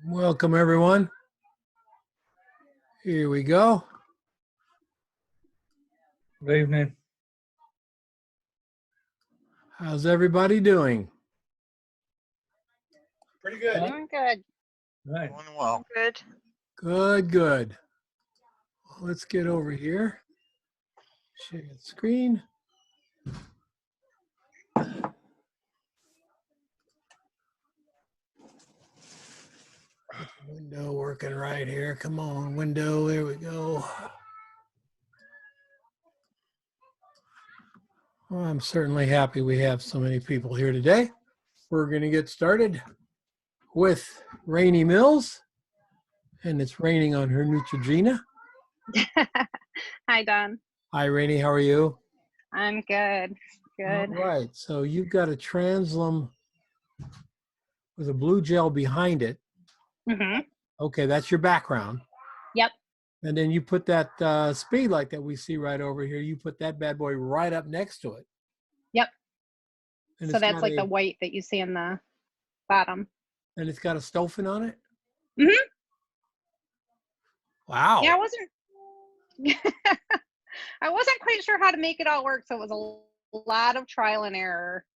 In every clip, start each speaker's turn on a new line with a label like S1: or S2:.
S1: Welcome, everyone. Here we go.
S2: Good evening.
S1: How's everybody doing?
S2: Pretty good.
S3: Doing good.
S2: Right.
S4: Doing well.
S3: Good.
S1: Good, good. Let's get over here. Share the screen. Window working right here. Come on, window. There we go. Well, I'm certainly happy we have so many people here today. We're going to get started with Rainey Mills, and it's raining on her Neutrogena.
S3: Hi, Don.
S1: Hi, Rainey. How are you?
S3: I'm good. Good.
S1: All right. So you've got a translum with a blue gel behind it.
S3: Mm-hmm.
S1: Okay, that's your background.
S3: Yep.
S1: And then you put that speed light that we see right over here, you put that bad boy right up next to it.
S3: Yep.
S1: And
S3: So
S1: it's
S3: that's
S1: got
S3: like the
S1: a-
S3: white that you see in the bottom.
S1: And it's got a Stofan on it?
S3: Mhm.
S1: Wow.
S3: Yeah, I wasn't quite sure how to make it all work, so it was a lot of trial and error.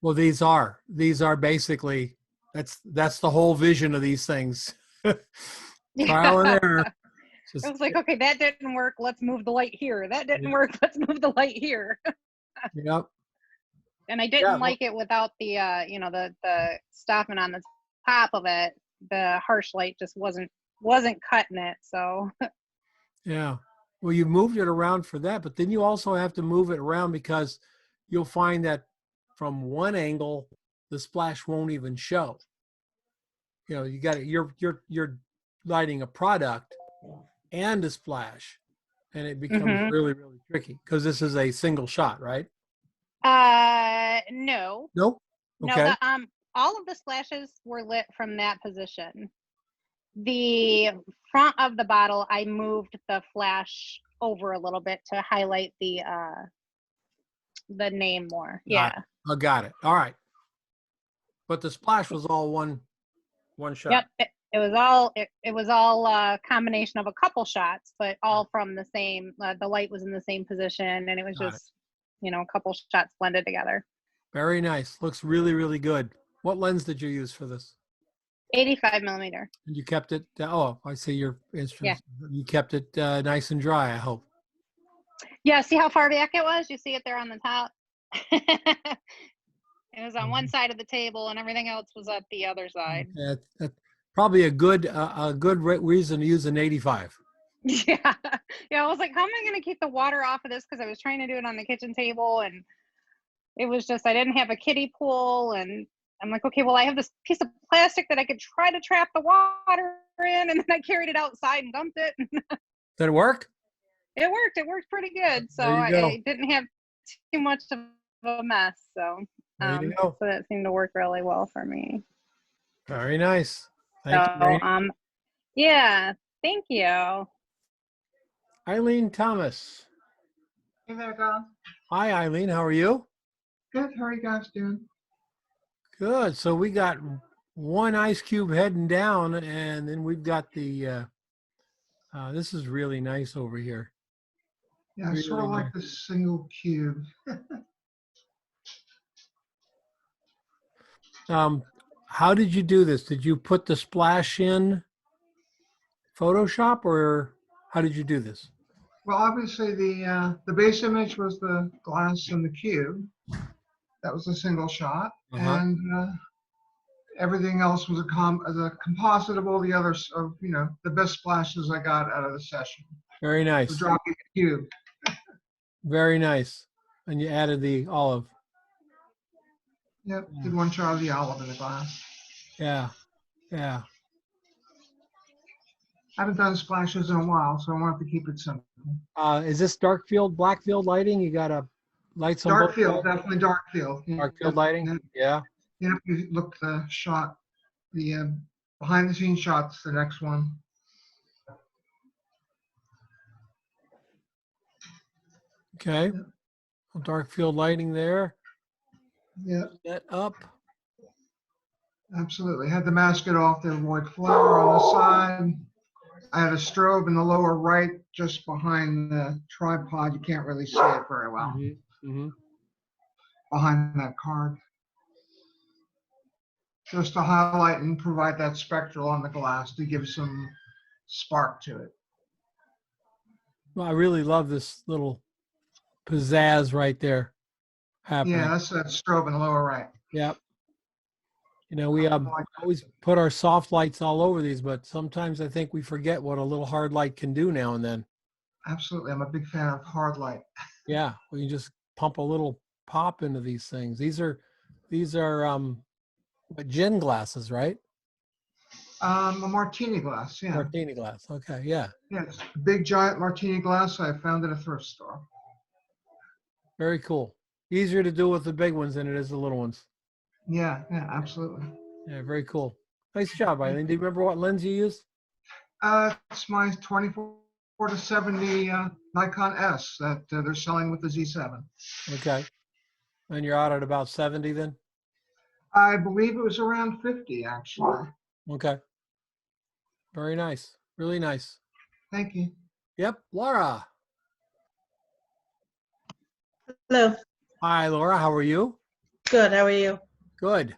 S1: Well, these are basically, that's the whole vision of these things. Trial and error.
S3: It was like, okay, that didn't work. Let's move the light here. That didn't work. Let's move the light here.
S1: Yep.
S3: And I didn't like it without the, the stopping on the top of it. The harsh light just wasn't cutting it. So
S1: Yeah. Well, you moved it around for that, but then you also have to move it around because you'll find that from one angle, the splash won't even show. You know, you got it. You're lighting a product and a splash, and it becomes really, really tricky because this is a single shot, right?
S3: no.
S1: Nope. Okay.
S3: No, all of the splashes were lit from that position. The front of the bottle, I moved the flash over a little bit to highlight the name more. Yeah.
S1: I got it. All right. But the splash was all one shot.
S3: Yep. It was all a combination of a couple shots, but all from the same. The light was in the same position, and it was just a couple shots blended together.
S1: Very nice. Looks really, really good. What lens did you use for this?
S3: 85 millimeter.
S1: And you kept it. Oh, I see your instruments. Yeah. You kept it nice and dry, I hope.
S3: Yeah. See how far back it was? You see it there on the top. It was on one side of the table, and everything else was at the other side.
S1: That's probably a good reason to use an 85.
S3: Yeah. I was like, how am I going to keep the water off of this? Because I was trying to do it on the kitchen table, and it was just, I didn't have a kiddie pool, and I'm like, okay, well, I have this piece of plastic that I could try to trap the water in, and then I carried it outside and dumped it.
S1: Did it work?
S3: It worked. It worked pretty good. So I didn't have too much of a mess. So so that seemed to work really well for me.
S1: Very nice. Thank you.
S3: Yeah, thank you.
S1: Eileen Thomas.
S5: Hey there, Don.
S1: Hi, Eileen. How are you?
S5: Good. How are you guys doing?
S1: Good. So we got one ice cube heading down, and then we've got the, this is really nice over here.
S5: Yeah, I sort of like the single cube.
S1: How did you do this? Did you put the splash in Photoshop, or how did you do this?
S5: Well, obviously the base image was the glass and the cube. That was a single shot, and everything else was a compositable. The others are, the best splashes I got out of the session.
S1: Very nice.
S5: For dropping the cube.
S1: Very nice. And you added the olive.
S5: Yep, did one shot of the olive in the glass.
S1: Yeah, yeah.
S5: I haven't done splashes in a while, so I wanted to keep it simple.
S1: Is this dark field, black field lighting? You got a lights on
S5: dark field, definitely dark field.
S1: Dark field lighting, yeah.
S5: If you look the shot, the behind the scenes shots, the next one.
S1: Okay, dark field lighting there.
S5: Yeah.
S1: That up.
S5: Absolutely. Had the masket off to avoid flare on the side. I had a strobe in the lower right, just behind the tripod. You can't really see it very well
S1: Mm-hmm.
S5: behind that card. Just to highlight and provide that spectral on the glass to give some spark to it.
S1: Well, I really love this little pizzazz right there happening.
S5: Yeah, that's that strobe in the lower right.
S1: Yep. You know, we always put our soft lights all over these, but sometimes I think we forget what a little hard light can do now and then.
S5: Absolutely. I'm a big fan of hard light.
S1: Yeah, we can just pump a little pop into these things. These are what, gin glasses, right?
S5: A martini glass, yeah.
S1: Martini glass. Okay, yeah.
S5: Yeah, it's a big giant martini glass I found at a thrift store.
S1: Very cool. Easier to do with the big ones than it is the little ones.
S5: Yeah, absolutely.
S1: Yeah, very cool. Nice job, Eileen. Do you remember what lens you used?
S5: It's my 24 to 70 Nikon S that they're selling with the Z7.
S1: Okay. And you're out at about 70 then?
S5: I believe it was around 50, actually.
S1: Okay. Very nice. Really nice.
S5: Thank you.
S1: Yep. Laura.
S4: Hello.
S1: Hi, Laura. How are you?
S4: Good. How are you?
S1: Good.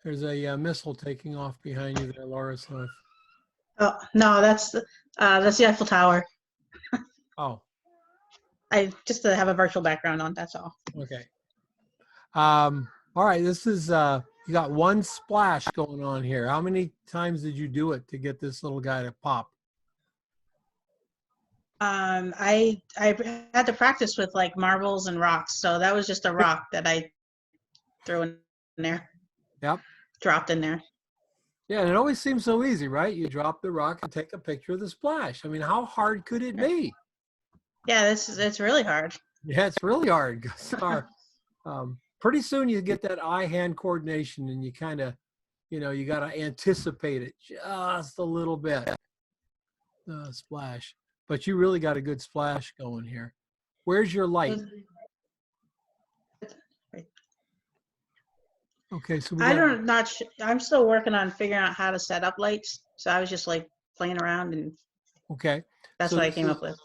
S1: There's a missile taking off behind you there, Laura. So if,
S4: Oh no, that's the Eiffel Tower.
S1: oh,
S4: I just have a virtual background on. That's all.
S1: okay. All right. This is you got one splash going on here. How many times did you do it to get this little guy to pop?
S4: I had to practice with like marbles and rocks, so that was just a rock that I threw in there.
S1: Yep.
S4: Dropped in there.
S1: Yeah, and it always seems so easy, right? You drop the rock and take a picture of the splash. I mean, how hard could it be?
S4: Yeah, it's really hard.
S1: Yeah, it's really hard. 'Cause pretty soon you get that eye-hand coordination, and you kind of, you got to anticipate it just a little bit. Splash, but you really got a good splash going here. Where's your light? Okay, so
S4: I'm still working on figuring out how to set up lights. So I was just like playing around, and
S1: okay,
S4: that's
S1: so
S4: what I
S1: this
S4: came
S1: is
S4: up with.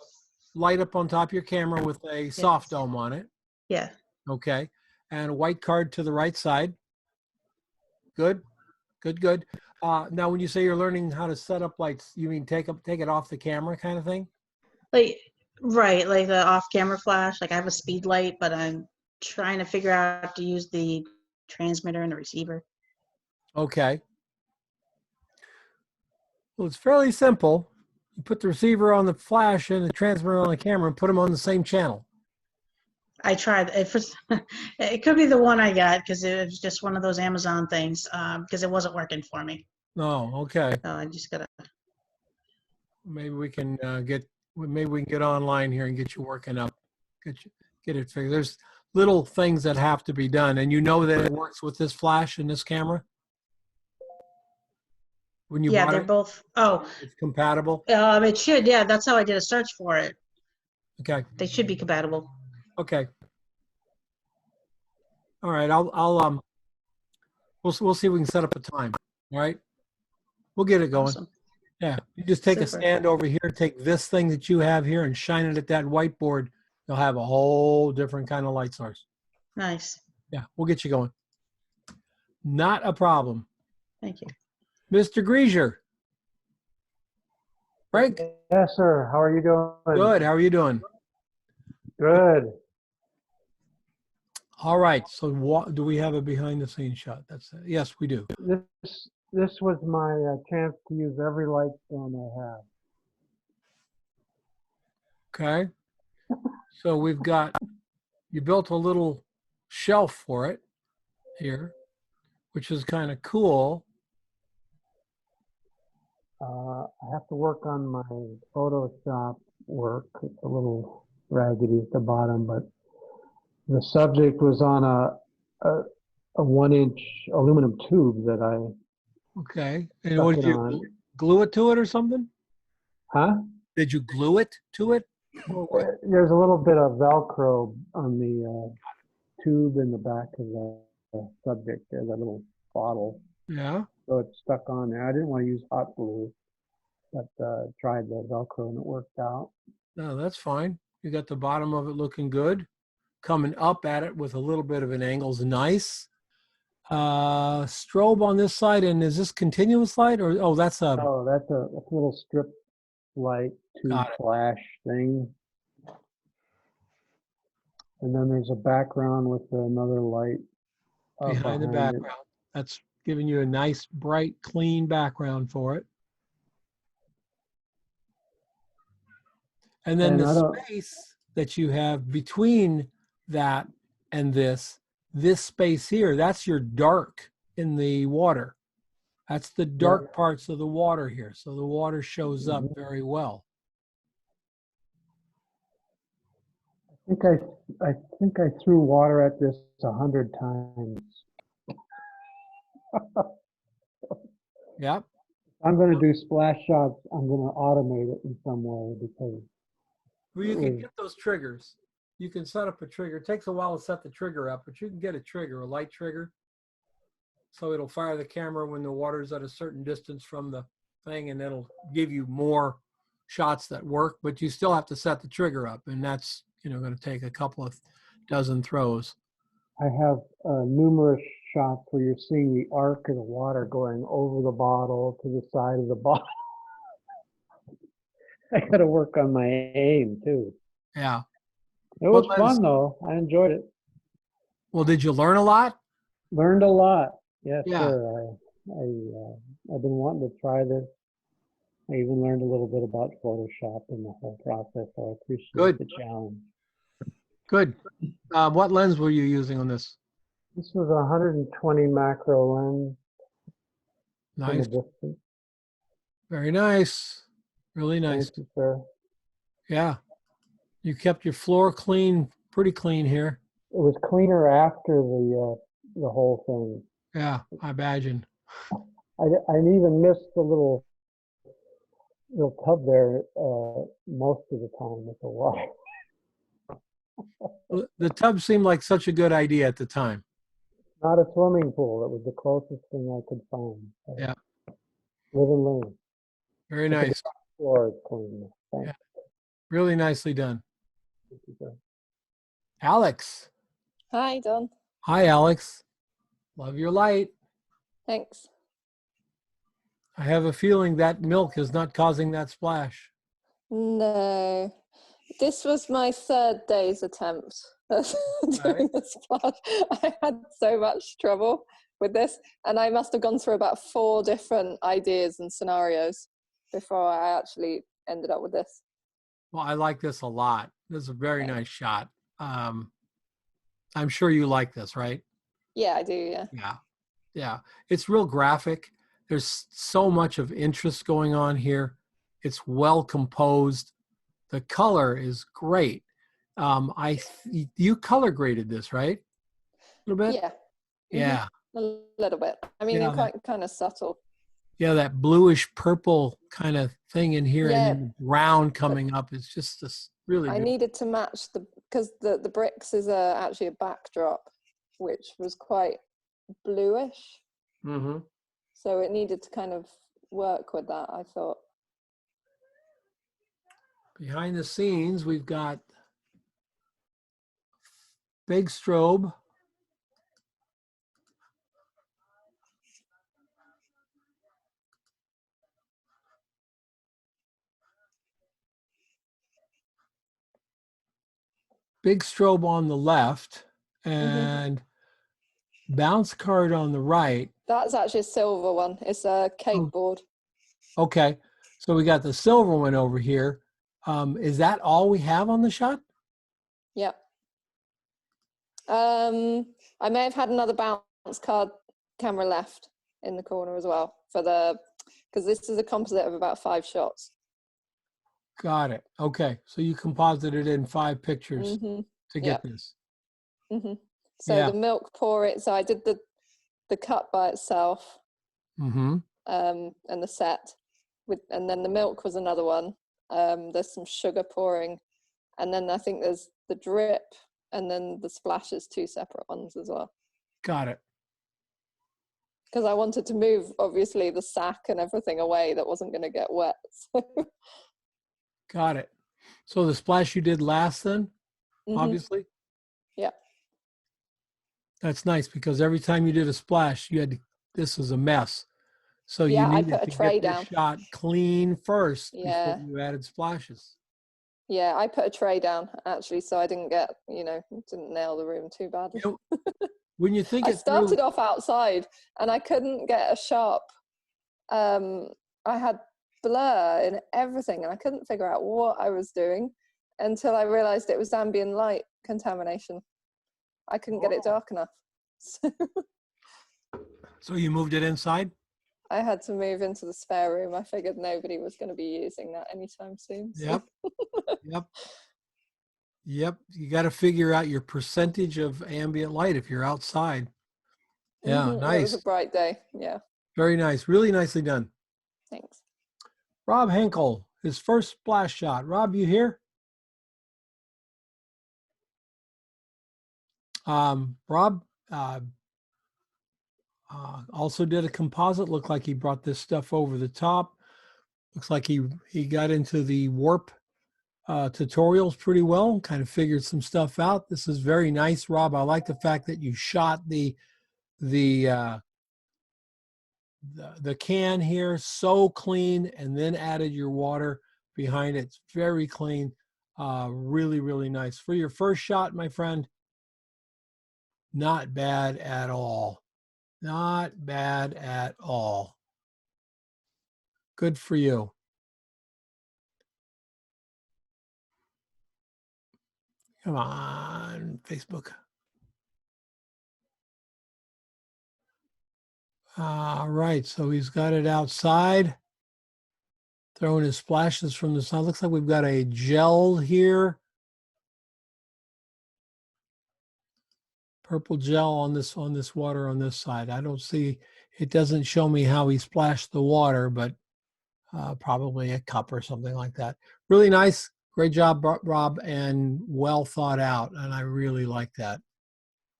S1: light up on top of your camera with a soft dome on it.
S4: Yeah.
S1: Okay, and a white card to the right side. Good, good, good. Now, when you say you're learning how to set up lights, you mean take it off the camera kind of thing?
S4: Like right, like the off-camera flash. Like I have a speed light, but I'm trying to figure out to use the transmitter and the receiver.
S1: Okay. Well, it's fairly simple. You put the receiver on the flash and the transmitter on the camera and put them on the same channel.
S4: I tried. It could be the one I got because it was just one of those Amazon things because it wasn't working for me.
S1: Oh, okay.
S4: So I just gotta.
S1: Maybe we can get online here and get you working up, get it figured. There's little things that have to be done, and you know that it works with this flash and this camera. When you
S4: Yeah,
S1: bought
S4: they're
S1: it,
S4: both. Oh,
S1: it's compatible.
S4: it should. Yeah, that's how I did a search for it.
S1: Okay.
S4: They should be compatible.
S1: Okay. All right. We'll see if we can set up a time. All right. We'll get it going.
S4: Awesome.
S1: Yeah. You just take a
S4: Super.
S1: stand over here, take this thing that you have here and shine it at that whiteboard. You'll have a whole different kind of light source.
S4: Nice.
S1: Yeah. We'll get you going. Not a problem.
S4: Thank you.
S1: Mr. Grieser. Frank.
S2: Yes, sir. How are you doing?
S1: Good. How are you doing?
S2: Good.
S1: All right. So do we have a behind the scenes shot? That's it. Yes, we do.
S2: This was my chance to use every light stand I have.
S1: Okay. So you built a little shelf for it here, which is kind of cool.
S2: I have to work on my Photoshop work. It's a little raggedy at the bottom, but the subject was on a 1-inch aluminum tube that I
S1: Okay. And
S2: stuck
S1: what did
S2: it
S1: you
S2: on.
S1: glue it to it or something?
S2: Huh?
S1: Did you glue it to it?
S2: There's a little bit of Velcro on the tube in the back of the subject there, that little bottle.
S1: Yeah.
S2: so it's stuck on there. I didn't want to use hot glue, but tried the Velcro and it worked out.
S1: No, that's fine. You got the bottom of it looking good. Coming up at it with a little bit of an angle is nice. Strobe on this side, and is this continuous light or that's a
S2: Oh, that's a little strip light tube
S1: got it.
S2: flash thing. And then there's a background with another light
S1: Behind the
S2: behind it.
S1: background. That's giving you a nice, bright, clean background for it. And then
S2: And I
S1: the
S2: don't,
S1: space that you have between that and this space here, that's your dark in the water. That's the dark parts of the water here. So the water shows up very well.
S2: I think I threw water at this 100 times.
S1: Yep.
S2: I'm going to do splash shots. I'm going to automate it in some way because
S1: Well, you can get those triggers. You can set up a trigger. It takes a while to set the trigger up, but you can get a trigger, a light trigger. So it'll fire the camera when the water's at a certain distance from the thing, and it'll give you more shots that work, but you still have to set the trigger up, and that's, going to take a couple of dozen throws.
S2: I have numerous shots where you're seeing the arc of the water going over the bottle to the side of the bottle. I got to work on my aim too.
S1: Yeah.
S2: It was fun though. I enjoyed it.
S1: Well, did you learn a lot?
S2: Learned a lot. Yes,
S1: Yeah.
S2: sir. I've been wanting to try this. I even learned a little bit about Photoshop in the whole process, so I appreciate the challenge.
S1: Good. What lens were you using on this?
S2: This was a 120 macro lens.
S1: Nice.
S2: From a distance.
S1: Very nice. Really nice.
S2: Thank you, sir.
S1: Yeah. You kept your floor clean, pretty clean here.
S2: It was cleaner after the whole thing.
S1: Yeah, I imagine.
S2: I even missed the little tub there most of the time with the water.
S1: The tub seemed like such a good idea at the time.
S2: Not a swimming pool. It was the closest thing I could find.
S1: Yeah.
S2: Live and learn.
S1: Very nice.
S2: The floor is clean. Thanks.
S1: Yeah. Really nicely done.
S2: Thank you, sir.
S1: Alex.
S6: Hi, Don.
S1: Hi, Alex. Love your light.
S6: Thanks.
S1: I have a feeling that milk is not causing that splash.
S6: No, this was my third day's attempt at doing the splash. I had so much trouble with this, and I must have gone through about 4 different ideas and scenarios before I actually ended up with this.
S1: Well, I like this a lot. This is a very nice shot. I'm sure you like this, right?
S6: Yeah, I do, yeah.
S1: Yeah. Yeah. It's real graphic. There's so much of interest going on here. It's well composed. The color is great. You color graded this, right? A little bit?
S6: Yeah.
S1: Yeah.
S6: A little bit. I mean,
S1: Yeah,
S6: quite kind of subtle.
S1: Yeah, that bluish purple kind of thing in here,
S6: Yeah.
S1: and then brown coming up. It's just this really
S6: I needed to match because the bricks is actually a backdrop, which was quite bluish.
S1: Mm-hmm.
S6: So it needed to kind of work with that, I thought.
S1: Behind the scenes, we've got big strobe. Big strobe on the left and bounce card on the right.
S6: That's actually a silver one. It's a cake board.
S1: Okay. So we got the silver one over here. Is that all we have on the shot?
S6: Yeah. I may have had another bounce card camera left in the corner as well because this is a composite of about 5 shots.
S1: Got it. Okay. So you composited in 5 pictures to get this.
S6: So the milk pour it. So I did the cut by itself and the set and then the milk was another one. There's some sugar pouring, and then I think there's the drip, and then the splash is 2 separate ones as well.
S1: Got it.
S6: because I wanted to move, obviously, the sack and everything away that wasn't going to get wet.
S1: Got it. So the splash you did last then, obviously?
S6: Yeah.
S1: That's nice because every time you did a splash, you had to, this was a mess. So you
S6: Yeah, I
S1: needed
S6: put a
S1: to
S6: tray
S1: get this
S6: down.
S1: shot clean first
S6: Yeah.
S1: before you added splashes.
S6: Yeah, I put a tray down, actually, so I didn't get, didn't nail the room too badly.
S1: You know, when you think
S6: I
S1: it
S6: started
S1: through,
S6: off outside and I couldn't get a sharp, I had blur in everything and I couldn't figure out what I was doing until I realized it was ambient light contamination. I couldn't get it dark enough.
S1: so you moved it inside?
S6: I had to move into the spare room. I figured nobody was going to be using that anytime soon. So.
S1: Yep. Yep. Yep. You got to figure out your percentage of ambient light if you're outside. Yeah.
S6: It was
S1: Nice.
S6: a bright day. Yeah.
S1: Very nice. Really nicely done.
S6: Thanks.
S1: Rob Henkel, his first splash shot. Rob, you here? Rob also did a composite. Looked like he brought this stuff over the top. Looks like he got into the warp tutorials pretty well, kind of figured some stuff out. This is very nice, Rob. I like the fact that you shot the can here so clean and then added your water behind it. It's very clean. Really, really nice. For your first shot, my friend, not bad at all. Not bad at all. Good for you. Come on, Facebook. All right, so he's got it outside. Throwing his splashes from the sun. Looks like we've got a gel here. Purple gel on this water on this side. I don't see, it doesn't show me how he splashed the water, but probably a cup or something like that. Really nice. Great job, Rob, and well thought out. And I really like that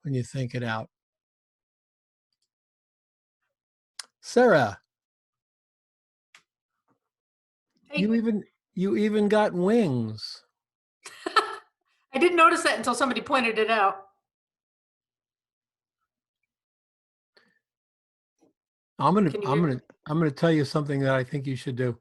S1: when you think it out. Sarah,
S7: Hey.
S1: you even got wings.
S7: I didn't notice that until somebody pointed it out.
S1: I'm gonna tell you something that I think you should do.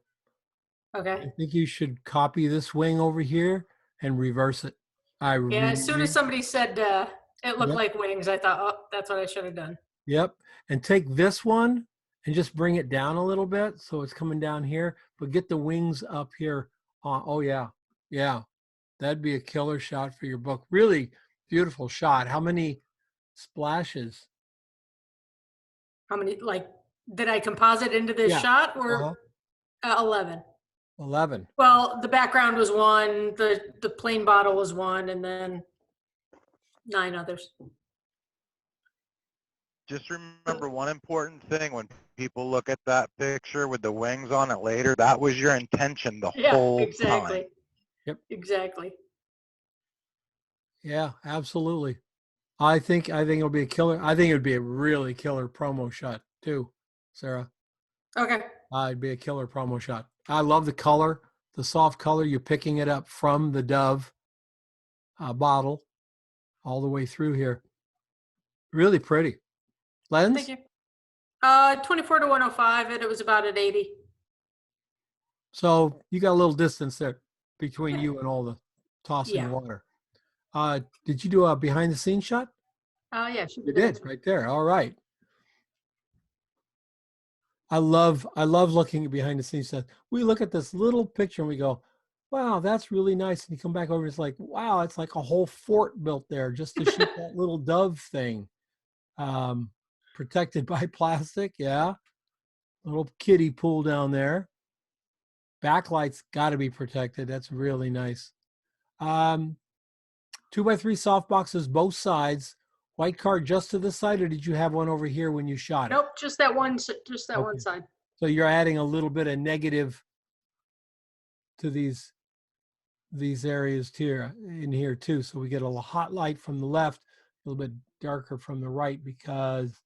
S7: Okay.
S1: I think you should copy this wing over here and reverse it.
S7: Yeah, as soon as somebody said it looked
S1: Yep.
S7: like wings, I thought, oh, that's what I should have done.
S1: Yep. And take this one and just bring it down a little bit so it's coming down here, but get the wings up here. Oh yeah. Yeah. That'd be a killer shot for your book. Really beautiful shot. How many splashes?
S7: How many, like, did I composite into this shot or 11?
S1: 11.
S7: Well, the background was one, the plain bottle was one, and then 9 others.
S8: Just remember one important thing when people look at that picture with the wings on it later, that was your intention the whole
S7: exactly.
S8: time.
S1: Yep.
S7: Exactly.
S1: Yeah, absolutely. I think it'll be a killer. I think it would be a really killer promo shot too, Sarah.
S7: Okay.
S1: It'd be a killer promo shot. I love the color, the soft color. You're picking it up from the Dove bottle all the way through here. Really pretty. Lens?
S7: Thank you. 24 to 105, and it was about at 80.
S1: So you got a little distance there between you and all the tossing water. Did you do a behind the scenes shot?
S7: Yeah,
S1: You did right there. All right. I love looking at behind the scenes stuff. We look at this little picture and we go, wow, that's really nice. And you come back over, it's like, wow, it's like a whole fort built there just to shoot that little Dove thing. Protected by plastic, yeah. Little kiddie pool down there. Backlight's got to be protected. That's really nice. 2x3 soft boxes, both sides. White card just to the side, or did you have one over here when you shot it?
S7: Nope, just that one one side.
S1: So you're adding a little bit of negative to these areas here in here too. So we get a hot light from the left, a little bit darker from the right because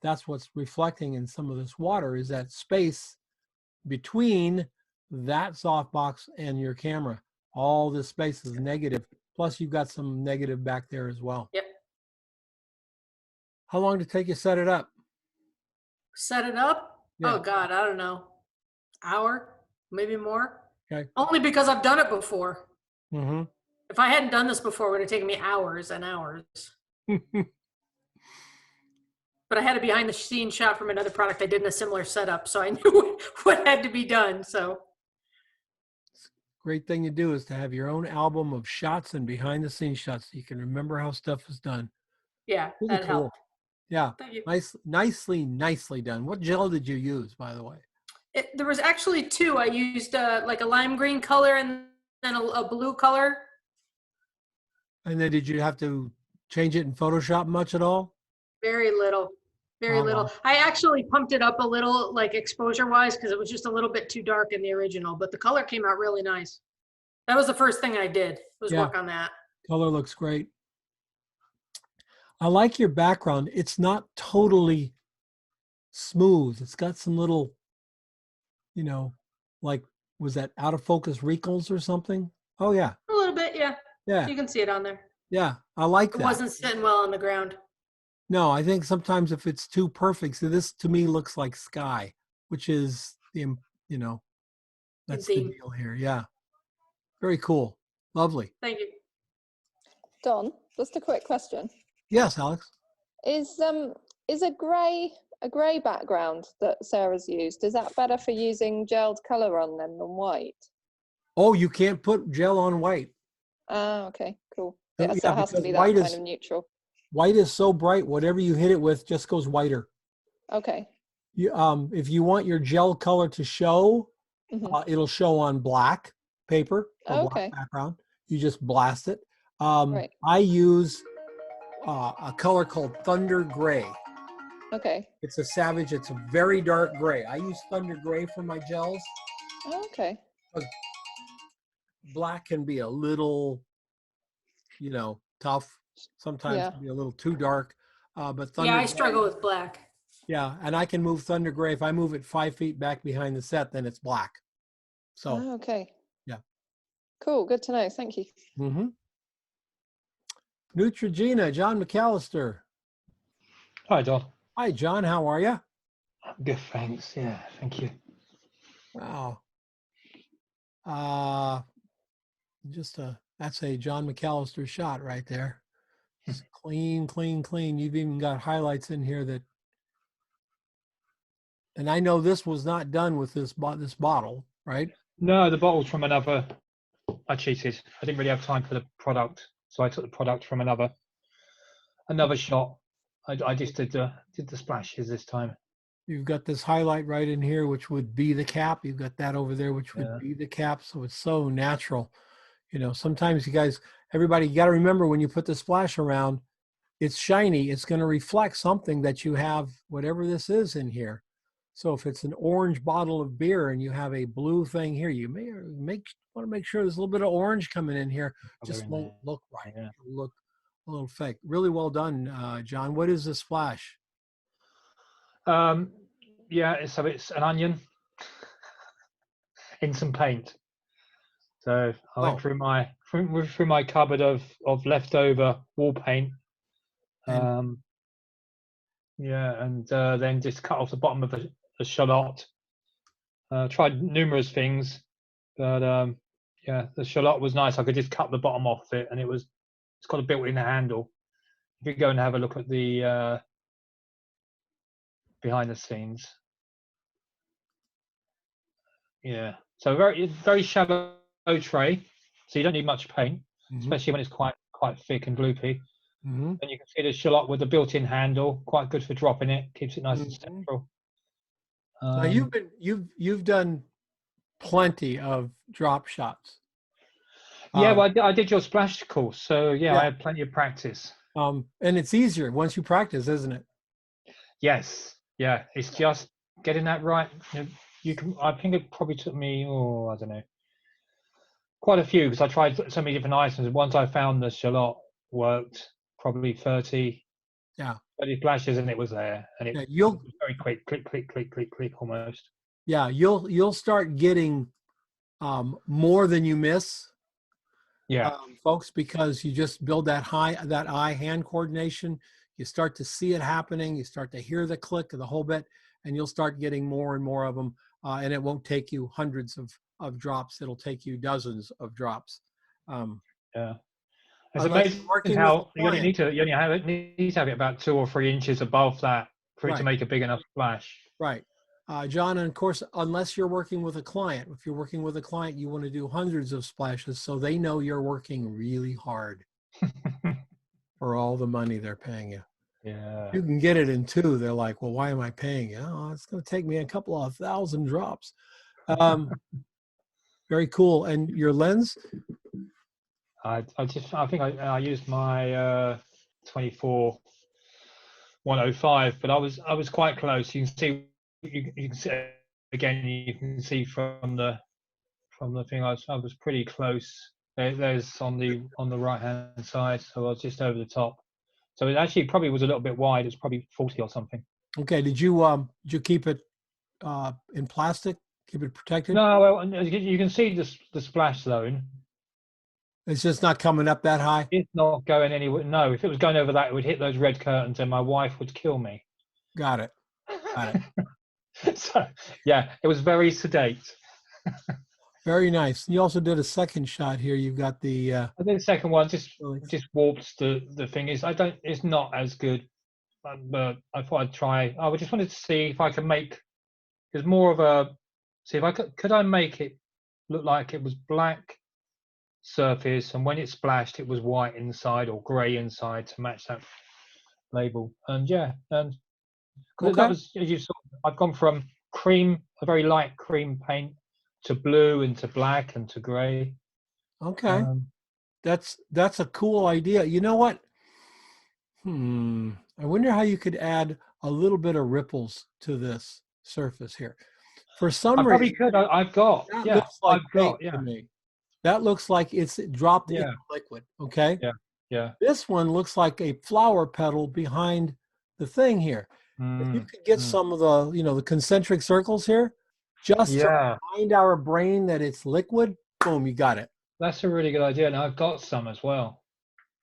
S1: that's what's reflecting in some of this water, is that space between that softbox and your camera. All this space is negative. Plus you've got some negative back there as well.
S7: Yep.
S1: How long did it take you to set it up?
S7: Set it up?
S1: Yeah.
S7: Oh God, I don't know. Hour, maybe more.
S1: Okay.
S7: Only because I've done it before.
S1: Mm-hmm.
S7: If I hadn't done this before, it would have taken me hours and hours. But I had a behind the scenes shot from another product I did in a similar setup, so I knew what had to be done. So
S1: great thing to do is to have your own album of shots and behind the scenes shots so you can remember how stuff is done.
S7: yeah,
S1: Really
S7: that
S1: cool.
S7: helped.
S1: Yeah.
S7: Thank you.
S1: Nicely done. What gel did you use, by the way?
S7: There was actually two. I used like a lime green color and then a blue color.
S1: And then did you have to change it in Photoshop much at all?
S7: Very little. Very little. I actually pumped it up a little, like exposure wise, because it was just a little bit too dark in the original, but the color came out really nice. That was the first thing I did, was work on that.
S1: Color looks great. I like your background. It's not totally smooth. It's got some little, you know, like, was that out of focus wrinkles or something? Oh yeah.
S7: A little bit, yeah.
S1: Yeah.
S7: You can see it on there.
S1: Yeah, I like that.
S7: It wasn't sitting well on the ground.
S1: No, I think sometimes if it's too perfect, so this to me looks like sky, which is the, you know, that's the deal here. Yeah. Very cool. Lovely.
S7: Thank you.
S6: Don, just a quick question.
S1: Yes, Alex.
S6: Is a grey background that Sarah's used, is that better for using gelled color on them than white?
S1: Oh, you can't put gel on white.
S6: Ah, okay, cool.
S1: So,
S6: Yeah, so it has to
S1: because
S6: be that
S1: white
S6: kind
S1: is-
S6: of neutral.
S1: White is so bright, whatever you hit it with just goes whiter.
S6: Okay.
S1: You, if you want your gel color to show, it'll show on black paper or black background. You just blast it.
S6: Right.
S1: I use a color called Thunder Gray.
S6: Okay.
S1: It's a Savage. It's a very dark gray. I use Thunder Gray for my gels.
S6: Okay.
S1: Black can be a little, you know, tough. Sometimes can be a little too dark. But Thunder
S7: Yeah, I
S1: Gray,
S7: struggle with black.
S1: yeah, and I can move Thunder Gray. If I move it 5 feet back behind the set, then it's black. So,
S6: Oh, okay.
S1: yeah.
S6: Cool. Good to know. Thank you.
S1: Mm-hmm. Neutrogena, John McAllister.
S9: Hi, Don.
S1: Hi, John. How are you?
S9: Good, thanks. Yeah, thank you.
S1: Wow. That's a John McAllister shot right there. It's clean, clean, clean. You've even got highlights in here that, and I know this was not done with this bottle, right?
S9: No, the bottle's from another. I cheated. I didn't really have time for the product, so I took the product from another shot. I just did the splashes this time.
S1: You've got this highlight right in here, which would be the cap. You've got that over there, which would be the cap. So it's so natural. You know, sometimes everybody, you got to remember when you put the splash around, it's shiny. It's going to reflect something that you have, whatever this is in here. So if it's an orange bottle of beer and you have a blue thing here, you may want to make sure there's a little bit of orange coming in here. Just won't look right. It'll look a little fake. Really well done, John. What is the splash?
S9: Yeah, so it's an onion in some paint. So I went through my cupboard of leftover wall paint. And then just cut off the bottom of a shallot. Tried numerous things, but the shallot was nice. I could just cut the bottom off it, and it's got a built-in handle. If you go and have a look at the behind the scenes, yeah. So very shallow tray, so you don't need much paint, especially when it's quite thick and gloopy. And you can see the shallot with the built-in handle, quite good for dropping it. Keeps it nice and central.
S1: Now you've done plenty of drop shots.
S9: Yeah, well, I did your splash course, so yeah, I had plenty of practice.
S1: And it's easier once you practice, isn't it?
S9: Yes, yeah, it's just getting that right. You can. I think it probably took me, I don't know, quite a few, because I tried so many different items. Once I found the shallot worked, probably 30.
S1: Yeah.
S9: But he flashes and it was there, and it
S1: Yeah,
S9: was very quick, click, click, click, click, click, almost.
S1: yeah, you'll start getting more than you miss,
S9: Yeah,
S1: folks, because you just build that eye-hand coordination. You start to see it happening. You start to hear the click of the whole bit, and you'll start getting more and more of them. And it won't take you hundreds of drops. It'll take you dozens of drops.
S9: yeah. It's
S1: Unless
S9: amazing
S1: you're working with a
S9: how you only
S1: client.
S9: need to have it about 2 or 3 inches above that for it to
S1: Right.
S9: make a big enough splash.
S1: Right. John, and of course, unless you're working with a client, if you're working with a client, you want to do hundreds of splashes so they know you're working really hard for all the money they're paying you.
S9: Yeah.
S1: You can get it in 2. They're like, well, why am I paying you? Oh, it's going to take me a couple of 1,000 drops. Very cool. And your lens?
S9: I think I used my 24 105, but I was quite close. You can see again. You can see from the thing. I was pretty close. There's on the right hand side, so I was just over the top. So it actually probably was a little bit wide. It's probably 40 or something.
S1: Okay. Did you keep it in plastic? Keep it protected?
S9: No, well, you can see the splash zone.
S1: It's just not coming up that high?
S9: It's not going anywhere. No, if it was going over that, it would hit those red curtains and my wife would kill me.
S1: Got it. Got it.
S9: So, yeah, it was very sedate.
S1: Very nice. You also did a second shot here. You've got the
S9: I did the second one, just warped the thing. It's not as good, but I thought I'd try. I just wanted to see if I could make, there's more of a, see if I could I make it look like it was black surface, and when it splashed, it was white inside or grey inside to match that label. And yeah, and
S1: Okay.
S9: that was, as you saw, I've gone from cream, a very light cream paint, to blue and to black and to grey.
S1: Okay. That's a cool idea. You know what? I wonder how you could add a little bit of ripples to this surface here. For some reason,
S9: probably could. I've got.
S1: That
S9: Yeah,
S1: looks like
S9: I've got.
S1: paint
S9: Yeah.
S1: to me. That looks like it's dropped in
S9: Yeah.
S1: liquid. Okay.
S9: Yeah. Yeah.
S1: This one looks like a flower petal behind the thing here. If you could get some of the, the concentric circles here, just to remind our brain that it's liquid, boom, you got it.
S9: That's a really good idea, and I've got some as well.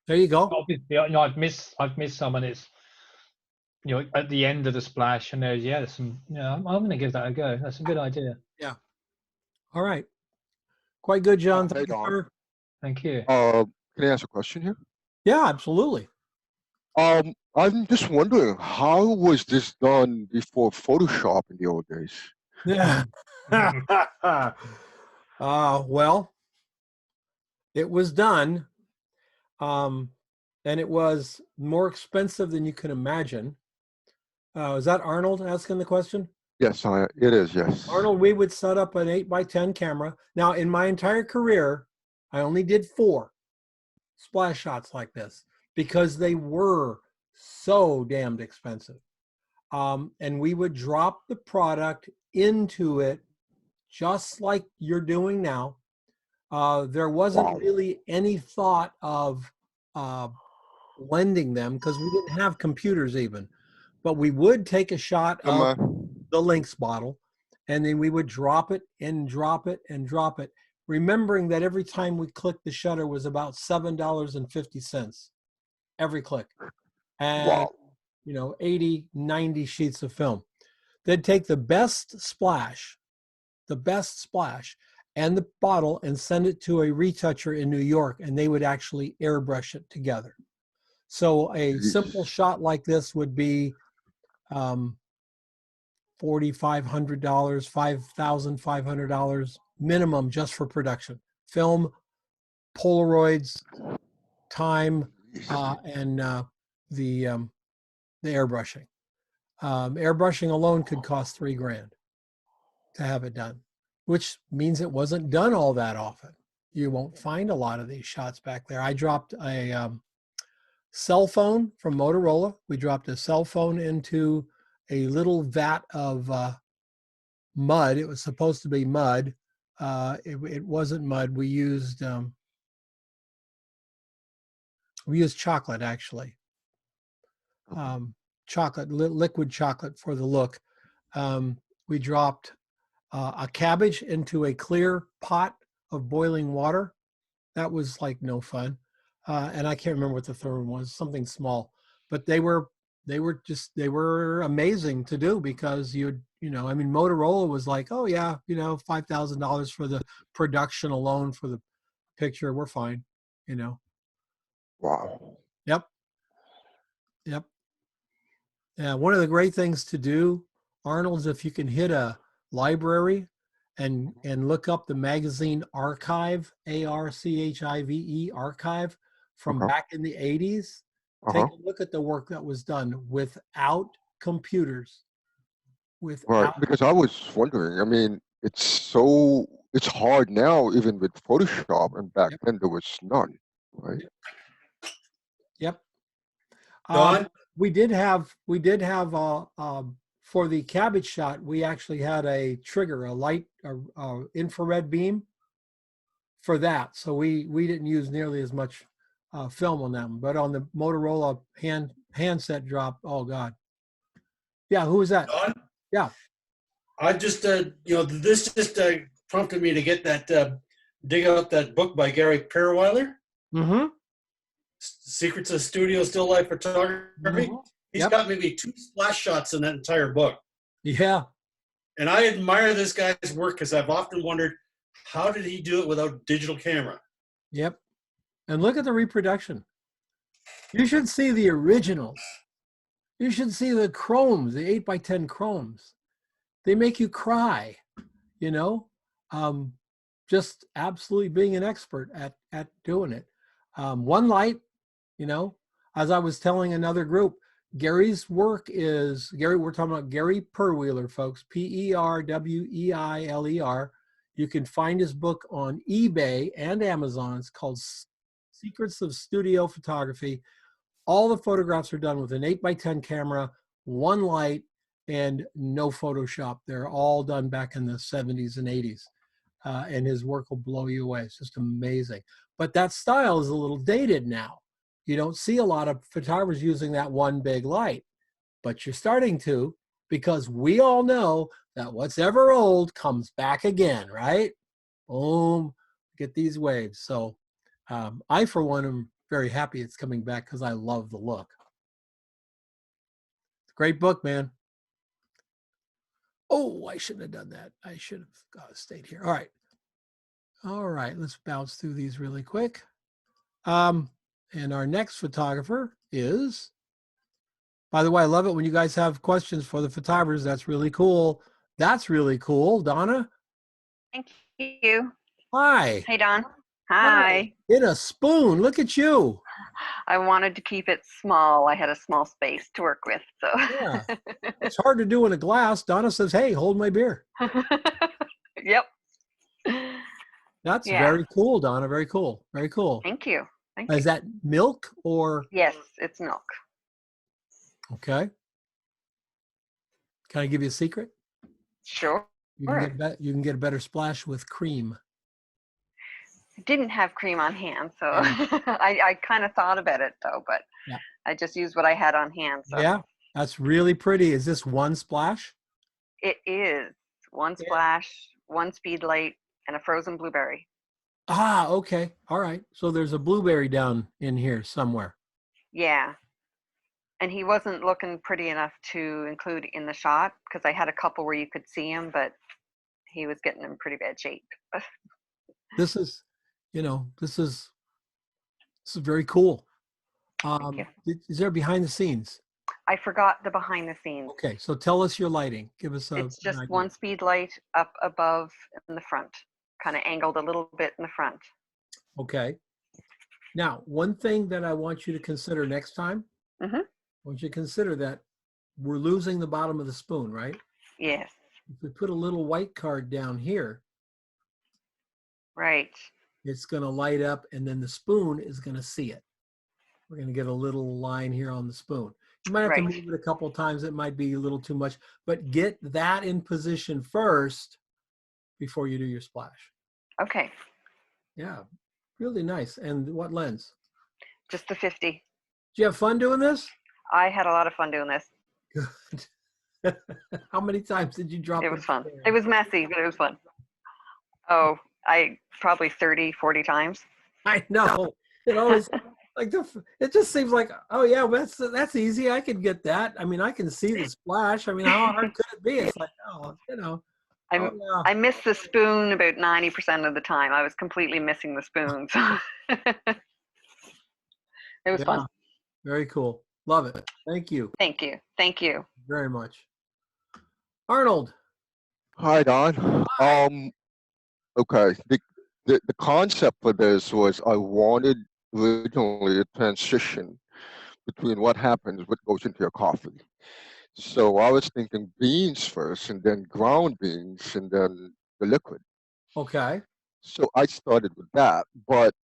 S1: There you go.
S9: Obviously, I've missed some, and it's at the end of the splash, and there's some. I'm going to give that a go. That's a good idea.
S1: Yeah. All right. Quite good, John. Thank you, sir.
S9: Thank you.
S10: Can I ask a question here?
S1: Yeah, absolutely.
S10: I'm just wondering, how was this done before Photoshop in the old days?
S1: Yeah. Well, it was done, and it was more expensive than you can imagine. Is that Arnold asking the question?
S10: Yes, it is, yes.
S1: Arnold, we would set up an 8x10 camera. Now, in my entire career, I only did 4 splash shots like this because they were so damned expensive. And we would drop the product into it just like you're doing now. There wasn't really any thought of blending them because we didn't have computers even. But we would take a shot of the Lynx bottle, and then we would drop it and drop it and drop it, remembering that every time we clicked the shutter was about $7.50 every click. And, 80, 90 sheets of film. They'd take the best splash, and the bottle and send it to a retoucher in New York, and they would actually airbrush it together. So a simple shot like this would be $4,500, $5,500 minimum just for production. Film, Polaroids, time, and the airbrushing. Airbrushing alone could cost $3,000 to have it done, which means it wasn't done all that often. You won't find a lot of these shots back there. I dropped a cell phone from Motorola. We dropped a cell phone into a little vat of mud. It was supposed to be mud. It wasn't mud. We used chocolate, actually. chocolate, liquid chocolate for the look. We dropped a cabbage into a clear pot of boiling water. That was like no fun. And I can't remember what the third one was, something small, but they were amazing to do because I mean, Motorola was like, oh yeah, $5,000 for the production alone for the picture. We're fine,
S10: Wow.
S1: Yep. Yep. Yeah. One of the great things to do, Arnold, is if you can hit a library and look up the magazine archive, ARCHIVE archive from
S10: Okay.
S1: back in the 80s. Take a look at the work that was done without computers.
S10: Right, because I was wondering, I mean, it's hard now, even with Photoshop, and back then there was none, right?
S1: Yep.
S11: Don?
S1: We did have for the cabbage shot, we actually had a trigger, a light, infrared beam for that. So we didn't use nearly as much film on them, but on the Motorola handset drop, oh God. Yeah, who was that?
S11: Don?
S1: Yeah.
S11: I just, this just prompted me to get that, dig out that book by Gary Perweiler.
S1: Mm-hmm.
S11: Secrets of Studio Still Life Photography.
S1: Mm-hmm.
S11: He's got maybe 2 splash shots in that entire book.
S1: Yeah.
S11: And I admire this guy's work because I've often wondered, how did he do it without digital camera?
S1: Yep. And look at the reproduction. You should see the originals. You should see the chromes, the 8x10 chromes. They make you cry, just absolutely being an expert at doing it. One light, as I was telling another group, Gary's work we're talking about Gary Perweiler, folks, Perweiler. You can find his book on eBay and Amazon. It's called Secrets of Studio Photography. All the photographs are done with an 8x10 camera, one light, and no Photoshop. They're all done back in the 70s and 80s. And his work will blow you away. It's just amazing. But that style is a little dated now. You don't see a lot of photographers using that one big light, but you're starting to, because we all know that what's ever old comes back again, right? Boom, get these waves. So I, for one, am very happy it's coming back because I love the look. It's a great book, man. Oh, I shouldn't have done that. I should have stayed here. All right. All right, let's bounce through these really quick. And our next photographer is, by the way, I love it when you guys have questions for the photographers. That's really cool. That's really cool. Donna?
S12: Thank you.
S1: Hi.
S12: Hey, Don. Hi.
S1: In a spoon. Look at you.
S12: I wanted to keep it small. I had a small space to work with. So
S1: yeah. It's hard to do in a glass. Donna says, hey, hold my beer.
S12: Yep.
S1: That's very cool, Donna. Very cool. Very cool.
S12: Thank you. Thank
S1: you. Is that milk or?
S12: Yes, it's milk.
S1: Okay. Can I give you a secret?
S12: Sure.
S1: You can get a better splash with cream.
S12: I didn't have cream on hand, so I kind of thought about it though, but I just used what I had on hand. So.
S1: Yeah, that's really pretty. Is this one splash?
S12: It is one splash, one speed light, and a frozen blueberry.
S1: Ah, okay. All right. So there's a blueberry down in here somewhere.
S12: Yeah. And he wasn't looking pretty enough to include in the shot because I had a couple where you could see him, but he was getting in pretty bad shape.
S1: This is, this is very cool. Is there behind the scenes?
S12: I forgot the behind the scenes.
S1: Okay. So tell us your lighting. Give us
S12: It's just one speed light up above in the front, kind of angled a little bit in the front.
S1: Okay. Now, one thing that I want you to consider next time,
S12: I
S1: want you to consider that we're losing the bottom of the spoon, right?
S12: Yes.
S1: If we put a little white card down here,
S12: right,
S1: it's going to light up and then the spoon is going to see it. We're going to get a little line here on the spoon. You might have to move it a couple of times. It might be a little too much, but get that in position first before you do your splash.
S12: Okay.
S1: Yeah, really nice. And what lens?
S12: Just the 50.
S1: Did you have fun doing this?
S12: I had a lot of fun doing this.
S1: Good. How many times did you drop
S12: It
S1: it?
S12: was fun. It was messy, but it was fun. Oh, I probably 30, 40 times.
S1: I know. It always like it just seems like, oh yeah, well, that's easy. I can get that. I mean, I can see the splash. I mean, how hard could it be? It's like, oh, you know. Oh, yeah.
S12: I missed the spoon about 90% of the time. I was completely missing the spoon. So it was fun.
S1: Very cool. Love it. Thank you.
S12: Thank you. Thank you.
S1: Very much. Arnold.
S10: Hi, Don.
S1: Hi.
S10: Okay. The concept for this was I wanted originally a transition between what happens, what goes into your coffee. So I was thinking beans first, and then ground beans, and then the liquid.
S1: Okay.
S10: So I started with that, but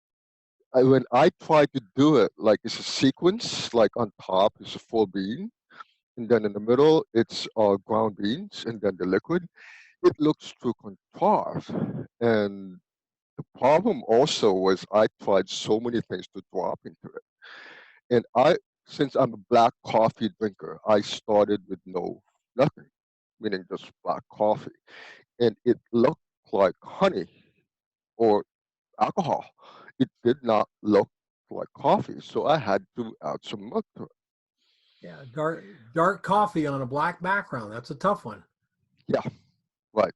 S10: when I tried to do it, like it's a sequence, like on top is a full bean, and then in the middle it's ground beans, and then the liquid. It looks too contrast, and the problem also was I tried so many things to drop into it, and since I'm a black coffee drinker, I started with nothing, meaning just black coffee, and it looked like honey or alcohol. It did not look like coffee, so I had to add some milk to it.
S1: Yeah, dark coffee on a black background. That's a tough one.
S10: Yeah, right.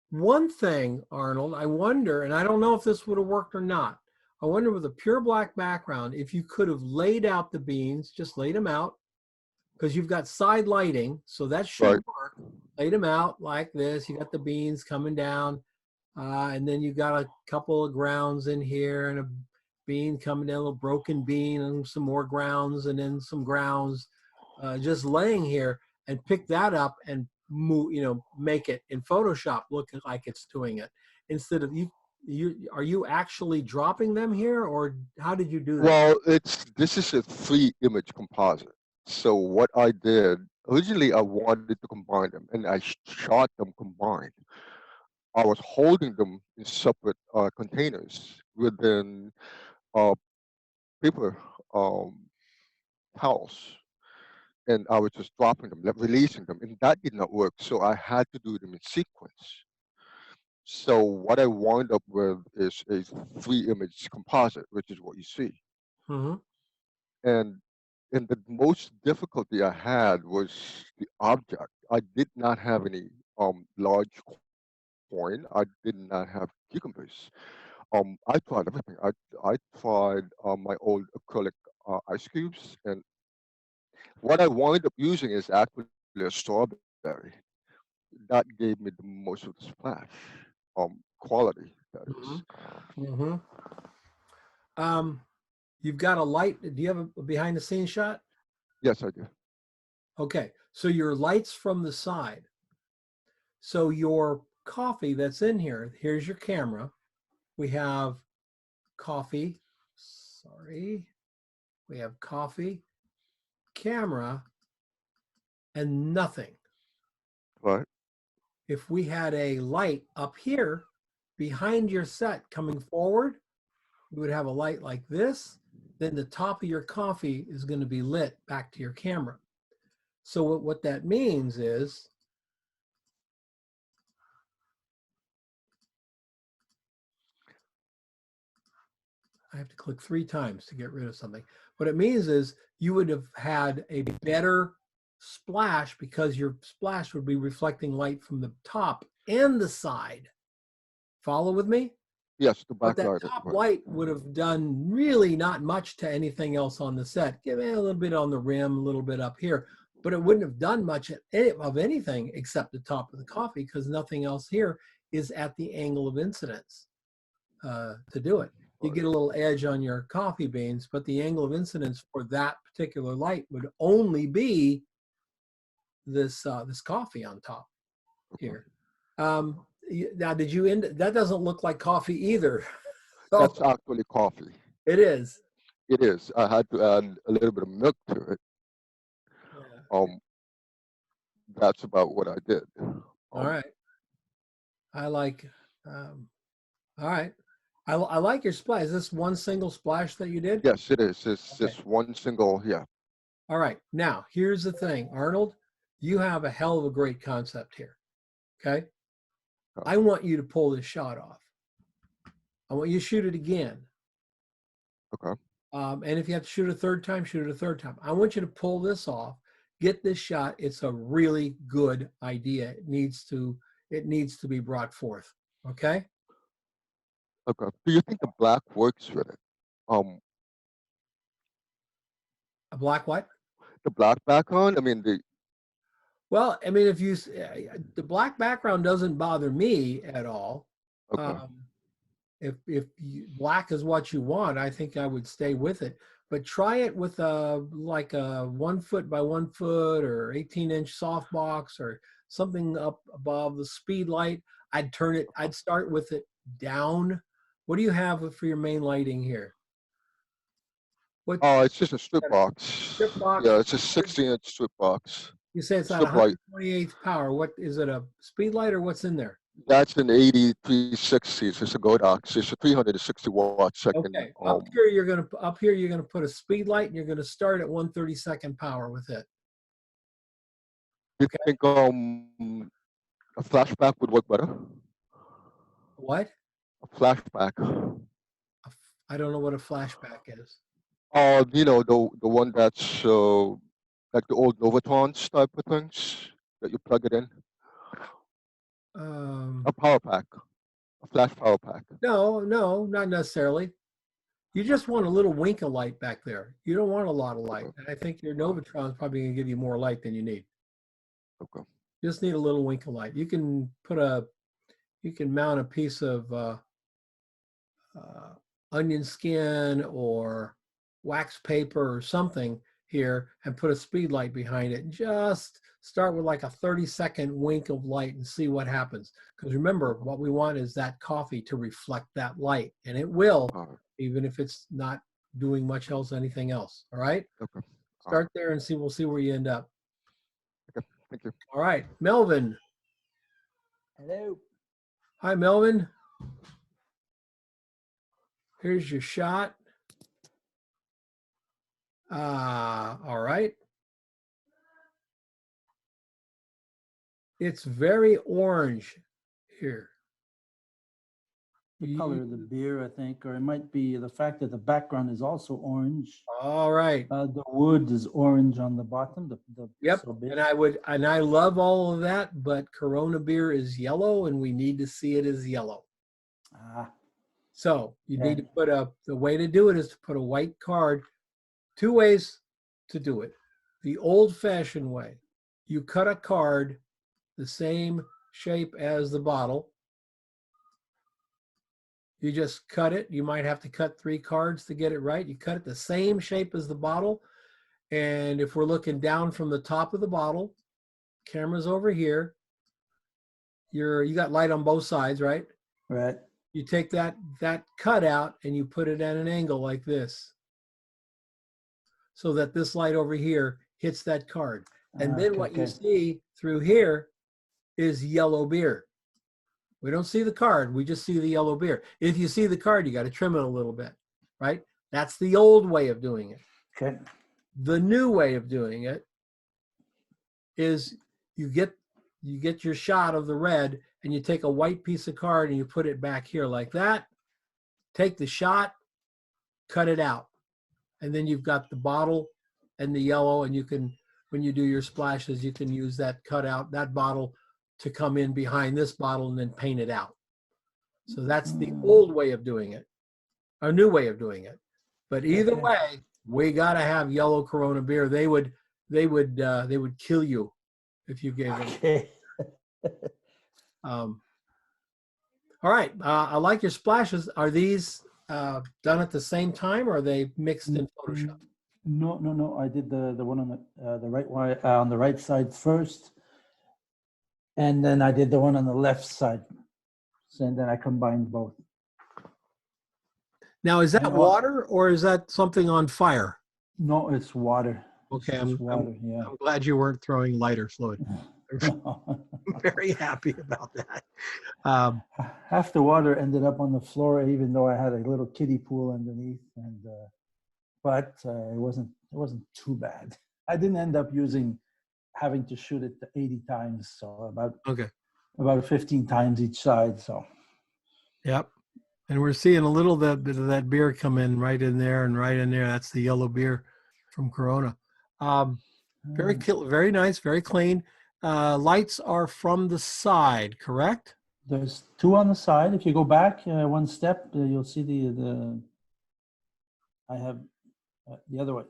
S1: One thing, Arnold, I wonder, and I don't know if this would have worked or not. I wonder with a pure black background, if you could have laid out the beans, just laid them out, because you've got side lighting, so that should work. Laid them out like this. You got the beans coming down, and then you got a couple of grounds in here, and a bean coming down, a little broken bean, and some more grounds, and then some grounds, just laying here, and pick that up and move, make it in Photoshop look like it's doing it instead of you. Are you actually dropping them here, or how did you do that?
S10: Well, this is a 3-image composite. So what I did originally, I wanted to combine them, and I shot them combined. I was holding them in separate containers within paper towels, and I was just dropping them, releasing them, and that did not work. So I had to do them in sequence. So what I wound up with is a 3-image composite, which is what you see.
S1: Mm-hmm.
S10: And the most difficulty I had was the object. I did not have any large coin. I did not have cucumbers. I tried everything. I tried my old acrylic ice cubes, and what I wound up using is actually a strawberry. That gave me the most of the splash quality. That is.
S1: Mm-hmm. You've got a light. Do you have a behind the scenes shot?
S10: Yes, I do.
S1: Okay, so your light's from the side. So your coffee that's in here, here's your camera. We have coffee. Sorry. We have coffee, camera, and nothing.
S10: Right.
S1: If we had a light up here behind your set coming forward, you would have a light like this. Then the top of your coffee is going to be lit back to your camera. So what that means is I have to click 3 times to get rid of something. What it means is you would have had a better splash because your splash would be reflecting light from the top and the side. Follow with me?
S10: Yes, the
S1: But
S10: backlight.
S1: that top light would have done really not much to anything else on the set. Give it a little bit on the rim, a little bit up here, but it wouldn't have done much of anything except the top of the coffee because nothing else here is at the angle of incidence to do it. You get a little edge on your coffee beans, but the angle of incidence for that particular light would only be this this coffee on top here. Now, did you end? That doesn't look like coffee either. So,
S10: that's actually coffee.
S1: It is.
S10: It is. I had to add a little bit of milk to it.
S1: Yeah.
S10: That's about what I did.
S1: All right. I like. All right. I like your splash. Is this one single splash that you did?
S10: Yes, it is. It's just one single. Yeah.
S1: All right. Now, here's the thing, Arnold. you have a hell of a great concept here. Okay. I want you to pull this shot off. I want you to shoot it again.
S10: Okay.
S1: And if you have to shoot a third time, shoot it a third time. I want you to pull this off, get this shot. It's a really good idea. It needs to be brought forth. Okay.
S10: Okay. Do you think the black works with it?
S1: A black what?
S10: The black background. I mean,
S1: Well, I mean, if you the black background doesn't bother me at all.
S10: Okay.
S1: If black is what you want, I think I would stay with it. But try it with like a 1 foot by 1 foot or 18-inch softbox or something up above the speed light. I'd turn it. I'd start with it down. What do you have for your main lighting here? What?
S10: Oh, it's just a strip box.
S1: Strip box.
S10: Yeah, it's a 16-inch strip box.
S1: You say it's at
S10: Strip light.
S1: 128th power. What is it? A speed light or what's in there?
S10: That's an 8360. It's a Godox. It's a 360 watt second.
S1: Okay. Up here you're gonna put a speed light and you're gonna start at 132nd power with it.
S10: You think a flashback would work better?
S1: What?
S10: A flashback.
S1: I don't know what a flashback is.
S10: You know, the one that's like the old Novatrons type of things that you plug it in. A power pack. A flash power pack.
S1: No, not necessarily. You just want a little wink of light back there. You don't want a lot of light. And I think your Novatron is probably going to give you more light than you need.
S10: Okay.
S1: Just need a little wink of light. You can mount a piece of onion skin or wax paper or something here and put a speed light behind it. Just start with like a 30-second wink of light and see what happens. Because remember, what we want is that coffee to reflect that light, and it will, even if it's not doing much else, anything else. All right.
S10: Okay.
S1: Start there and we'll see where you end up.
S10: Okay. Thank you.
S1: All right, Melvin.
S13: Hello.
S1: Hi, Melvin. Here's your shot. All right. It's very orange here.
S13: The color of the beer, I think, or it might be the fact that the background is also orange.
S1: All right.
S13: The wood is orange on the bottom.
S1: Yep.
S13: So
S1: And I love all of that, but Corona beer is yellow, and we need to see it as yellow. So you need to put the way to do it is to put a white card. 2 ways to do it. The old-fashioned way, you cut a card the same shape as the bottle. You just cut it. You might have to cut 3 cards to get it right. You cut it the same shape as the bottle. And if we're looking down from the top of the bottle, camera's over here. You got light on both sides, right?
S13: Right.
S1: You take that cut out and you put it at an angle like this, so that this light over here hits that card. And then what you see through here is yellow beer. We don't see the card, we just see the yellow beer. If you see the card, you got to trim it a little bit, right? That's the old way of doing it.
S13: Okay.
S1: The new way of doing it is you get your shot of the red and you take a white piece of card and you put it back here like that. Take the shot, cut it out. And then you've got the bottle and the yellow, and you can, when you do your splashes, you can use that cutout, that bottle to come in behind this bottle and then paint it out. So that's the old way of doing it, a new way of doing it. But either way, we got to have yellow Corona beer. They would kill you if you gave them. All right. I like your splashes. Are these done at the same time, or are they mixed in Photoshop?
S13: No. I did the one on the right side first, and then I did the one on the left side. So and then I combined both.
S1: Now, is that water or is that something on fire?
S13: No, it's water.
S1: Okay,
S13: I'm
S1: glad you weren't throwing lighter fluid. I'm very happy about that.
S13: Half the water ended up on the floor, even though I had a little kiddie pool underneath, and but it wasn't too bad. I didn't end up using having to shoot it 80 times, so
S1: Okay.
S13: about 15 times each side. So.
S1: Yep. And we're seeing a little bit of that beer come in right in there and right in there. That's the yellow beer from Corona. Very nice, very clean. Lights are from the side, correct?
S13: There's two on the side. If you go back one step, you'll see the. I have the other way.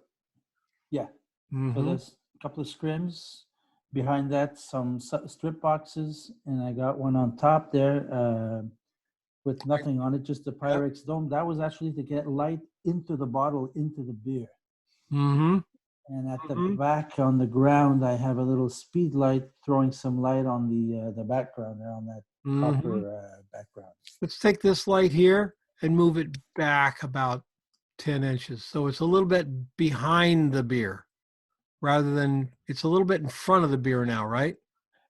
S13: Yeah. So there's a couple of scrims. Behind that, some strip boxes, and I got one on top there with nothing on it, just the Pyrex dome. That was actually to get light into the bottle, into the beer.
S1: Mm-hmm.
S13: And at the back on the ground, I have a little speed light throwing some light on the background there, on that copper background.
S1: Let's take this light here and move it back about 10 inches. So it's a little bit behind the beer rather than, it's a little bit in front of the beer now, right?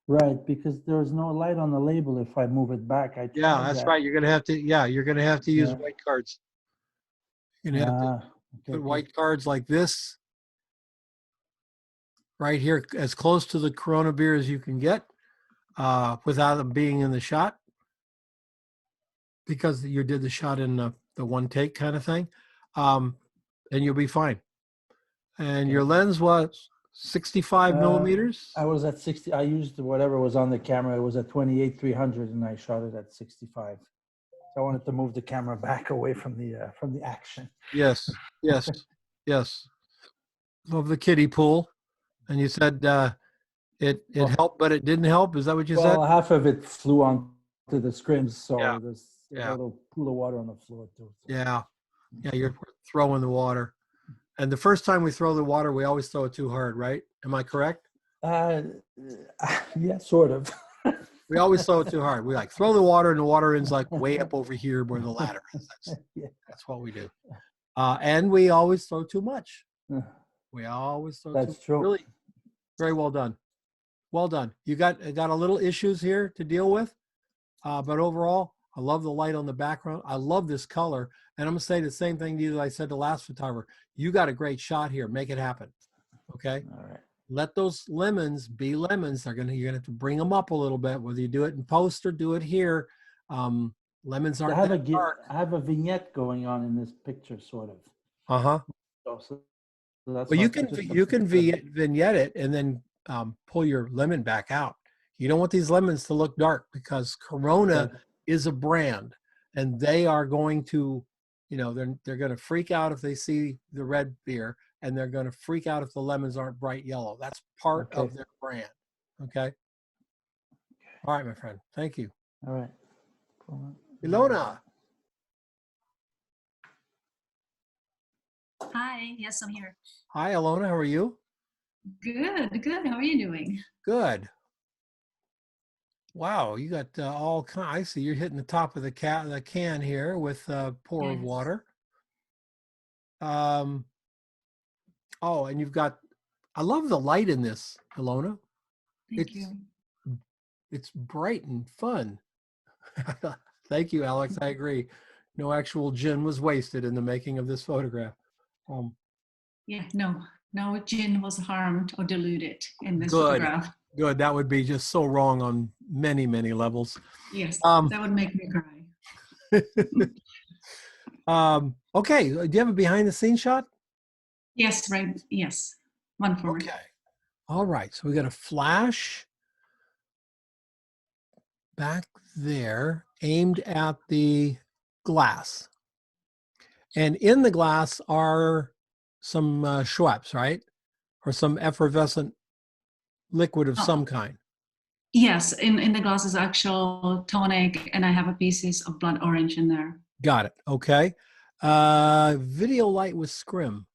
S13: Right, because there's no light on the label if I move it back.
S1: Yeah, that's right. You're going to have to, you're going to have to use white cards. You're going to have to put white cards like this right here, as close to the Corona beer as you can get without them being in the shot, because you did the shot in the one take kind of thing, and you'll be fine. And your lens was 65 millimeters?
S13: I was at 60. I used whatever was on the camera. It was at 28-300, and I shot it at 65. So I wanted to move the camera back away from the action.
S1: Yes, yes, yes. Love the kiddie pool. And you said it helped, but it didn't help. Is that what you said?
S13: Well, half of it flew onto the scrims, so there's a little pool of water on the floor too. So.
S1: Yeah, you're throwing the water. And the first time we throw the water, we always throw it too hard, right? Am I correct?
S13: Yeah, sort of.
S1: We always throw it too hard. We like throw the water, and the water ends like way up over here where the ladder is. That's what we do. And we always throw too much. We always throw
S13: That's
S1: too
S13: true.
S1: Really, very well done. Well done. You got a little issues here to deal with, but overall, I love the light on the background. I love this color, and I'm gonna say the same thing to you that I said to last photographer. You got a great shot here. Make it happen. Okay.
S13: All right.
S1: Let those lemons be lemons. You're gonna have to bring them up a little bit, whether you do it in post or do it here. Lemons aren't that dark.
S13: I have a vignette going on in this picture, sort of. So that's
S1: Well, you can vignette it and then pull your lemon back out. You don't want these lemons to look dark, because Corona is a brand, and they are going to, they're going to freak out if they see the red beer, and they're going to freak out if the lemons aren't bright yellow. That's part of their brand. Okay. All right, my friend. Thank you.
S13: All right.
S1: Ilona.
S14: Hi, yes, I'm here.
S1: Hi, Ilona. How are you?
S14: Good, good. How are you doing?
S1: Good. Wow, you got all kind. I see you're hitting the top of the can here with a pour of water. Oh, and you've got. I love the light in this, Ilona.
S14: Thank you.
S1: It's bright and fun. Thank you, Alex. I agree. No actual gin was wasted in the making of this photograph.
S14: Yeah, no gin was harmed or diluted in this photograph.
S1: Good. That would be just so wrong on many, many levels.
S14: Yes, that would make me cry.
S1: Okay. Do you have a behind the scenes shot?
S14: Yes, right. Yes. One forward.
S1: Okay. All right. So we got a flash back there aimed at the glass. And in the glass are some Schweppes, right? Or some effervescent liquid of some kind.
S14: Yes, in the glass is actual tonic, and I have a pieces of blood orange in there.
S1: Got it. Okay. Video light with scrim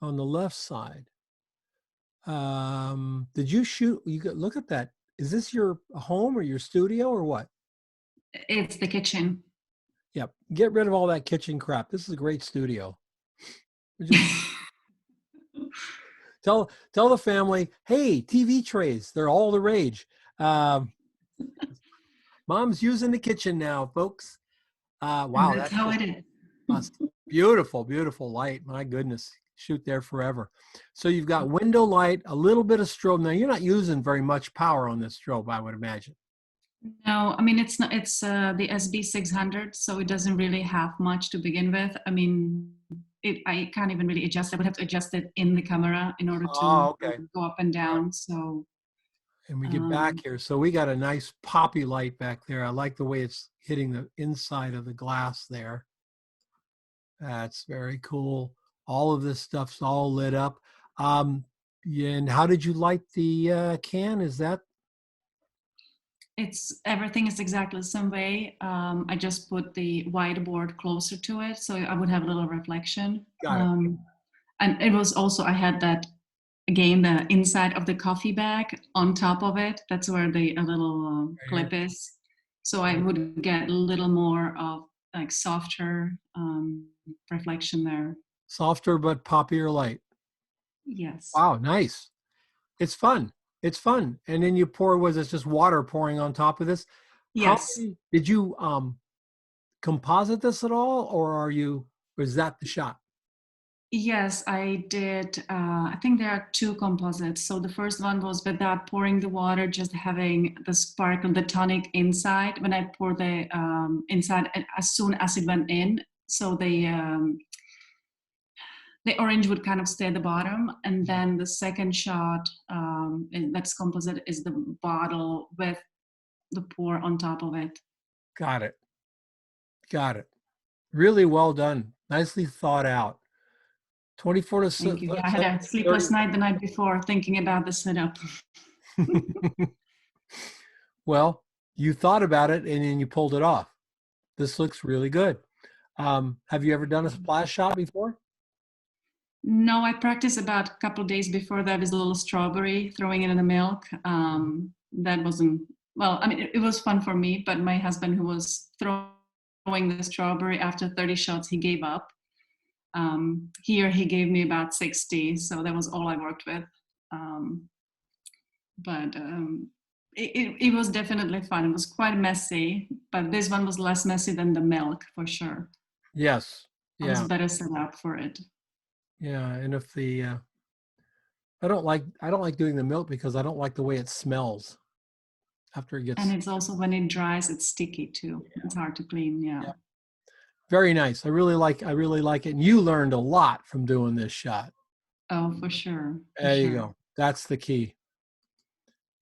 S1: on the left side. Did you shoot? Look at that. Is this your home or your studio or what?
S14: It's the kitchen.
S1: Yep. Get rid of all that kitchen crap. This is a great studio. Tell the family, hey, TV trays, they're all the rage. Mom's using the kitchen now, folks. Wow,
S14: that's how it is.
S1: Beautiful, beautiful light. My goodness. shoot there forever. So you've got window light, a little bit of strobe. Now you're not using very much power on this strobe, I would imagine.
S14: No, I mean, it's not, it's the SB600, so it doesn't really have much to begin with. I mean, I can't even really adjust. I would have to adjust it in the camera in order to go up and down. So,
S1: and we get back here. So we got a nice poppy light back there. I like the way it's hitting the inside of the glass there. That's very cool. All of this stuff's all lit up. Yeah, and how did you light the can? Is that?
S14: Everything is exactly the same way. I just put the whiteboard closer to it, so I would have a little reflection.
S1: Got it.
S14: And it was also, I had that, again, the inside of the coffee bag on top of it. That's where the little clip is. So I would get a little more of like softer reflection there.
S1: Softer but poppier light.
S14: Yes.
S1: Wow, nice. It's fun. It's fun. And then you pour, was it just water pouring on top of this?
S14: Yes.
S1: Did you composite this at all, or was that the shot?
S14: Yes, I did. I think there are two composites. So the first one was without pouring the water, just having the sparkle, the tonic inside. When I pour the inside, as soon as it went in, so the orange would kind of stay at the bottom. And then the second shot, that's composite, is the bottle with the pour on top of it.
S1: Got it. Got it. Really well done. Nicely thought out. 24 to 6.
S14: Yeah, I had a sleepless night the night before thinking about the setup.
S1: Well, you thought about it and then you pulled it off. This looks really good. Have you ever done a splash shot before?
S14: No, I practiced about a couple of days before that with a little strawberry, throwing it in the milk. That wasn't, well, I mean, it was fun for me, but my husband, who was throwing the strawberry after 30 shots, he gave up. Here he gave me about 60, so that was all I worked with. But it was definitely fun. It was quite messy, but this one was less messy than the milk for sure.
S1: Yes.
S14: I was better set up for it.
S1: Yeah, and if I don't like doing the milk because I don't like the way it smells after it gets.
S14: And it's also when it dries, it's sticky too. Yeah. It's hard to clean. Yeah.
S1: Very nice. I really like it. And you learned a lot from doing this shot.
S14: Oh, for sure.
S1: There you go. That's the key.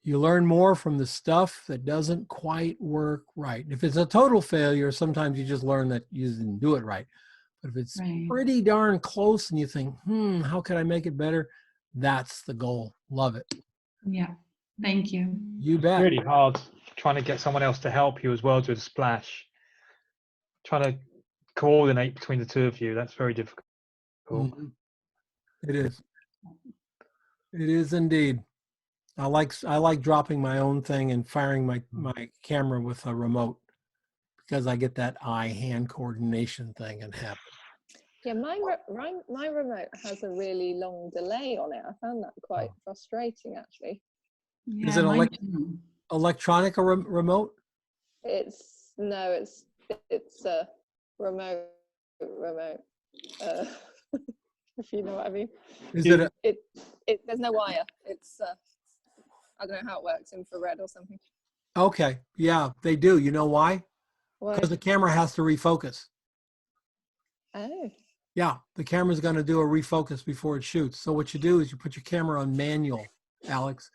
S1: You learn more from the stuff that doesn't quite work right. If it's a total failure, sometimes you just learn that you didn't do it right. But if it's pretty darn close and you think, how can I make it better? That's the goal. Love it.
S14: Yeah. Thank you.
S1: You bet.
S9: It's really hard trying to get someone else to help you as well to splash. Trying to coordinate between the two of you. That's very difficult.
S1: Mm-hmm. It is. It is indeed. I like dropping my own thing and firing my camera with a remote because I get that eye-hand coordination thing and happen.
S6: Yeah, my remote has a really long delay on it. I found that quite frustrating, actually.
S14: Yeah,
S1: is it electronic remote?
S6: It's a remote. If you know what I mean.
S1: Is it
S6: there's no wire. It's I don't know how it works, infrared or something.
S1: Okay, yeah, they do. You know why? Because the camera has to refocus.
S6: Oh.
S1: Yeah, the camera's going to do a refocus before it shoots. So what you do is you put your camera on manual, Alex.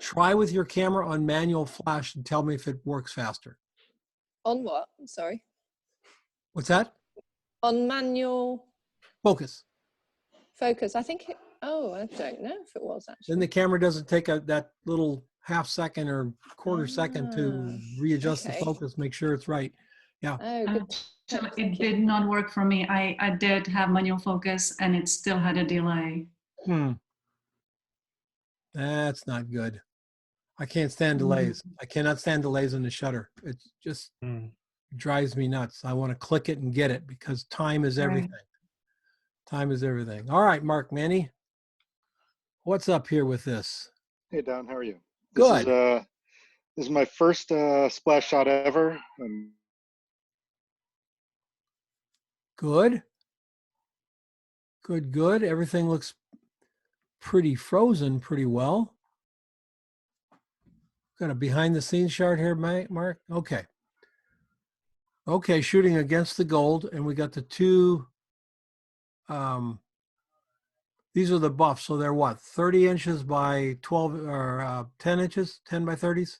S1: Try with your camera on manual flash and tell me if it works faster.
S6: On what? Sorry.
S1: What's that?
S6: On manual
S1: focus.
S6: I think I don't know if it was actually.
S1: Then the camera doesn't take that little half second or quarter second to readjust the focus, make sure it's right. Yeah.
S6: Oh, good.
S14: It did not work for me. I did have manual focus and it still had a delay.
S1: That's not good. I can't stand delays. I cannot stand delays in the shutter. It just drives me nuts. I want to click it and get it because time is everything. Time is everything. All right, Manny, what's up here with this?
S15: Hey, Don, how are you?
S1: Good.
S15: This is my first splash shot ever.
S1: Good, good. Everything looks pretty frozen pretty well. Got a behind the scenes chart here, Mark. Okay. Okay, shooting against the gold, and we got the two, these are the buffs. So they're what, 30 inches by 12 or 10 inches, 10 by 30s?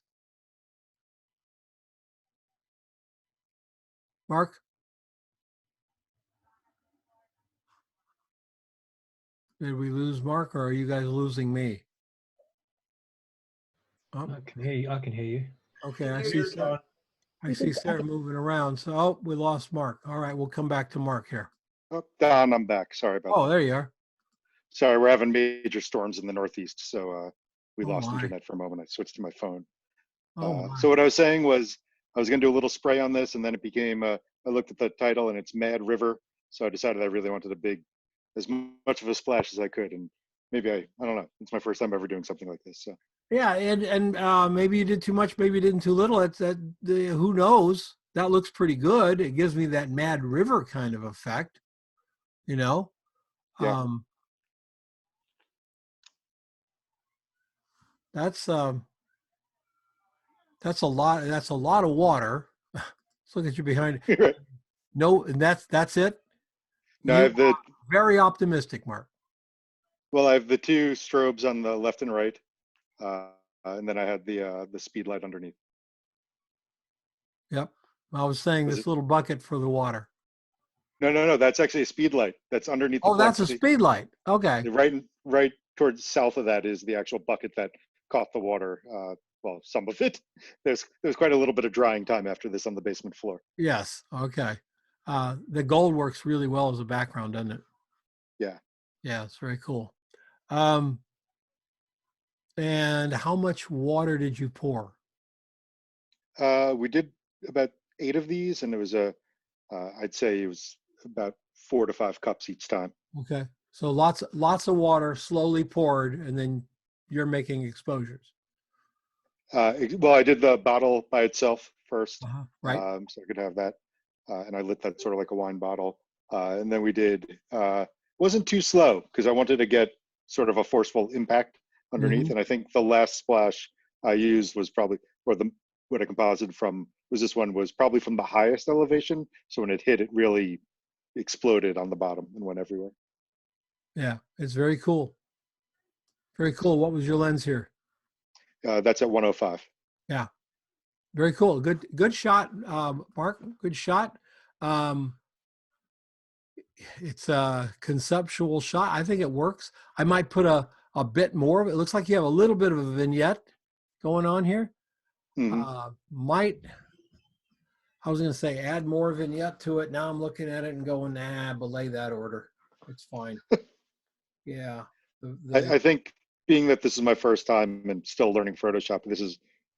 S1: Mark? Did we lose Mark, or are you guys losing me? Oh,
S9: I can hear you. I can hear you.
S1: okay, I see Sarah. I see Sarah moving around. So, oh, we lost Mark. All right, we'll come back to Mark here.
S15: Oh, Don, I'm back. Sorry about
S1: Oh,
S15: that.
S1: there you are.
S15: Sorry, we're having major storms in the Northeast, so we
S1: Oh,
S15: lost
S1: my.
S15: internet for a moment. I switched to my phone.
S1: Oh,
S15: So what I was saying was I was going to do a little spray on this, and then it became, I looked at the title, and it's Mad River. So I decided I really wanted as much of a splash as I could. And maybe I don't know. It's my first time ever doing something like this. So
S1: yeah, and maybe you did too much, maybe you did too little. It's who knows? That looks pretty good. It gives me that Mad River kind of effect, you know.
S15: yeah.
S1: That's a lot. That's a lot of water. Let's look at you behind. No, and that's it.
S15: No, I
S1: You
S15: have the
S1: are very optimistic, Mark.
S15: well, I have the two strobes on the left and right, and then I had the speed light underneath.
S1: Yep. I was saying
S15: Was
S1: this
S15: it?
S1: little bucket for the water.
S15: No. That's actually a speed light. That's underneath the
S1: Oh, that's a
S15: plexi.
S1: speed light. Okay.
S15: Right towards south of that is the actual bucket that caught the water. Well, some of it. There's quite a little bit of drying time after this on the basement floor.
S1: Yes. Okay. The gold works really well as a background, doesn't it?
S15: Yeah.
S1: Yeah, it's very cool. And how much water did you pour?
S15: We did about 8 of these, and it was I'd say it was about 4 to 5 cups each time.
S1: Okay. So lots of water slowly poured, and then you're making exposures.
S15: Well, I did the bottle by itself first,
S1: Right.
S15: so I could have that, and I lit that sort of like a wine bottle, and then we did. Wasn't too slow because I wanted to get sort of a forceful impact underneath, and I think the last splash I used was probably, or what I composited from was this one was probably from the highest elevation. So when it hit, it really exploded on the bottom and went everywhere.
S1: Yeah, it's very cool. Very cool. What was your lens here?
S15: That's at 105.
S1: Yeah, very cool. Good shot, Mark. Good shot. It's a conceptual shot. I think it works. I might put a bit more of it. It looks like you have a little bit of a vignette going on here. I was going to say add more vignette to it. Now I'm looking at it and going, nah, belay that order. It's fine. Yeah.
S15: I think being that this is my first time and still learning Photoshop,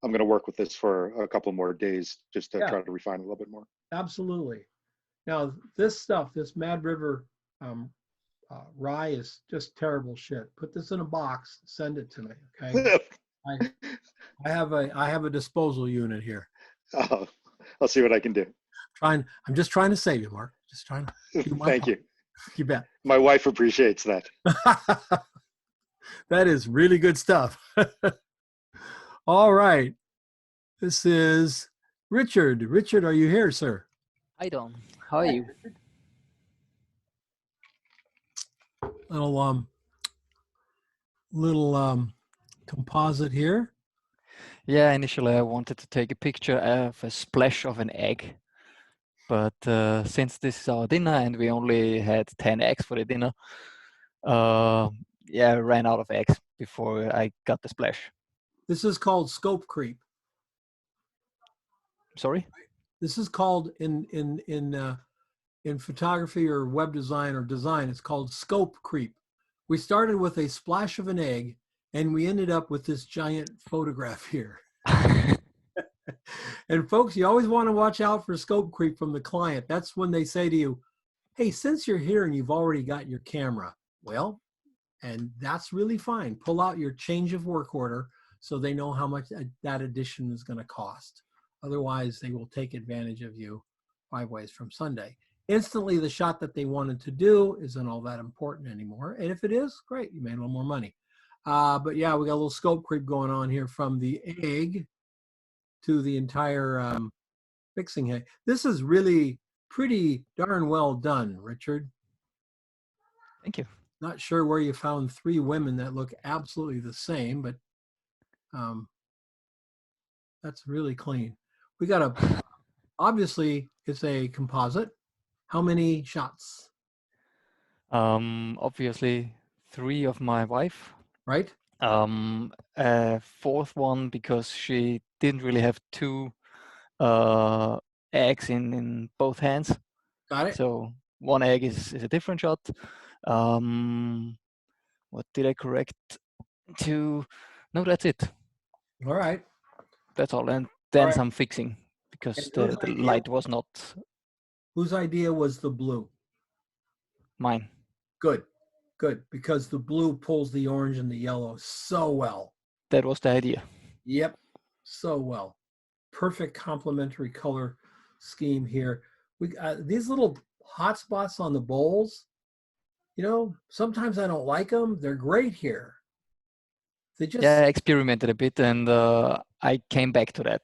S15: I'm going to work with this for a couple more days just to try to refine it a little bit more.
S1: Absolutely. Now this stuff, this Mad River rye is just terrible shit. Put this in a box, send it to me. Okay. I have a disposal unit here.
S15: I'll see what I can do.
S1: I'm just trying to save you, Mark. Just trying to do my
S15: Thank
S1: part.
S15: you.
S1: You bet.
S15: My wife appreciates that.
S1: That is really good stuff. All right. This is Richard. Richard, are you here, sir?
S16: Hi, Don. How are you?
S1: Little composite here.
S16: Yeah, initially I wanted to take a picture of a splash of an egg. But since this is our dinner and we only had 10 eggs for the dinner, yeah, I ran out of eggs before I got the splash.
S1: This is called scope creep.
S16: Sorry?
S1: This is called in photography or web design or design, it's called scope creep. We started with a splash of an egg and we ended up with this giant photograph here. And folks, you always want to watch out for scope creep from the client. That's when they say to you, hey, since you're here and you've already got your camera, well, and that's really fine. Pull out your change of work order so they know how much that addition is going to cost. Otherwise, they will take advantage of you 5 ways from Sunday. instantly the shot that they wanted to do isn't all that important anymore. And if it is, great, you made a little more money. But yeah, we got a little scope creep going on here from the egg to the entire fixing head. This is really pretty darn well done, Richard.
S16: Thank you.
S1: Not sure where you found 3 women that look absolutely the same, but that's really clean. We got obviously it's a composite. How many shots?
S16: Obviously 3 of my wife.
S1: Right.
S16: A 4th one because she didn't really have 2 eggs in both hands.
S1: Got it.
S16: So 1 egg is a different shot. What did I correct to? No, that's it.
S1: All right.
S16: That's all. And then
S1: All right.
S16: some fixing because
S1: And
S16: the light was not
S1: whose idea was the blue?
S16: mine.
S1: Good, good, because the blue pulls the orange and the yellow so well.
S16: That was the idea.
S1: Yep, so well. Perfect complementary color scheme here. We these little hot spots on the bowls, you know, sometimes I don't like them. They're great here. They just
S16: Yeah, I experimented a bit and I came back to that.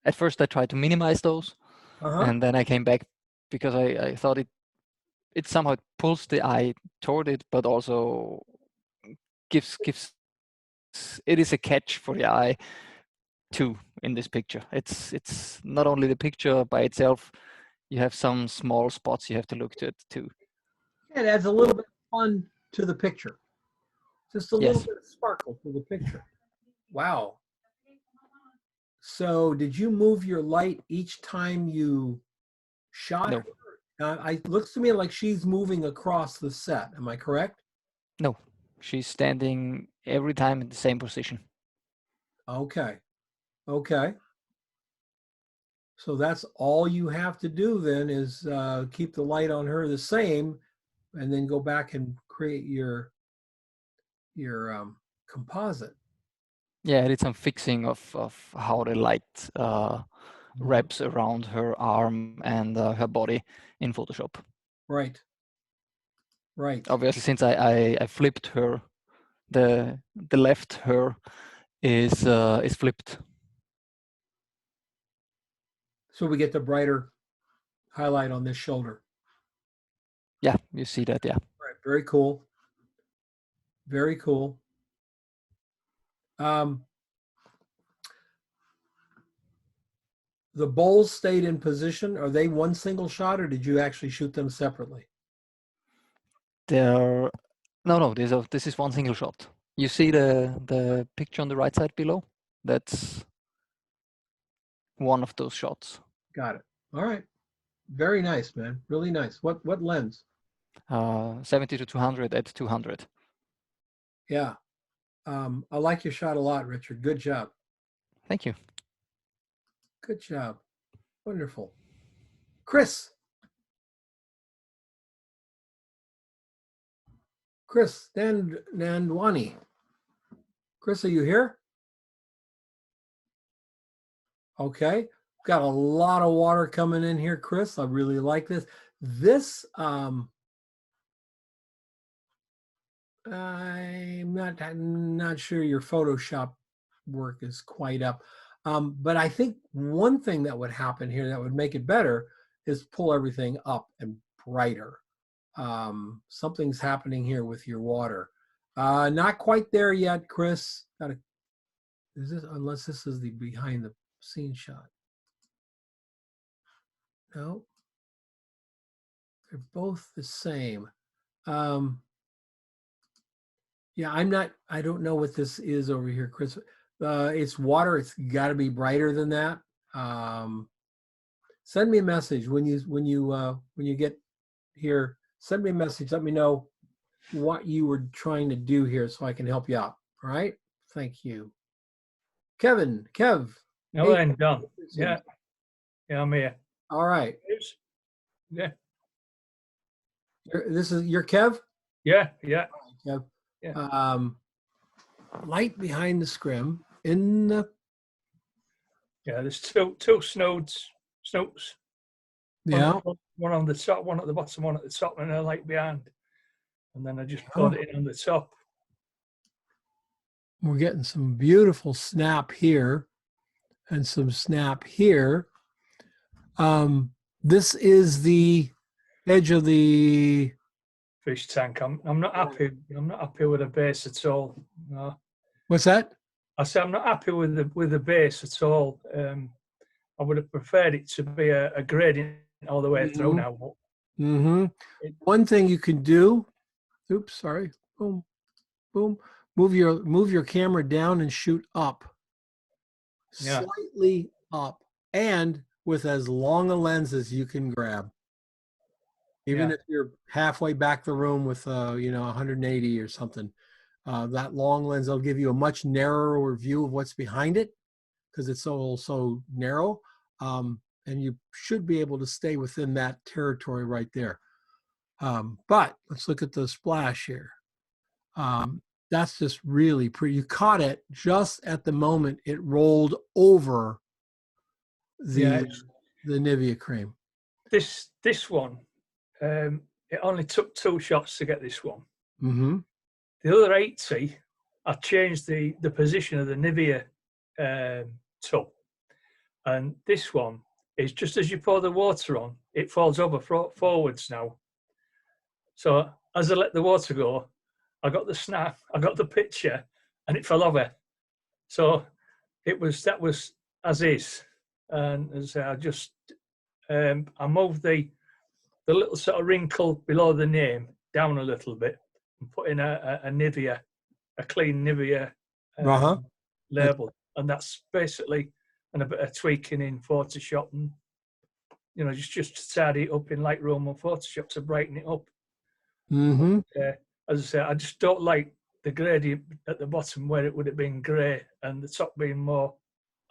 S16: At first I tried to minimize those, and then I came back because I thought it somehow pulls the eye toward it, but also gives it is a catch for the eye too in this picture. It's not only the picture by itself, you have some small spots you have to look to it too.
S1: it adds a little bit of fun to the picture. Just a little
S16: Yes.
S1: bit of sparkle to the picture. Wow. So did you move your light each time you shot?
S16: No.
S1: It looks to me like she's moving across the set. Am I correct?
S16: No, she's standing every time in the same position.
S1: Okay. Okay. So that's all you have to do then is keep the light on her the same and then go back and create your composite.
S16: Yeah, I did some fixing of how the light wraps around her arm and her body in Photoshop.
S1: Right. Right.
S16: Obviously, since I flipped her, the left her is flipped.
S1: So we get the brighter highlight on this shoulder.
S16: Yeah, you see that, yeah.
S1: Right. Very cool. Very cool. The bowls stayed in position. Are they one single shot or did you actually shoot them separately?
S16: No, this is one single shot. You see the picture on the right side below? That's one of those shots.
S1: Got it. All right. Very nice, man. Really nice. What lens?
S16: 70 to 200 at 200.
S1: Yeah. I like your shot a lot, Richard. Good job.
S16: Thank you.
S1: Good job. Wonderful. Chris. Chris Nandwani. Chris, are you here? Okay. Got a lot of water coming in here, Chris. I really like this. This, I'm not sure your Photoshop work is quite up. But I think one thing that would happen here that would make it better is pull everything up and brighter. Something's happening here with your water. Not quite there yet, Chris. Unless this is the behind the scene shot. No, they're both the same. Yeah, I don't know what this is over here, Chris. It's water. It's got to be brighter than that. Send me a message when you get here. Send me a message. Let me know what you were trying to do here so I can help you out. All right. Thank you. Kev.
S9: No, I'm done. Yeah. Yeah, I'm here.
S1: All right.
S9: Yeah.
S1: This is your Kev?
S9: Yeah, yeah.
S1: Kev.
S9: Yeah.
S1: Light behind the scrim in the.
S9: Yeah, there's two snowes.
S7: One at
S1: Yeah.
S7: the front, one on the top, one at the bottom, one at the top, and a light behind. And then I just poured it in on the top.
S1: We're getting some beautiful snap here and some snap here. This is the edge of the
S7: Fish tank. I'm not happy. I'm not happy with the base at all. No.
S1: What's that?
S7: I say I'm not happy with the base at all. I would have preferred it to be a gradient all the way through now. But
S1: One thing you can do. Oops, sorry. Boom, boom. Move your camera down and shoot up.
S7: Yeah.
S1: Slightly up, and with as long a lens as you can grab. Even
S7: Yeah.
S1: if you're halfway back the room with 180 or something, that long lens will give you a much narrower view of what's behind it because it's so narrow, and you should be able to stay within that territory right there. But let's look at the splash here. That's just really pretty. You caught it just at the moment it rolled over the Nivea cream.
S7: This one, it only took 2 shots to get this one.
S1: Mm-hmm.
S7: The other 80, I changed the position of the Nivea tub. And this one is just as you pour the water on, it falls over forwards now. So as I let the water go, I got the snap, I got the picture, and it fell over. So that was as is. And as I just, I moved the little sort of wrinkle below the name down a little bit and put in a Nivea, a clean Nivea label. And that's basically, and a bit of tweaking in Photoshop and, just tidy it up in Lightroom or Photoshop to brighten it up.
S1: Mm-hmm.
S7: As I say, I just don't like the gradient at the bottom where it would have been grey and the top being more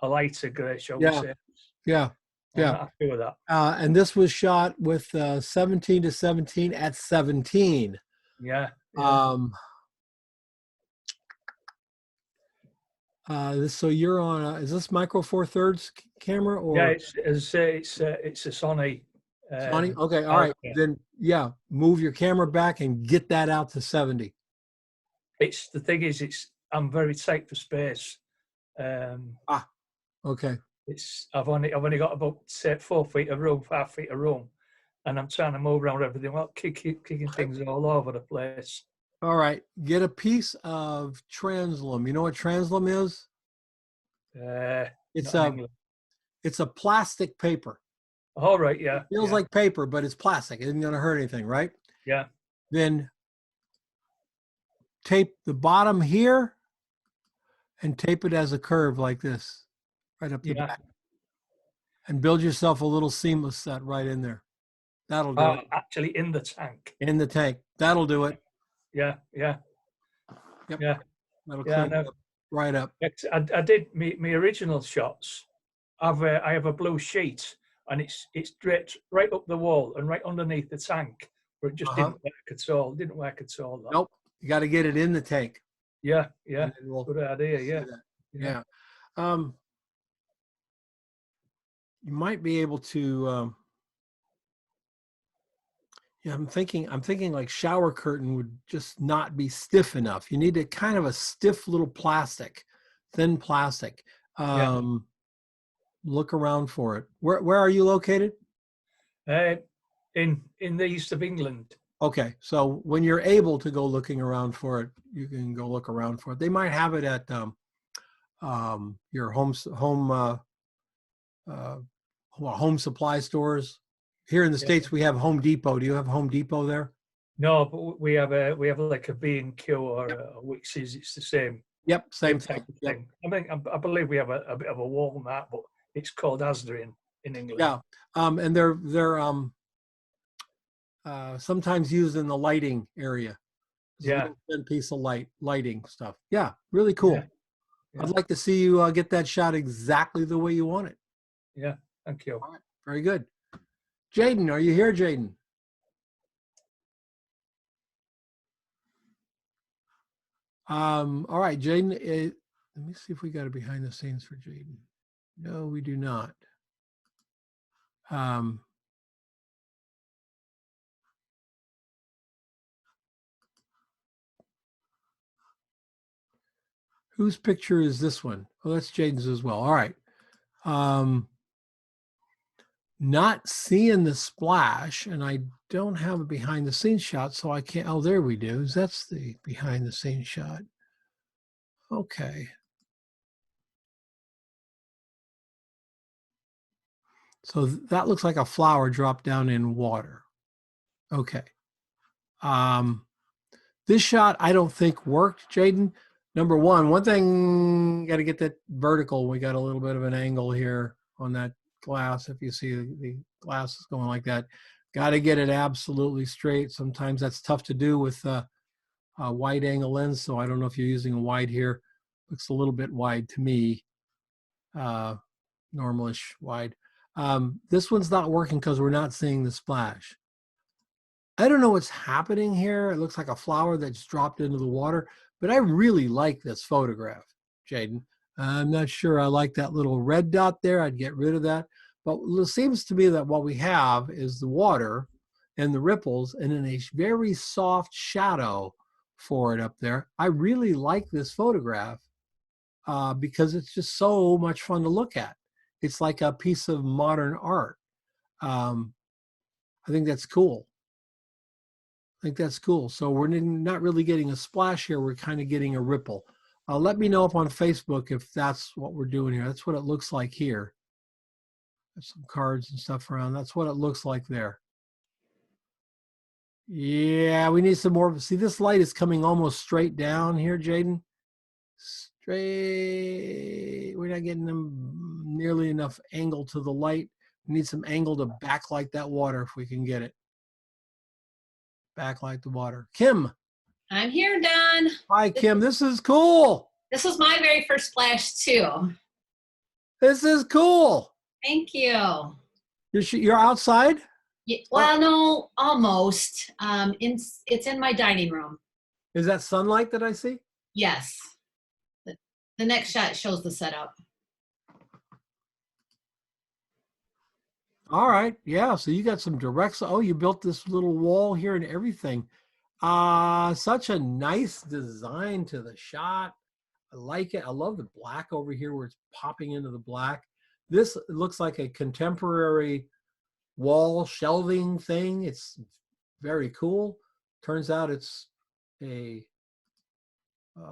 S7: a lighter grey, shall we say.
S1: Yeah.
S7: I'm not happy with that.
S1: And this was shot with 17 to 17 at 17.
S7: Yeah.
S1: So you're on is this Micro Four Thirds camera or?
S7: Yeah, it's a Sony.
S1: Sony? Okay, all right. Then move your camera back and get that out to 70.
S7: The thing is, I'm very tight for space.
S1: Okay.
S7: I've only got about say 4 feet of room, 5 feet of room, and I'm trying to move around everything, kicking things all over the place.
S1: All right, get a piece of translum. You know what translum is? It's a plastic paper.
S7: All right, yeah.
S1: It feels like paper, but it's plastic. It isn't going to hurt anything, right?
S7: Yeah.
S1: Then tape the bottom here and tape it as a curve like this, right up the back. And build yourself a little seamless set right in there. That'll do it.
S7: Actually, in the tank.
S1: In the tank. That'll do it.
S7: Yeah.
S1: Yep.
S7: Yeah.
S1: That'll clean it up right up.
S7: I did my original shots. I have a blue sheet, and it's draped right up the wall and right underneath the tank, where it just didn't work at all. Didn't work at all. That.
S1: Nope. You got to get it in the tank.
S7: Yeah. Good idea.
S1: Yeah. You might be able to. I'm thinking like shower curtain would just not be stiff enough. You need a kind of a stiff little plastic, thin plastic. Look around for it. Where are you located?
S7: In the east of England.
S1: Okay, so when you're able to go looking around for it, you can go look around for it. They might have it at your home supply stores. Here in the States, we have Home Depot. Do you have Home Depot there?
S7: No, but we have like a B&Q or a Wickes. It's the same.
S1: Yep, same thing.
S7: Yep. I believe we have a bit of a Walmart, but it's called Asda in England.
S1: Yeah, and they're sometimes used in the lighting area. It's a thin piece of lighting stuff. Yeah, really cool. Yeah. I'd like to see you get that shot exactly the way you want it.
S7: Yeah, thank you.
S1: All right, very good. Jaden, are you here, Jaden? All right, Jaden. Let me see if we got a behind the scenes for Jaden. No, we do not. Whose picture is this one? Oh, that's Jaden's as well. All right. Not seeing the splash, and I don't have a behind the scenes shot, so I can't. Oh, there we do. That's the behind the scenes shot. Okay. So that looks like a flower dropped down in water. Okay. This shot I don't think worked, Jaden. Number one thing, got to get that vertical. We got a little bit of an angle here on that glass. If you see the glass is going like that, got to get it absolutely straight. Sometimes that's tough to do with a wide angle lens. So I don't know if you're using a wide here. Looks a little bit wide to me, normalish wide. This one's not working because we're not seeing the splash. I don't know what's happening here. It looks like a flower that's dropped into the water, but I really like this photograph, Jaden. I'm not sure I like that little red dot there. I'd get rid of that. But it seems to me that what we have is the water and the ripples and then a very soft shadow for it up there. I really like this photograph because it's just so much fun to look at. It's like a piece of modern art. I think that's cool. So we're not really getting a splash here. We're kind of getting a ripple. Let me know up on Facebook if that's what we're doing here. That's what it looks like here. There's some cards and stuff around. That's what it looks like there. Yeah, we need some more. See, this light is coming almost straight down here, Jaden. Straight. We're not getting them nearly enough angle to the light. We need some angle to backlight that water if we can get it. Backlight the water. Kim.
S17: I'm here, Don.
S1: Hi, Kim. This is cool.
S17: This was my very first splash too.
S1: This is cool.
S17: Thank you.
S1: You're outside?
S17: Yeah, well, no, almost. It's in my dining room.
S1: Is that sunlight that I see?
S17: Yes. The next shot shows the setup.
S1: All right. Yeah. So you got some directs. Oh, you built this little wall here and everything. Such a nice design to the shot. I like it. I love the black over here where it's popping into the black. This looks like a contemporary wall shelving thing. It's very cool. Turns out it's a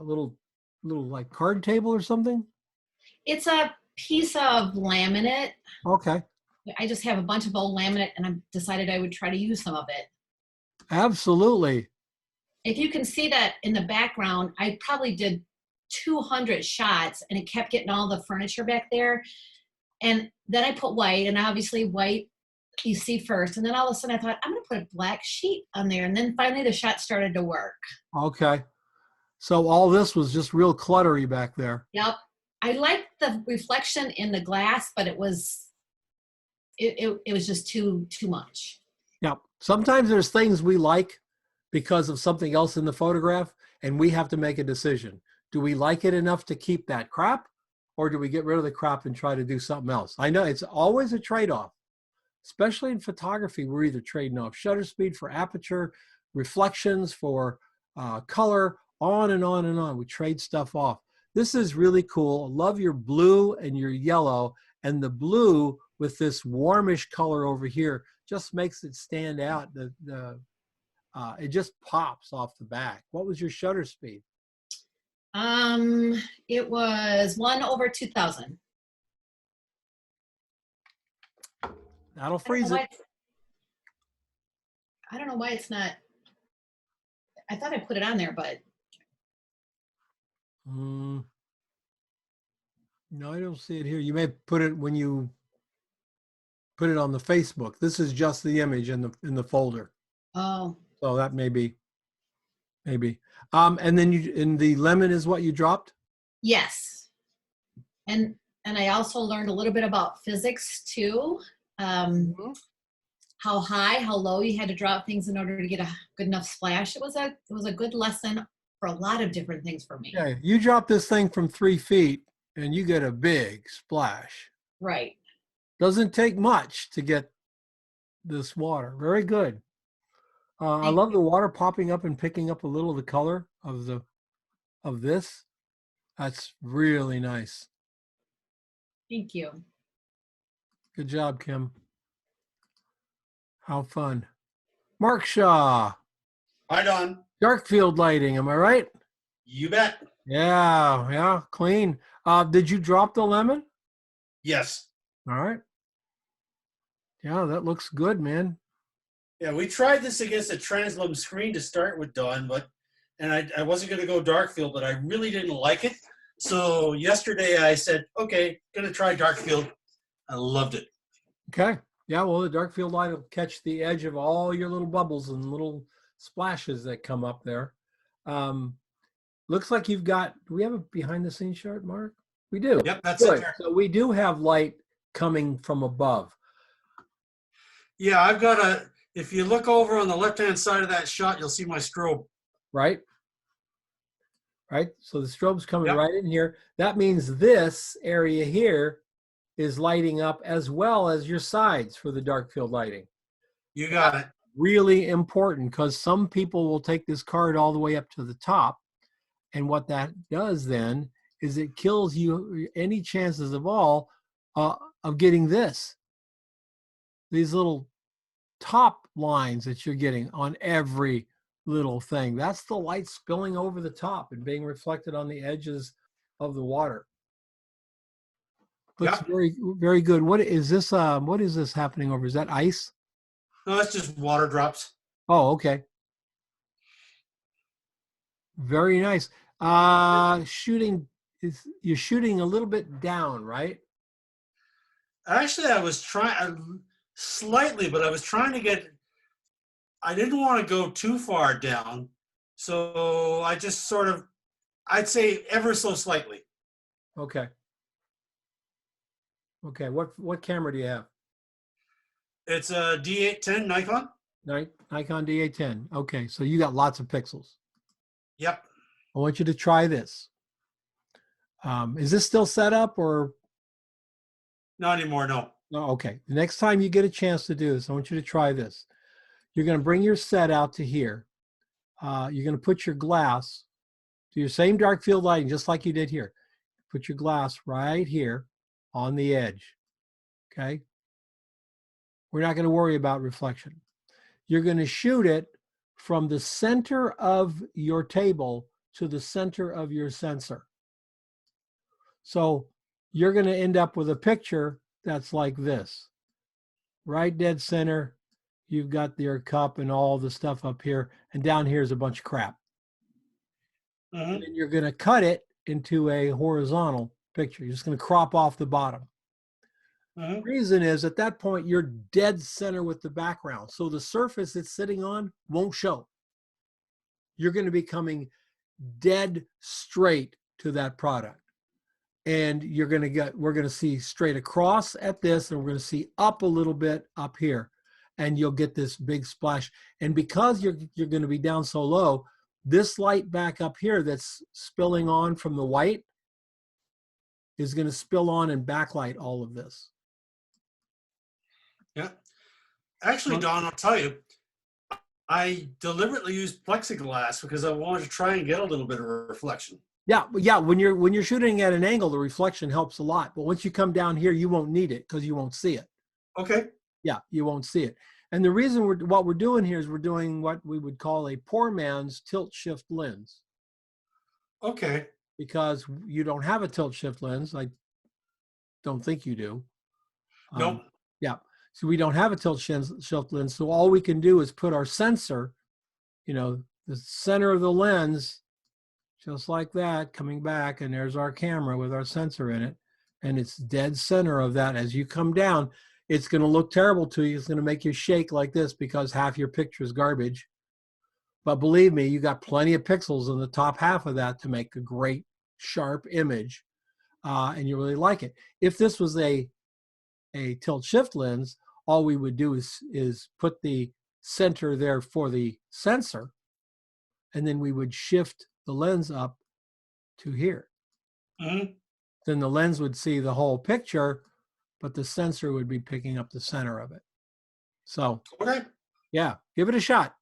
S1: little like card table or something.
S17: It's a piece of laminate.
S1: Okay.
S17: I just have a bunch of old laminate and I decided I would try to use some of it.
S1: Absolutely.
S17: If you can see that in the background, I probably did 200 shots and it kept getting all the furniture back there. And then I put white, and obviously white you see first. And then all of a sudden I thought, I'm going to put a black sheet on there. And then finally the shot started to work. Okay.
S1: So all this was just real cluttery back there.
S17: Yep. I liked the reflection in the glass, but it was just too much.
S1: Yeah. Sometimes there's things we like because of something else in the photograph, and we have to make a decision. Do we like it enough to keep that crop, or do we get rid of the crop and try to do something else? I know it's always a trade-off, especially in photography. We're either trading off shutter speed for aperture, reflections for color, on and on and on. We trade stuff off. This is really cool. I love your blue and your yellow, and the blue with this warmish color over here just makes it stand out. It just pops off the back. What was your shutter speed?
S17: It was 1/2000.
S1: That'll freeze it.
S17: I don't know why it's not. I thought I put it on there, but.
S1: No, I don't see it here. You may put it when you put it on the Facebook. This is just the image in the folder.
S17: Oh.
S1: So that may be. And then the lemon is what you dropped?
S17: Yes. And I also learned a little bit about physics too. How high, how low you had to drop things in order to get a good enough splash. It was a good lesson for a lot of different things for me.
S1: Okay, you drop this thing from 3 feet and you get a big splash.
S17: Right.
S1: Doesn't take much to get this water. Very good. I love the water popping up and picking up a little of the color of this. That's really nice.
S17: Thank you.
S1: Good job, Kim. How fun. Mark Shaw.
S11: Hi, Don.
S1: Dark field lighting, am I right?
S11: You bet.
S1: Yeah, clean. Did you drop the lemon?
S11: Yes.
S1: All right. Yeah, that looks good, man.
S11: Yeah, we tried this against a translum screen to start with, Don, and I wasn't going to go dark field, but I really didn't like it. So yesterday I said, okay, going to try dark field. I loved it.
S1: Okay. Yeah, well, the dark field light will catch the edge of all your little bubbles and little splashes that come up there. Looks like you've got, do we have a behind the scenes shot, Mark? We do.
S11: Yep, that's
S1: Good.
S11: it there.
S1: So we do have light coming from above.
S11: Yeah, I've got if you look over on the left-hand side of that shot, you'll see my strobe.
S1: Right? Right? So the strobe's coming right in here. That means this area here is lighting up as well as your sides for the dark field lighting.
S11: You got it.
S1: Really important because some people will take this card all the way up to the top. And what that does then is it kills you any chances of all of getting this. These little top lines that you're getting on every little thing. That's the light spilling over the top and being reflected on the edges of the water. Looks very, very good. What is this? What is this happening over? Is that ice?
S11: No, that's just water drops.
S1: Oh, okay. Very nice. You're shooting a little bit down, right?
S11: Actually, I was trying slightly, but I was trying to get, I didn't want to go too far down. So I just sort of, I'd say ever so slightly.
S1: Okay. Okay. What camera do you have?
S11: It's a D810 Nikon.
S1: Nikon D810. Okay. So you got lots of pixels.
S11: Yep.
S1: I want you to try this. Is this still set up or?
S11: Not anymore, no.
S1: No, okay. The next time you get a chance to do this, I want you to try this. You're going to bring your set out to here. You're going to put your glass, do your same dark field lighting just like you did here. Put your glass right here on the edge. Okay. We're not going to worry about reflection. You're going to shoot it from the center of your table to the center of your sensor. So you're going to end up with a picture that's like this. Right dead center, you've got your cup and all the stuff up here, and down here is a bunch of crap. And then you're going to cut it into a horizontal picture. You're just going to crop off the bottom. The reason is at that point, you're dead center with the background. So the surface it's sitting on won't show. You're going to be coming dead straight to that product. And we're going to see straight across at this, and we're going to see up a little bit up here. And you'll get this big splash. And because you're going to be down so low, this light back up here that's spilling on from the white is going to spill on and backlight all of this.
S11: Yeah. Actually, Don, I'll tell you, I deliberately used plexiglass because I wanted to try and get a little bit of reflection.
S1: Yeah. When you're shooting at an angle, the reflection helps a lot. But once you come down here, you won't need it because you won't see it.
S11: Okay.
S1: Yeah, you won't see it. And the reason what we're doing here is we're doing what we would call a poor man's tilt shift lens.
S11: Okay.
S1: Because you don't have a tilt shift lens. I don't think you do.
S11: Nope.
S1: Yeah. So we don't have a tilt shift lens. So all we can do is put our sensor, the center of the lens, just like that, coming back. And there's our camera with our sensor in it. And it's dead center of that. As you come down, it's going to look terrible to you. It's going to make you shake like this because half your picture is garbage. But believe me, you got plenty of pixels in the top half of that to make a great, sharp image. And you really like it. If this was a tilt shift lens, all we would do is put the center there for the sensor, and then we would shift the lens up to here. Then the lens would see the whole picture, but the sensor would be picking up the center of it. So,
S11: okay.
S1: Yeah, give it a shot.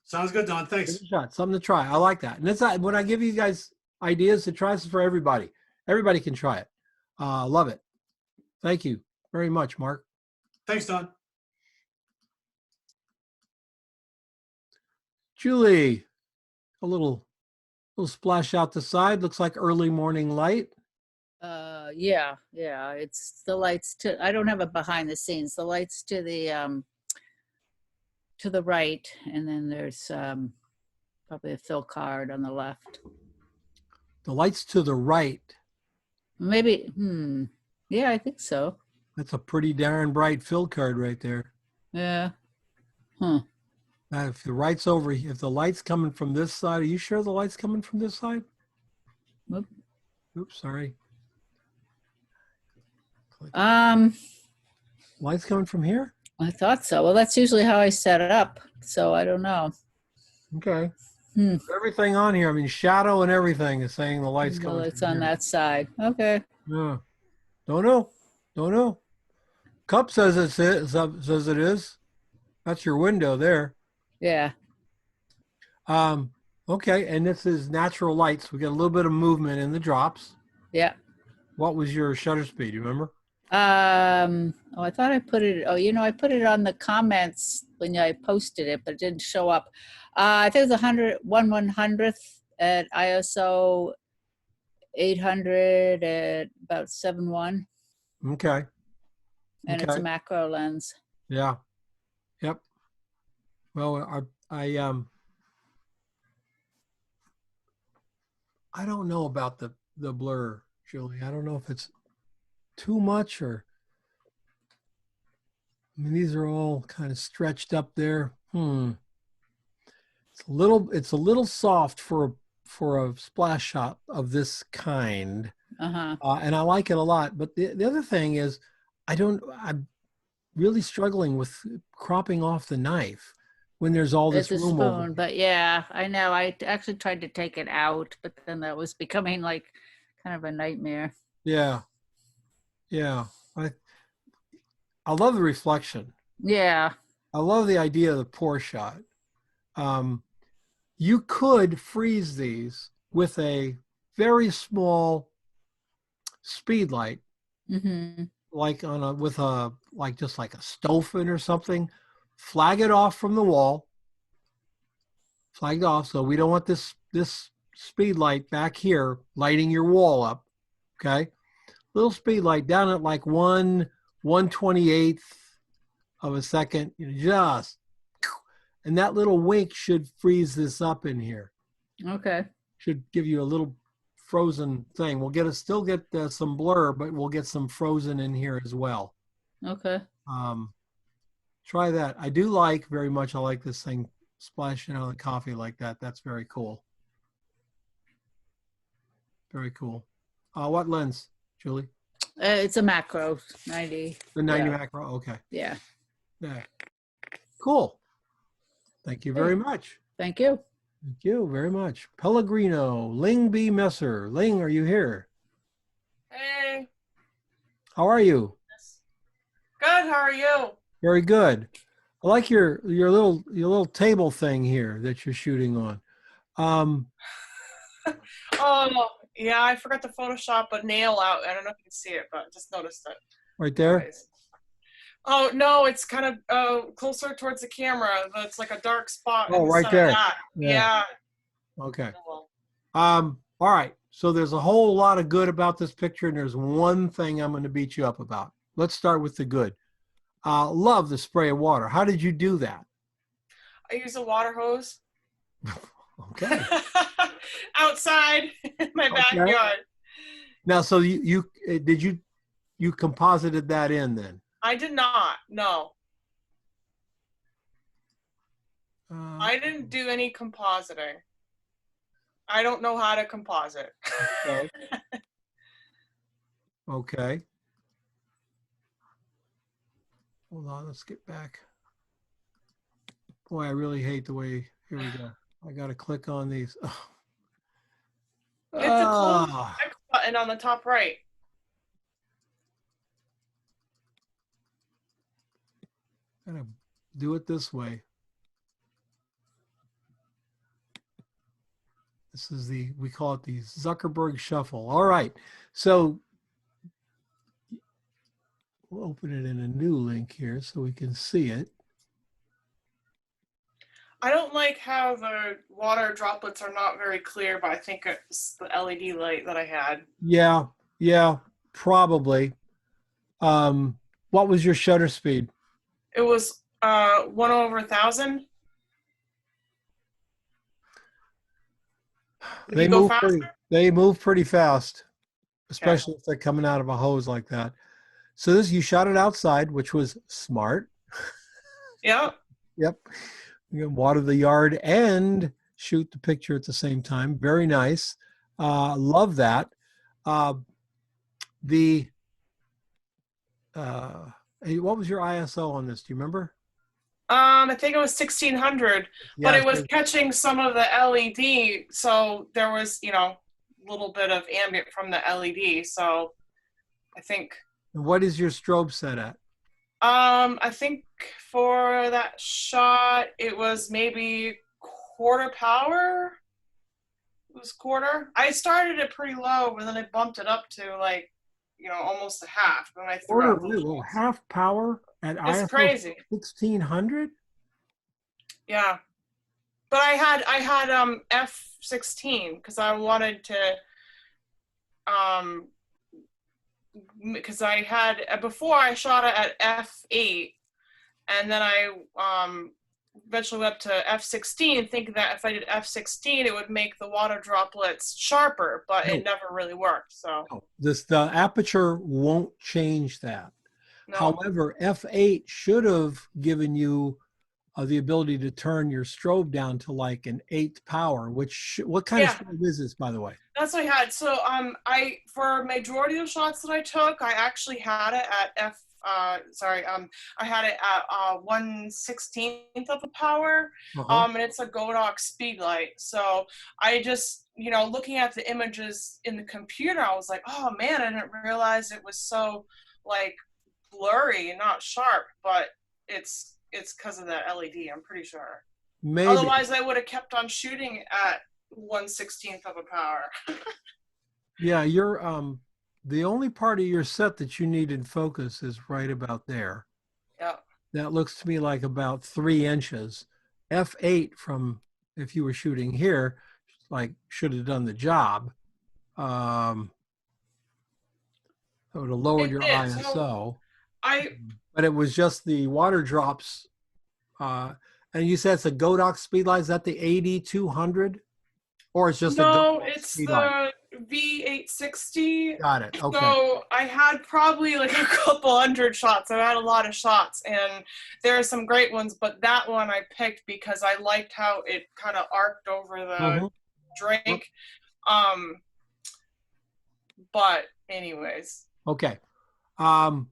S11: Sounds good, Don. Thanks.
S1: Give it a shot. Something to try. I like that. And it's not, when I give you guys ideas to try this for everybody. Everybody can try it. Love it. Thank you very much, Mark.
S11: Thanks, Don.
S1: Julie, a little splash out the side. Looks like early morning light.
S18: Yeah, it's the lights to, I don't have a behind the scenes, the lights to the right, and then there's probably a fill card on the left.
S1: The lights to the right.
S18: Maybe, yeah, I think so.
S1: That's a pretty darn bright fill card right there.
S18: Yeah. Huh.
S1: If the light's coming from this side, are you sure the light's coming from this side?
S18: Oop.
S1: Oops, sorry. Light's coming from here?
S18: I thought so. Well, that's usually how I set it up, so I don't know.
S1: Okay. Everything on here, I mean, shadow and everything is saying the light's coming.
S18: Well, it's on that side. Okay.
S1: Yeah. Don't know. Cup says says it is. That's your window there.
S18: Yeah.
S1: Okay, and this is natural lights. We got a little bit of movement in the drops.
S18: Yeah.
S1: What was your shutter speed? You remember?
S18: Oh, I thought I put it, I put it on the comments when I posted it, but it didn't show up. I think it was 1/100th at ISO 800 at about 7.1.
S1: Okay.
S18: And it's a macro lens.
S1: Yeah. Yep. Well, I don't know about the blur, Julie. I don't know if it's too much or, I mean, these are all kind of stretched up there. It's a little soft for a splash shot of this kind.
S18: Uh-huh.
S1: And I like it a lot. But the other thing is, I'm really struggling with cropping off the knife when there's all this
S18: It's a
S1: room
S18: spoon,
S1: over.
S18: but yeah, I know. I actually tried to take it out, but then that was becoming like kind of a nightmare.
S1: Yeah. I love the reflection.
S18: Yeah.
S1: I love the idea of the pour shot. You could freeze these with a very small speed light, like just like a Stofan or something. Flag it off from the wall. Flagged off, so we don't want this speed light back here lighting your wall up. Okay, little speed light down at like 1/128th of a second, and that little wink should freeze this up in here.
S18: Okay.
S1: Should give you a little frozen thing. We'll still get some blur, but we'll get some frozen in here as well.
S18: Okay.
S1: Try that. I do like very much. I like this thing splashing out of the coffee like that. That's very cool. Very cool. What lens, Julie?
S18: It's a macro 90.
S1: The 90 macro. Okay.
S18: Yeah.
S1: Yeah. Cool. Thank you very much.
S18: Thank you.
S1: Thank you very much. Pellegrino, Ling B. Messer. Ling, are you here?
S19: Hey.
S1: How are you?
S19: Good. How are you?
S1: Very good. I like your little table thing here that you're shooting on.
S19: Oh, yeah, I forgot to Photoshop a nail out. I don't know if you can see it, but I just noticed it.
S1: Right there?
S19: Anyways. Oh, no, it's kind of closer towards the camera. It's like a dark spot.
S1: Oh, right there.
S19: Yeah.
S1: Okay. All right. So there's a whole lot of good about this picture, and there's one thing I'm going to beat you up about. Let's start with the good. Love the spray of water. How did you do that?
S19: I use a water hose.
S1: Okay.
S19: Outside in my backyard.
S1: Now, so you composited that in then?
S19: I did not. No. I didn't do any compositing. I don't know how to composite.
S1: Okay. Okay. Hold on, let's get back. Boy, I really hate the way, here we go. I got to click on these. Oh.
S19: Hit the close X button on the top right.
S1: Gotta do it this way. This is we call it the Zuckerberg Shuffle. All right. So we'll open it in a new link here so we can see it.
S19: I don't like how the water droplets are not very clear, but I think it's the LED light that I had.
S1: Yeah, probably. What was your shutter speed?
S19: It was 1/1000. Did you go faster?
S1: They move pretty fast, especially if they're coming out of a hose like that. So you shot it outside, which was smart.
S19: Yeah.
S1: Yep. You can water the yard and shoot the picture at the same time. Very nice. Love that. What was your ISO on this? Do you remember?
S19: I think it was 1600, but it was catching some of the LED, so there was, a little bit of ambient from the LED. So I think.
S1: What is your strobe set at?
S19: I think for that shot, it was maybe quarter power. It was quarter. I started it pretty low, but then I bumped it up to almost a half. Then I threw out
S1: half power at
S19: it's
S1: ISO
S19: crazy.
S1: 1600.
S19: Yeah, but I had f16 because I wanted to because I had before I shot it at f8, and then I eventually went up to f16, thinking that if I did f16 it would make the water droplets sharper, but it never really worked. So
S1: The aperture won't change that.
S19: No.
S1: However, f8 should have given you the ability to turn your strobe down to like an 8th power. What kind of strobe is this, by the way?
S19: That's what I had. So for majority of shots that I took, I actually had it at I had it at 1/16 of a power. And it's a Godox speed light. So I just, looking at the images in the computer, I was like, oh man, I didn't realize it was so blurry and not sharp, but it's because of that LED, I'm pretty sure.
S1: Maybe.
S19: Otherwise I would have kept on shooting at 1/16 of a power.
S1: Yeah, you're the only part of your set that you need in focus is right about there.
S19: Yeah.
S1: That looks to me like about 3 inches. F8 from if you were shooting here, should have done the job. So to lower your ISO.
S19: So
S1: but it was just the water drops. And you said it's a Godox speed light. Is that the 8200? Or it's just
S19: it's
S1: speed
S19: the
S1: light?
S19: V860.
S1: Got it. Okay.
S19: So I had probably a couple hundred shots. I had a lot of shots, and there are some great ones, but that one I picked because I liked how it kind of arced over the drink. But anyways.
S1: Okay. I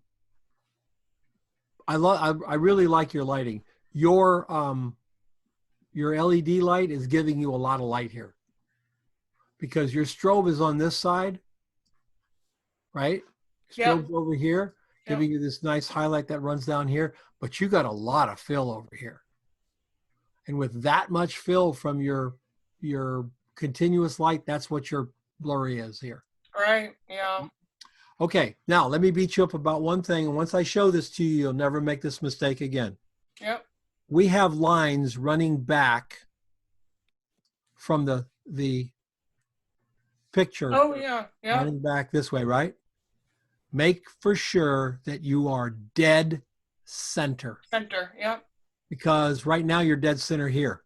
S1: really like your lighting. Your LED light is giving you a lot of light here because your strobe is on this side, right? Strobe's over here, giving you this nice highlight that runs down here, but you got a lot of fill over here. And with that much fill from your continuous light, that's what your blurry is here.
S19: Right, yeah.
S1: Okay, now let me beat you up about one thing. And once I show this to you, you'll never make this mistake again.
S19: Yep.
S1: We have lines running back from the picture.
S19: Oh, yeah, yeah.
S1: Running back this way, right? Make for sure that you are dead center.
S19: Center, yeah.
S1: Because right now you're dead center here,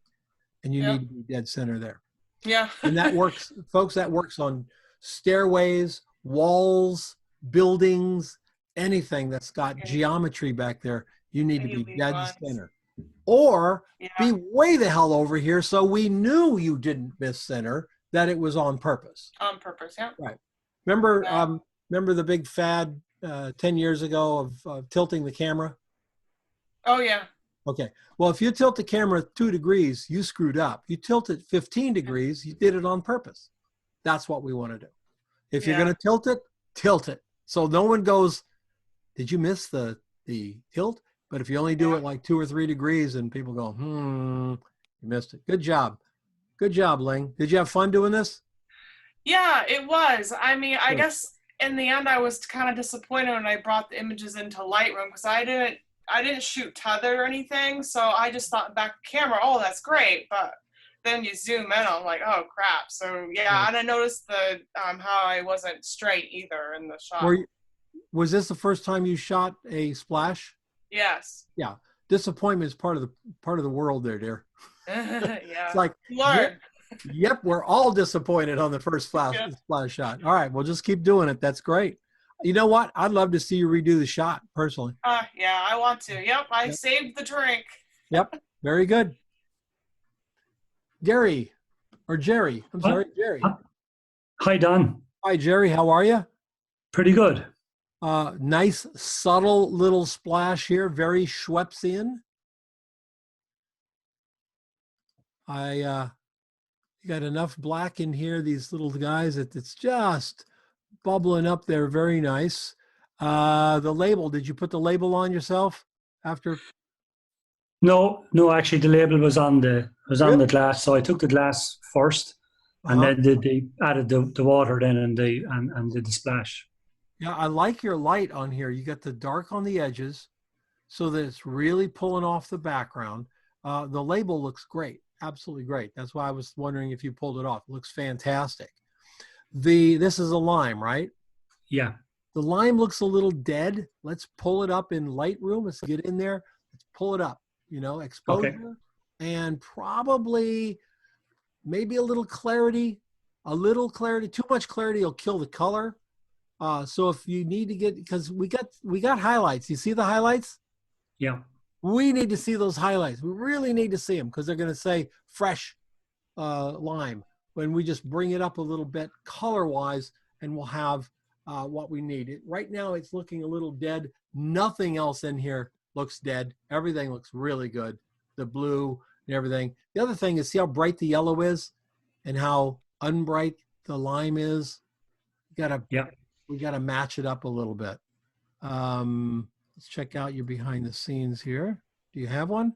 S1: and you need to be dead center there.
S19: Yeah.
S1: And that works, folks, that works on stairways, walls, buildings, anything that's got geometry back there, you need to be dead center. Or be way the hell over here so we knew you didn't miss center, that it was on purpose.
S19: On purpose, yeah.
S1: Right. Remember the big fad 10 years ago of tilting the camera?
S19: Oh, yeah.
S1: Okay. Well, if you tilt the camera 2 degrees, you screwed up. You tilt it 15 degrees, you did it on purpose. That's what we want to do. If you're going to tilt it, tilt it. So no one goes, did you miss the tilt? But if you only do it 2 or 3 degrees and people go, you missed it. Good job. Good job, Ling. Did you have fun doing this?
S19: Yeah, it was. I mean, I
S1: Good.
S19: guess in the end I was kind of disappointed when I brought the images into Lightroom because I didn't shoot tethered or anything, so I just thought back camera, oh, that's great, but then you zoom in, I'm like, oh crap. So yeah, and I noticed the how I wasn't straight either in the shot.
S1: Was this the first time you shot a splash?
S19: Yes.
S1: Yeah. Disappointment is part of the world there, dear.
S19: Yeah.
S1: It's like, yep, we're all disappointed on the first splash shot. All right, well, just keep doing it. That's great. You know what? I'd love to see you redo the shot personally.
S19: Yeah, I want to. Yep, I saved the drink.
S1: Yep, very good. Jerry. I'm sorry, Jerry.
S20: Hi, Don.
S1: Hi, Jerry. How are you?
S20: Pretty good.
S1: Nice, subtle little splash here. Very Schweppesian. You got enough black in here, these little guys, that it's just bubbling up there. Very nice. The label, did you put the label on yourself after?
S20: No, actually the label was on the glass. So I took the glass first and then added the water then and did the splash.
S1: Yeah, I like your light on here. You got the dark on the edges so that it's really pulling off the background. The label looks great. Absolutely great. That's why I was wondering if you pulled it off. It looks fantastic. This is a lime, right?
S20: Yeah.
S1: The lime looks a little dead. Let's pull it up in Lightroom. Let's get in there. Let's pull it up, exposure. And probably maybe a little clarity. Too much clarity will kill the color. So if you need to get, because we got highlights. You see the highlights?
S20: Yeah.
S1: We need to see those highlights. We really need to see them because they're going to say fresh lime when we just bring it up a little bit color-wise, and we'll have what we need. Right now, it's looking a little dead. Nothing else in here looks dead. Everything looks really good. The blue and everything. The other thing is, see how bright the yellow is and how unbright the lime is? We got to match it up a little bit. Let's check out your behind the scenes here. Do you have one?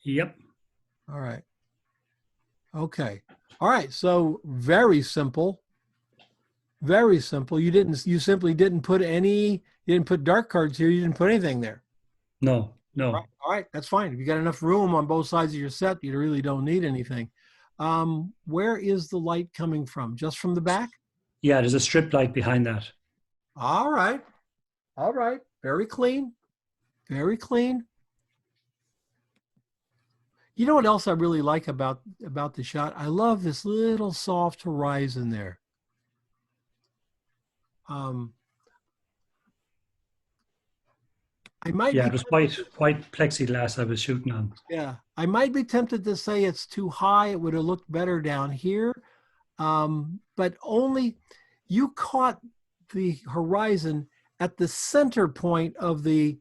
S20: Yep.
S1: All right. Okay. All right. So very simple. Very simple. You simply didn't put dark cards here. You didn't put anything there.
S20: No.
S1: All right. That's fine. If you got enough room on both sides of your set, you really don't need anything. Where is the light coming from? Just from the back?
S20: Yeah, there's a strip light behind that.
S1: All right. All right. Very clean. Very clean. You know what else I really like about the shot? I love this little soft horizon there. It
S20: was white plexiglass I was shooting on.
S1: Yeah, I might be tempted to say it's too high. It would have looked better down here, but only you caught the horizon at the center point of the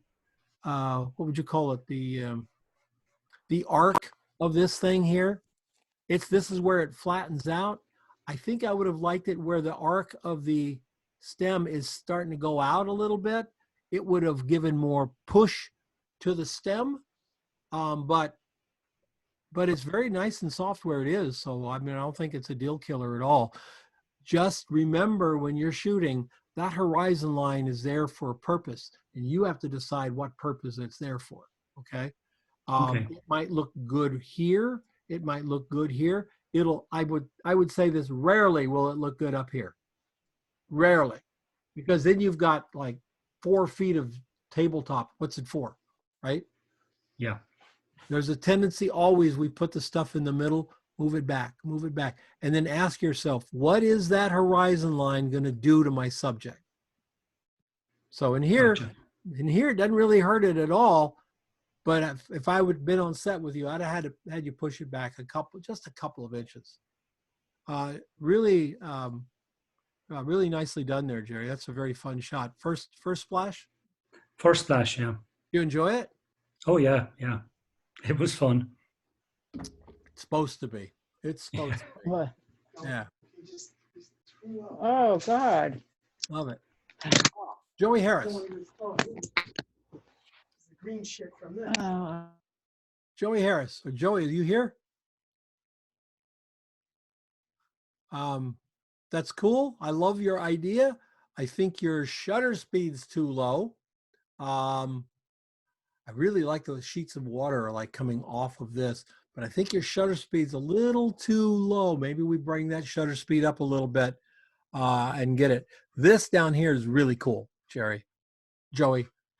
S1: what would you call it? The arc of this thing here. This is where it flattens out. I think I would have liked it where the arc of the stem is starting to go out a little bit. It would have given more push to the stem, but it's very nice and soft where it is. So, I mean, I don't think it's a deal killer at all. Just remember when you're shooting, that horizon line is there for a purpose, and you have to decide what purpose it's there for, okay? It might look good here. It might look good here. I would say this, rarely will it look good up here. Rarely. Because then you've got like 4 feet of tabletop. What's it for, right?
S20: Yeah.
S1: There's a tendency always, we put the stuff in the middle, move it back, and then ask yourself, what is that horizon line going to do to my subject? So in here, it doesn't really hurt it at all. But if I would have been on set with you, I'd have had you push it back just a couple of inches. Really nicely done there, Jerry. That's a very fun shot. First splash?
S20: First splash, yeah.
S1: You enjoy it?
S20: Oh yeah. It was fun.
S1: It's supposed to be. It's supposed to be.
S18: What?
S1: Yeah.
S18: Oh God.
S1: Love it. Joey Harris.
S11: Green shit from this.
S1: Joey Harris. Joey, are you here? That's cool. I love your idea. I think your shutter speed's too low. I really like those sheets of water are like coming off of this, but I think your shutter speed's a little too low. Maybe we bring that shutter speed up a little bit and get it. This down here is really cool, Joey.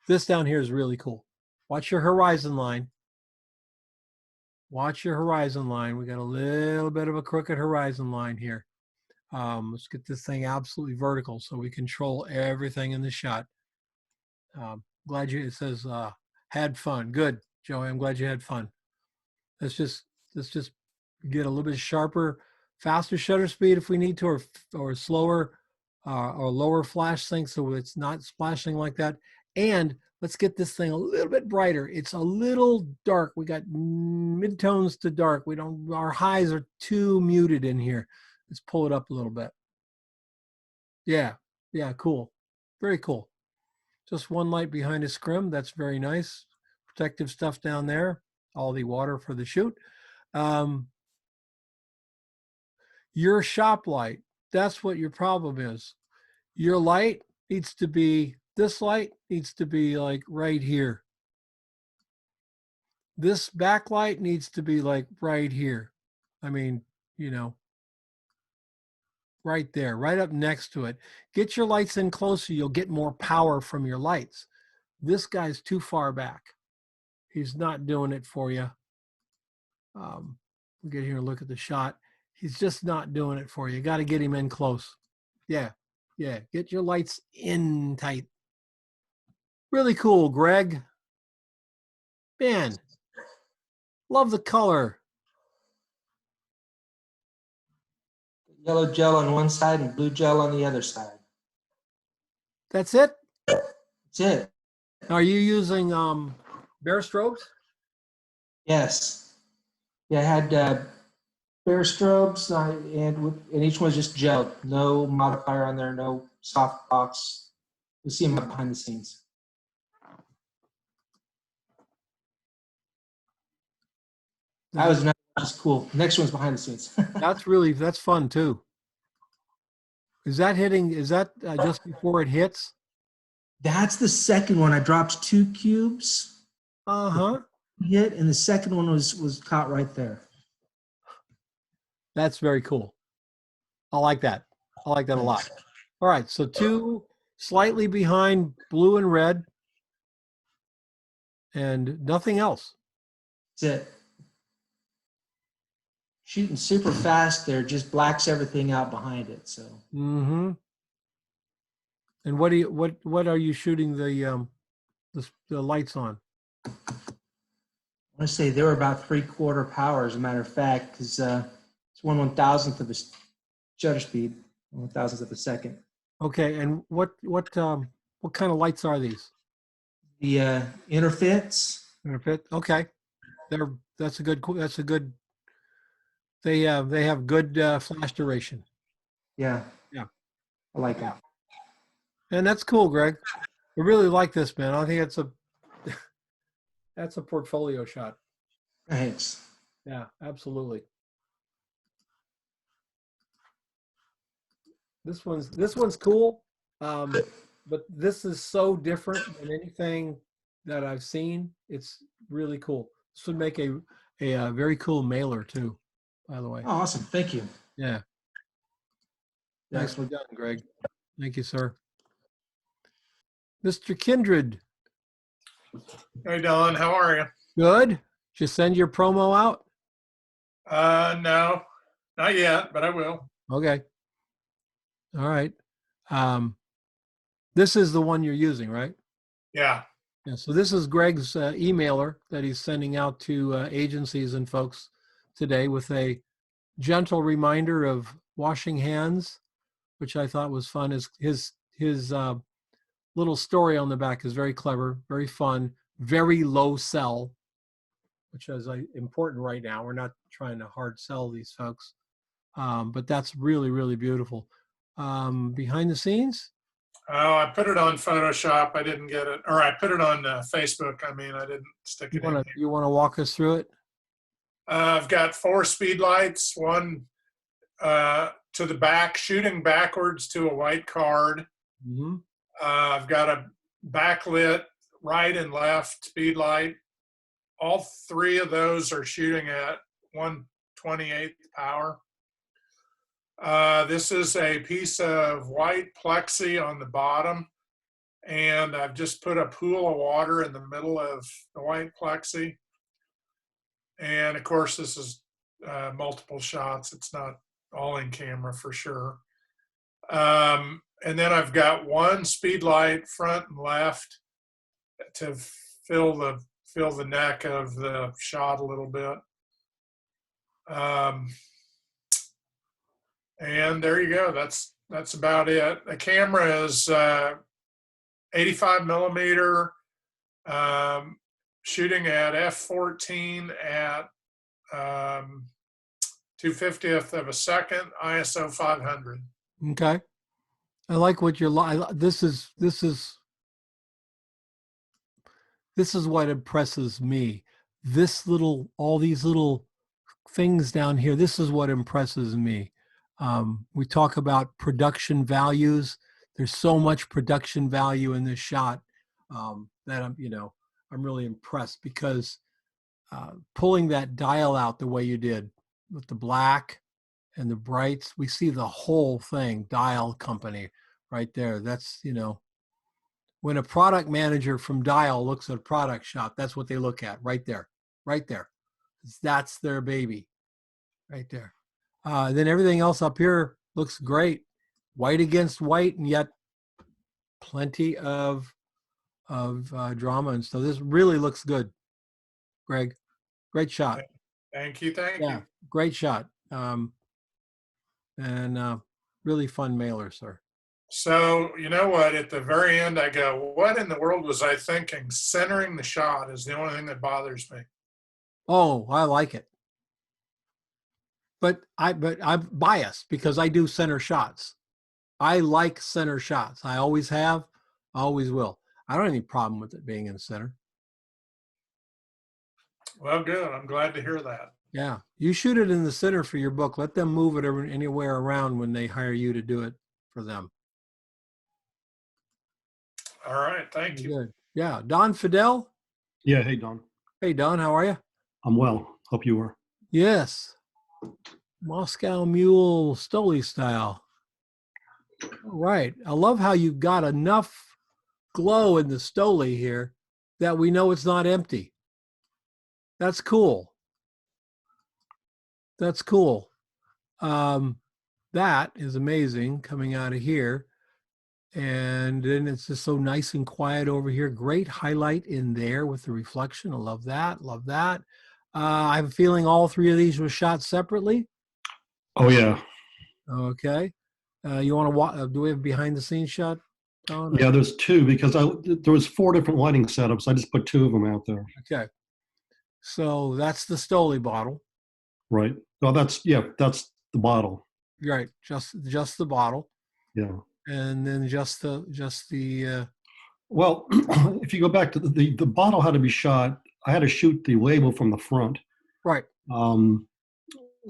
S1: This down here is really cool. Watch your horizon line. Watch your horizon line. We got a little bit of a crooked horizon line here. Let's get this thing absolutely vertical so we control everything in the shot. Glad it says had fun. Good, Joey. I'm glad you had fun. Let's just get a little bit sharper, faster shutter speed if we need to, or slower or lower flash sync so it's not splashing like that. And let's get this thing a little bit brighter. It's a little dark. We got midtones to dark. Our highs are too muted in here. Let's pull it up a little bit. Yeah, cool. Very cool. Just one light behind a scrim. That's very nice. Protective stuff down there. All the water for the shoot. Your shop light, that's what your problem is. Your light needs to be, this light needs to be like right here. This backlight needs to be like right here. I mean, right there, right up next to it. Get your lights in closer, you'll get more power from your lights. This guy's too far back. He's not doing it for you. We'll get here and look at the shot. He's just not doing it for you. You got to get him in close. Yeah. Get your lights in tight. Really cool, Greg. Man, love the color.
S21: Yellow gel on one side and blue gel on the other side.
S1: That's it?
S21: That's it.
S1: Are you using bare strobes?
S21: Yes. Yeah, I had bare strobes and each one was just gelled. No modifier on there, no soft box. You see them behind the scenes. That's cool. Next one's behind the scenes.
S1: That's fun too. Is that just before it hits?
S21: That's the second one. I dropped 2 cubes. Hit, and the second one was caught right there.
S1: That's very cool. I like that. I like that a lot. All right, so 2 slightly behind blue and red, and nothing else.
S21: That's it. Shooting super fast there just blacks everything out behind it. So.
S1: Mm-hmm. And what are you shooting the lights on?
S21: I want to say they were about 3/4 power, as a matter of fact, because it's 1/1000th of a shutter speed, 1/1000th of a second.
S1: Okay, and what kind of lights are these?
S21: The interfits.
S1: Interfit. Okay, that's a good. They have good flash duration.
S21: Yeah. I like that.
S1: And that's cool, Greg. I really like this, man. I think that's a portfolio shot.
S21: Thanks.
S1: Yeah, absolutely. This one's cool, but this is so different than anything that I've seen. It's really cool. This would make a very cool mailer too, by the way.
S21: Oh, awesome. Thank you.
S1: Yeah. Nicely done, Greg. Thank you, sir. Mr. Kindred.
S22: Hey, Don. How are you?
S1: Good. Did you send your promo out?
S22: No, not yet, but I will.
S1: Okay. All right. This is the one you're using, right?
S22: Yeah.
S1: Yeah. So this is Greg's emailer that he's sending out to agencies and folks today with a gentle reminder of washing hands, which I thought was fun. His little story on the back is very clever, very fun, very low sell, which is important right now. We're not trying to hard sell these folks, but that's really, really beautiful. Behind the scenes?
S22: Oh, I put it on Photoshop. I didn't get it, or I put it on Facebook. I mean, I didn't stick it in.
S1: You want to walk us through it?
S22: I've got 4 speed lights. One to the back, shooting backwards to a white card. I've got a backlit right and left speed light. All three of those are shooting at 1/28th power. This is a piece of white plexi on the bottom, and I've just put a pool of water in the middle of the white plexi. And of course, this is multiple shots. It's not all in camera for sure. And then I've got one speed light front and left to fill the neck of the shot a little bit. And there you go. That's about it. The camera is 85 millimeter, shooting at f/14 at 2/50th of a second, ISO 500.
S1: Okay. I like what you're like. This is what impresses me. All these little things down here. This is what impresses me. We talk about production values. There's so much production value in this shot that I'm really impressed, because pulling that dial out the way you did with the black and the brights, we see the whole thing, dial company right there. That's, when a product manager from Dial looks at a product shot, that's what they look at right there, right there. That's their baby right there. Then everything else up here looks great. White against white, and yet plenty of drama and stuff. This really looks good, Greg. Great shot.
S22: Thank you. Thank you.
S1: Great shot. And really fun mailer, sir.
S22: So, you know what? At the very end, I go, what in the world was I thinking? Centering the shot is the only thing that bothers me.
S1: Oh, I like it. But I'm biased because I do center shots. I like center shots. I always have, always will. I don't have any problem with it being in the center.
S22: Well, good. I'm glad to hear that.
S1: Yeah. You shoot it in the center for your book. Let them move it anywhere around when they hire you to do it for them.
S22: All right. Thank you.
S1: Good. Yeah. Don Fidel?
S3: Yeah. Hey, Don.
S1: Hey, Don. How are you?
S3: I'm well. Hope you are.
S1: Yes. Moscow Mule Stoli style. All right. I love how you've got enough glow in the Stoli here that we know it's not empty. That's cool. That's cool. That is amazing coming out of here. And then it's just so nice and quiet over here. Great highlight in there with the reflection. I love that. Love that. I have a feeling all three of these were shot separately.
S3: Oh, yeah.
S1: Okay. You want to watch? Do we have behind the scenes shot, Don?
S3: Yeah, there's two, because there was 4 different lighting setups. I just put 2 of them out there.
S1: Okay. So that's the Stoli bottle.
S3: Right. Oh, that's the bottle.
S1: Right. Just the bottle.
S3: Yeah.
S1: And then just the.
S3: Well, if you go back to the bottle had to be shot. I had to shoot the label from the front.
S1: Right.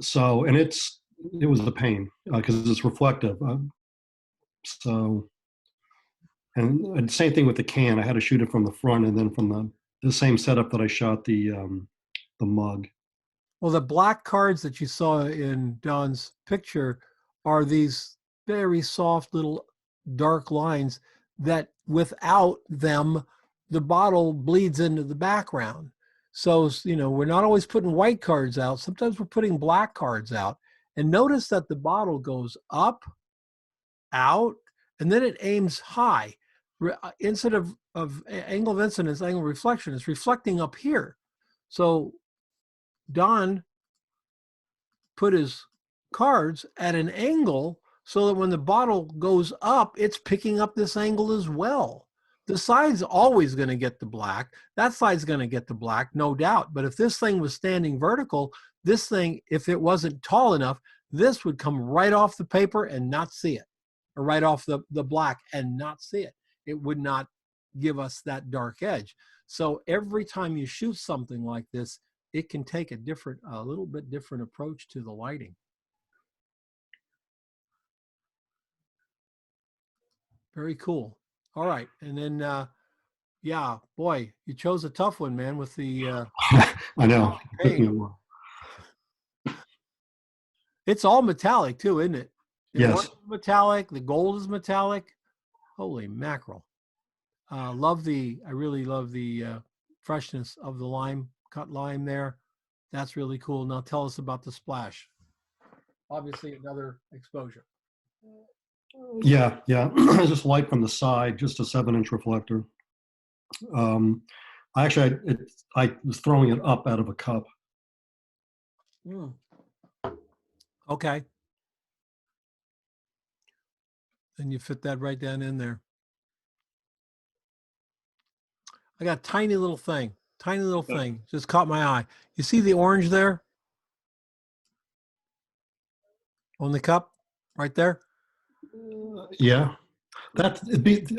S3: So, and it was a pain because it's reflective. And same thing with the can. I had to shoot it from the front, and then from the same setup that I shot the mug.
S1: Well, the black cards that you saw in Don's picture are these very soft little dark lines that without them, the bottle bleeds into the background. So, we're not always putting white cards out. Sometimes we're putting black cards out. And notice that the bottle goes up, out, and then it aims high. Instead of angle of incidence, angle of reflection, it's reflecting up here. So Don put his cards at an angle so that when the bottle goes up, it's picking up this angle as well. The side's always going to get the black. That side's going to get the black, no doubt. But if this thing was standing vertical, this thing, if it wasn't tall enough, this would come right off the paper and not see it, or right off the black and not see it. It would not give us that dark edge. So every time you shoot something like this, it can take a little bit different approach to the lighting. Very cool. All right. And then, yeah, boy, you chose a tough one, man, with the.
S3: I know. It took me a
S1: paint.
S3: while.
S1: It's all metallic too, isn't it? The
S3: Yes.
S1: orange is metallic. The gold is metallic. Holy mackerel. I really love the freshness of the lime, cut lime there. That's really cool. Now tell us about the splash. Obviously another exposure.
S3: Yeah, yeah. Just light from the side, just a 7-inch reflector. I was throwing it up out of a cup.
S1: Mm. Okay. And you fit that right down in there. I got a tiny little thing, just caught my eye. You see the orange there on the cup right there?
S3: Yeah.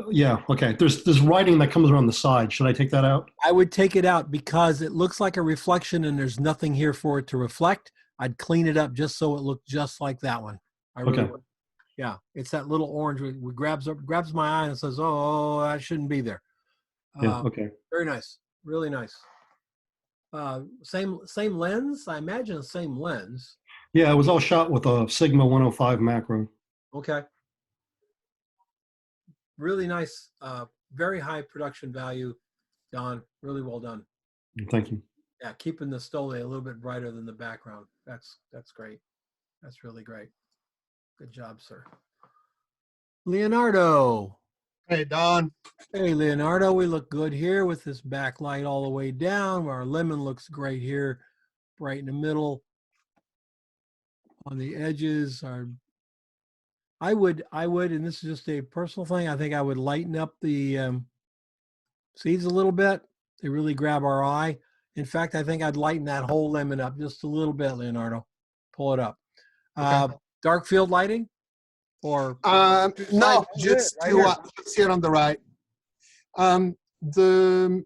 S3: Yeah, okay. There's writing that comes around the side. Should I take that out?
S1: I would take it out because it looks like a reflection and there's nothing here for it to reflect. I'd clean it up just so it looked just like that one. I really
S3: Okay.
S1: would. Yeah, it's that little orange. It grabs my eye and says, "Oh, that shouldn't be there."
S3: Yeah, okay.
S1: Very nice, really nice. Same lens. I imagine the same lens.
S3: Yeah, it was all shot with a Sigma 105 macro.
S1: Okay. Really nice. Very high production value, Don. Really well done.
S3: Thank you.
S1: Yeah, keeping the stole a little bit brighter than the background. That's great. That's really great. Good job, sir. Leonardo.
S4: Hey, Don.
S1: Hey, Leonardo. We look good here with this backlight all the way down. Our lemon looks great here, right in the middle. On the edges, I would, and this is just a personal thing, I think I would lighten up the seeds a little bit. They really grab our eye. In fact, I think I'd lighten that whole lemon up just a little bit, Leonardo. Pull it up.
S4: Okay.
S1: Dark field lighting? Or
S4: no, just
S1: right
S4: to
S1: here.
S4: just here on the right. The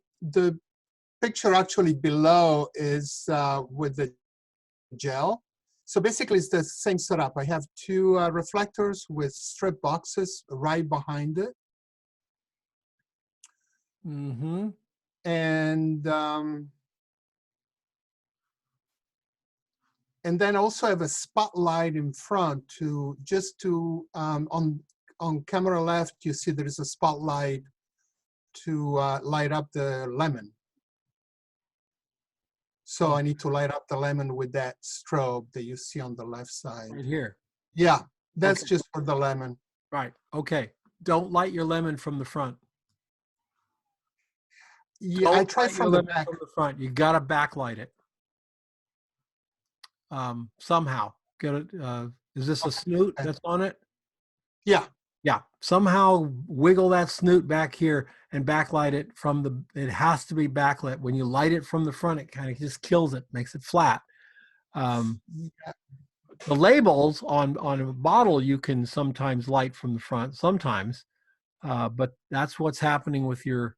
S4: picture actually below is with the gel. So basically, it's the same setup. I have two reflectors with strip boxes right behind it.
S1: Mm-hmm.
S4: And then also have a spotlight in front to on camera left, you see there is a spotlight to light up the lemon. So I need to light up the lemon with that strobe that you see on the left side.
S1: Right here.
S4: Yeah, that's
S1: Okay.
S4: just for the lemon.
S1: Right. Okay. Don't light your lemon from the front.
S4: Yeah, I tried from the back.
S1: From the front. You got to backlight it. Somehow. Get it. Is this a snoot that's on it?
S4: Yeah.
S1: Yeah. Somehow wiggle that snoot back here and backlight it from it has to be backlit. When you light it from the front, it kind of just kills it, makes it flat. The labels on a bottle you can sometimes light from the front, sometimes, but that's what's happening with your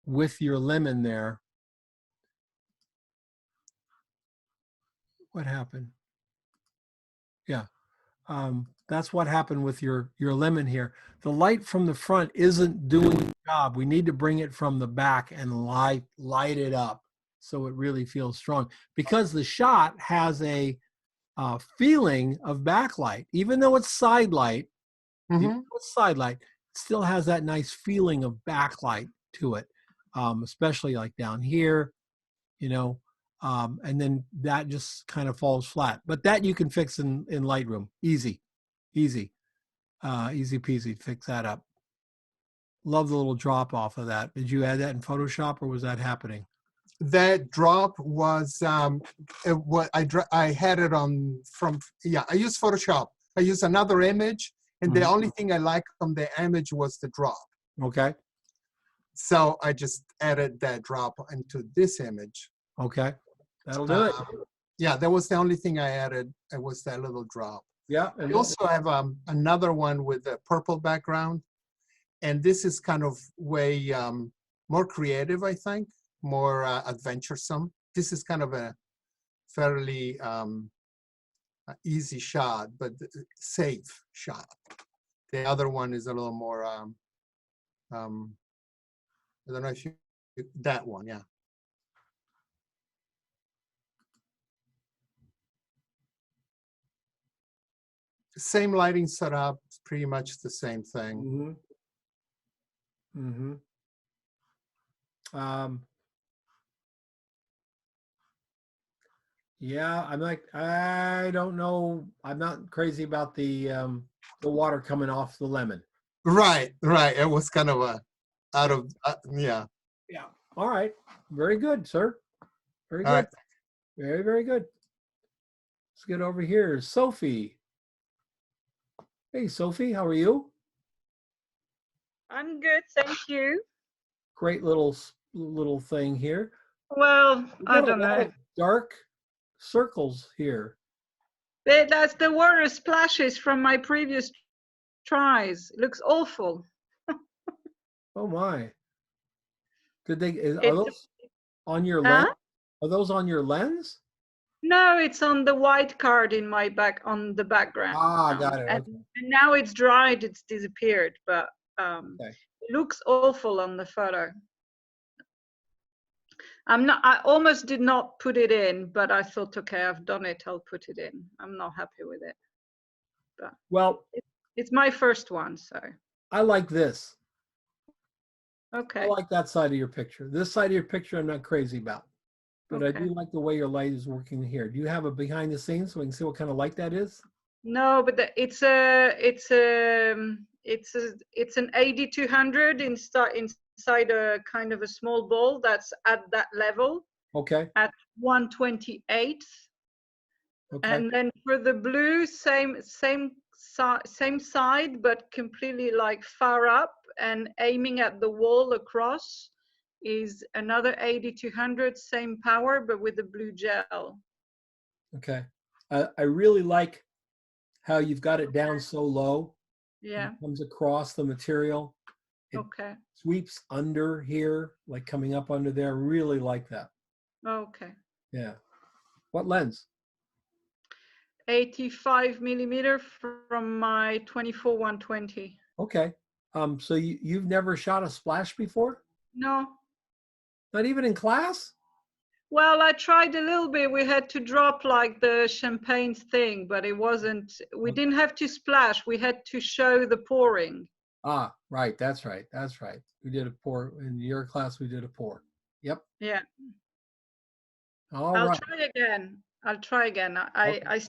S1: lemon there. What happened? Yeah, that's what happened with your lemon here. The light from the front isn't doing the job. We need to bring it from the back and light it up so it really feels strong, because the shot has a feeling of backlight, even though it's side light. Even though it's side light, it still has that nice feeling of backlight to it, especially like down here, and then that just kind of falls flat. But that you can fix in Lightroom, easy peasy. Fix that up. Love the little drop off of that. Did you add that in Photoshop, or was that happening?
S4: That drop was I had it on I use Photoshop. I use another image, and the only thing I liked from the image was the drop.
S1: Okay.
S4: So I just added that drop into this image.
S1: Okay, that'll do it.
S4: Yeah, that was the only thing I added. It was that little drop.
S1: Yeah.
S4: I also have another one with a purple background, and this is kind of way more creative, I think, more adventuresome. This is kind of a fairly easy shot, but safe shot. The other one is a little more I don't know if you, that one, yeah. Same lighting setup, it's pretty much the same thing.
S1: Yeah, I'm like, I don't know. I'm not crazy about the water coming off the lemon.
S4: Right. It was kind of a out of yeah.
S1: Yeah. All right. Very good, sir. Very good.
S4: All right.
S1: Very, very good. Let's get over here. Sophie. Hey, Sophie, how are you?
S2: I'm good, thank you.
S1: Great little thing here.
S2: Well, I don't know.
S1: Dark circles here.
S2: That's the water splashes from my previous tries. It looks awful.
S1: Oh my. Are those on your lens? Are those on your lens?
S2: No, it's on the white card in my on the background.
S1: Ah, got it.
S2: And,
S1: Okay.
S2: and now it's dried, it's disappeared, but it looks awful on the photo. I almost did not put it in, but I thought, okay, I've done it, I'll put it in. I'm not happy with it. But
S1: well,
S2: it's my first one, so.
S1: I like this.
S2: Okay.
S1: I like that side of your picture. This side of your picture, I'm not crazy about. But I
S2: Okay.
S1: do like the way your light is working here. Do you have a behind the scenes so we can see what kind of light that is?
S2: No, but it's an 8200 inside a kind of a small bowl that's at that level.
S1: Okay.
S2: At 1/28.
S1: Okay.
S2: And then for the blue, same side, but completely like far up and aiming at the wall across is another 8200, same power, but with the blue gel.
S1: Okay. I really like how you've got it down so low.
S2: Yeah.
S1: It comes across the material. It
S2: Okay.
S1: sweeps under here, like coming up under there. Really like that.
S2: Okay.
S1: Yeah. What lens?
S2: 85 millimeter from my 24-120.
S1: Okay. So you've never shot a splash before?
S2: No.
S1: Not even in class?
S2: Well, I tried a little bit. We had to drop like the champagne thing, but it wasn't, we didn't have to splash. We had to show the pouring.
S1: Ah, right. That's right. That's right. We did a pour in your class. We did a pour. Yep.
S2: Yeah.
S1: All
S2: I'll
S1: right.
S2: try again. I'll try again. I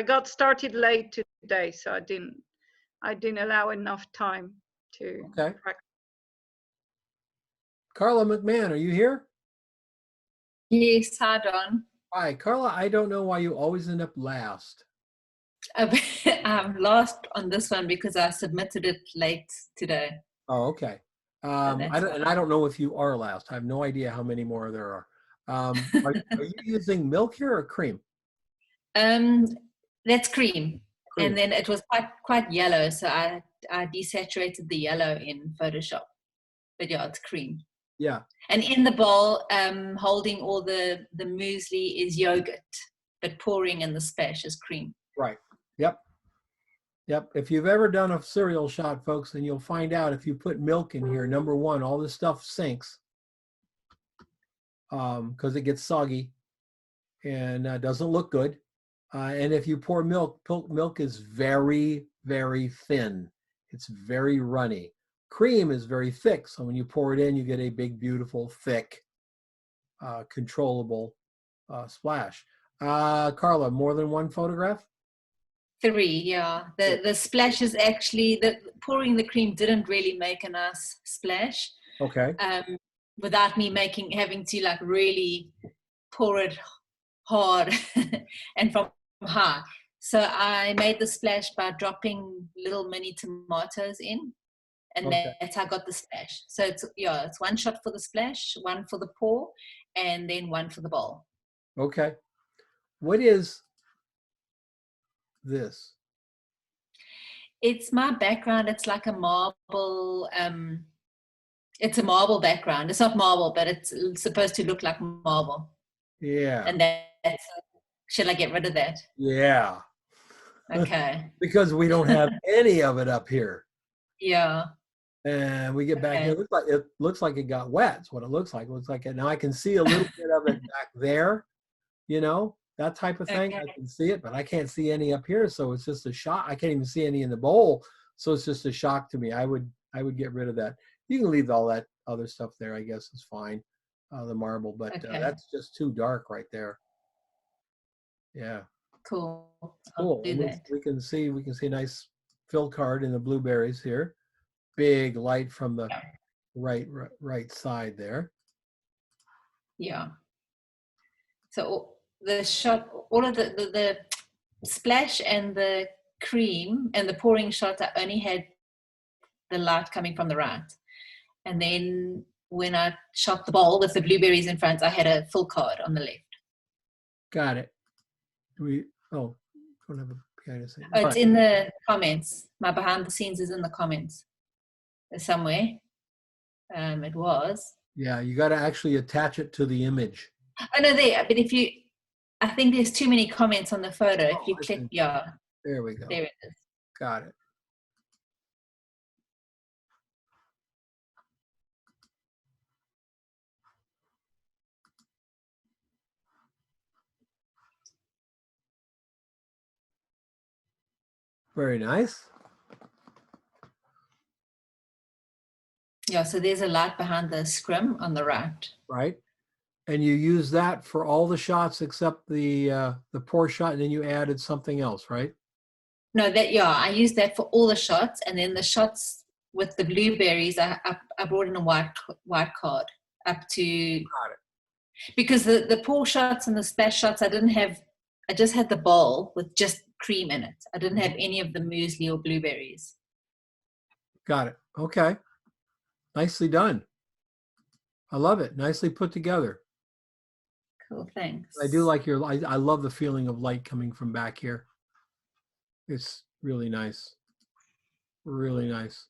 S2: got started late today, so I didn't allow enough time to practice.
S1: Carla McMahon, are you here?
S18: Yes, hi, Don.
S1: Hi, Carla. I don't know why you always end up last.
S18: I'm last on this one because I submitted it late today.
S1: Oh, okay. I don't know if you are last. I have no idea how many more there are. Are you using milk here or cream?
S18: That's cream. And then it was quite yellow, so I desaturated the yellow in Photoshop. But yeah, it's cream.
S1: Yeah.
S18: And in the bowl, holding all the muesli is yogurt, but pouring in the splash is cream.
S1: Right. Yep. Yep. If you've ever done a cereal shot, folks, then you'll find out if you put milk in here, number one, all this stuff sinks because it gets soggy and doesn't look good. And if you pour milk, milk is very, very thin. It's very runny. Cream is very thick. So when you pour it in, you get a big, beautiful, thick, controllable splash. Carla, more than one photograph?
S18: 3, yeah. The splash is actually, pouring the cream didn't really make a nice splash.
S1: Okay.
S18: Without me having to like really pour it hard and from high. So I made the splash by dropping little mini tomatoes in, and that's how I got the splash. So it's one shot for the splash, one for the pour, and then one for the bowl.
S1: Okay. What is this?
S18: It's my background. It's like a marble. It's a marble background. It's not marble, but it's supposed to look like marble.
S1: Yeah.
S18: And that's. Should I get rid of that?
S1: Yeah.
S18: Okay.
S1: Because we don't have any of it up here.
S18: Yeah.
S1: And we get back here. It looks like it got wet. It's what it looks like. It looks like it. Now I can see a little bit of it back there, you know, that type of thing. I can see it, but I can't see any up here. So it's just a shock. I can't even see any in the bowl. So it's just a shock to me. I would get rid of that. You can leave all that other stuff there. I guess it's fine. The marble, but that's just too dark right there. Yeah.
S18: Cool.
S1: Cool.
S18: Do that.
S1: We can see a nice fill card in the blueberries here. Big light from the right side there.
S18: Yeah. So the shot, all of the splash and the cream and the pouring shot, I only had the light coming from the right. And then when I shot the bowl with the blueberries in front, I had a full card on the left.
S1: Got it. Don't have a behind the scenes.
S18: Oh, it's in the comments. My behind the scenes is in the comments somewhere. It was.
S1: Yeah, you got to actually attach it to the image.
S18: Oh no, there. But I think there's too many comments on the photo. If you click,
S1: There we go.
S18: There it is.
S1: Got it. Very nice.
S18: Yeah, so there's a light behind the scrim on the right.
S1: Right. And you use that for all the shots except the pour shot, and then you added something else, right?
S18: No, I used that for all the shots, and then the shots with the blueberries, I brought in a white card up to.
S1: Got it.
S18: Because the pour shots and the splash shots, I just had the bowl with just cream in it. I didn't have any of the muesli or blueberries.
S1: Got it. Okay. Nicely done. I love it. Nicely put together.
S18: Cool, thanks.
S1: I do like I love the feeling of light coming from back here. It's really nice. Really nice.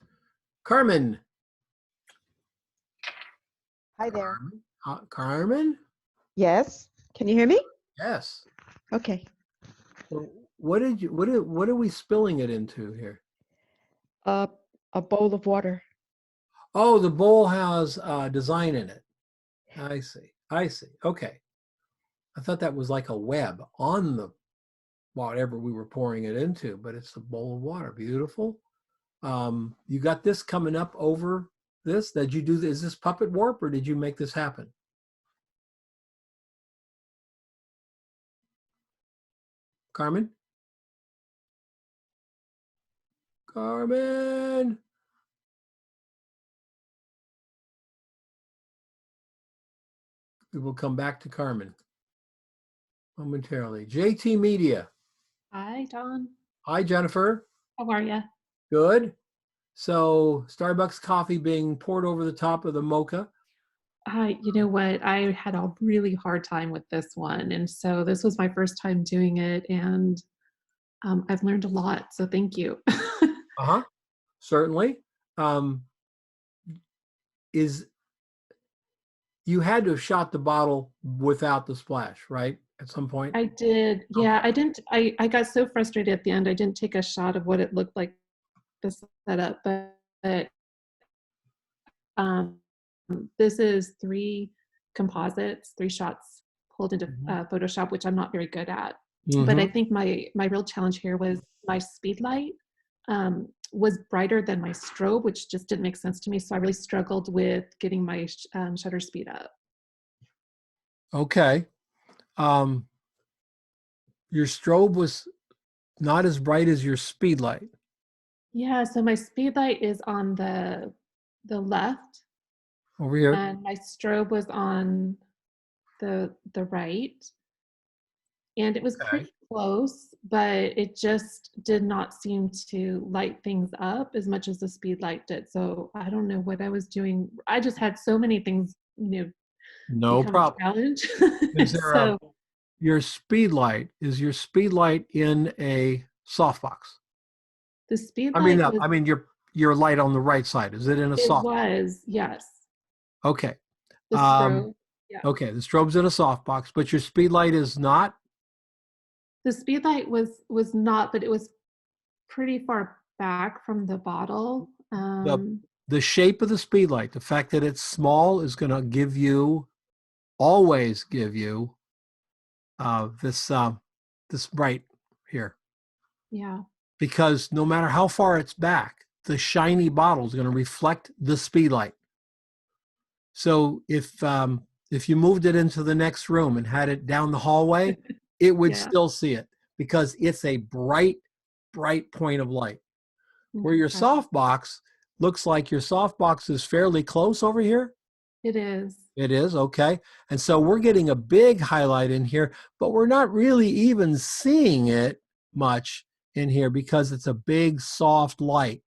S1: Carmen.
S5: Hi there.
S1: Carmen?
S5: Yes. Can you hear me?
S1: Yes.
S5: Okay.
S1: So what are we spilling it into here?
S5: A bowl of water.
S1: Oh, the bowl has design in it. I see. Okay. I thought that was like a web on the whatever we were pouring it into, but it's a bowl of water. Beautiful. You got this coming up over this. Did you do this? Is this puppet warp or did you make this happen? Carmen? Carmen? We will come back to Carmen momentarily. JT Media.
S8: Hi, Don.
S1: Hi, Jennifer.
S8: How are you?
S1: Good. So Starbucks coffee being poured over the top of the mocha.
S8: You know what? I had a really hard time with this one. And so this was my first time doing it. And I've learned a lot. So thank you.
S1: Certainly. You had to have shot the bottle without the splash, right? At some point?
S8: I did. Yeah, I didn't. I got so frustrated at the end. I didn't take a shot of what it looked like, the setup. But this is 3 composites, 3 shots pulled into Photoshop, which I'm not very good at. But I think my real challenge here was my speed light was brighter than my strobe, which just didn't make sense to me. So I really struggled with getting my shutter speed up.
S1: Okay. Your strobe was not as bright as your speed light.
S8: Yeah, so my speed light is on the left.
S1: Over here.
S8: And my strobe was on the right. And it was pretty close, but it just did not seem to light things up as much as the speed light did. So I don't know what I was doing. I just had so many things,
S1: No problem.
S8: Challenge.
S1: Is there your speed light? Is your speed light in a softbox?
S8: The speed light.
S1: I mean your light on the right side. Is it in a softbox?
S8: It was, yes.
S1: Okay.
S8: The strobe. Yeah.
S1: Okay, the strobe's in a softbox, but your speed light is not.
S8: The speed light was not, but it was pretty far back from the bottle.
S1: the shape of the speed light, the fact that it's small is going to give you, always give you this bright here.
S8: Yeah.
S1: Because no matter how far it's back, the shiny bottle is going to reflect the speed light. So if you moved it into the next room and had it down the hallway, it would
S8: Yeah.
S1: still see it because it's a bright point of light. Where your
S8: Okay.
S1: softbox looks like your softbox is fairly close over here.
S8: It is.
S1: It is, okay. And so we're getting a big highlight in here, but we're not really even seeing it much in here because it's a big soft light.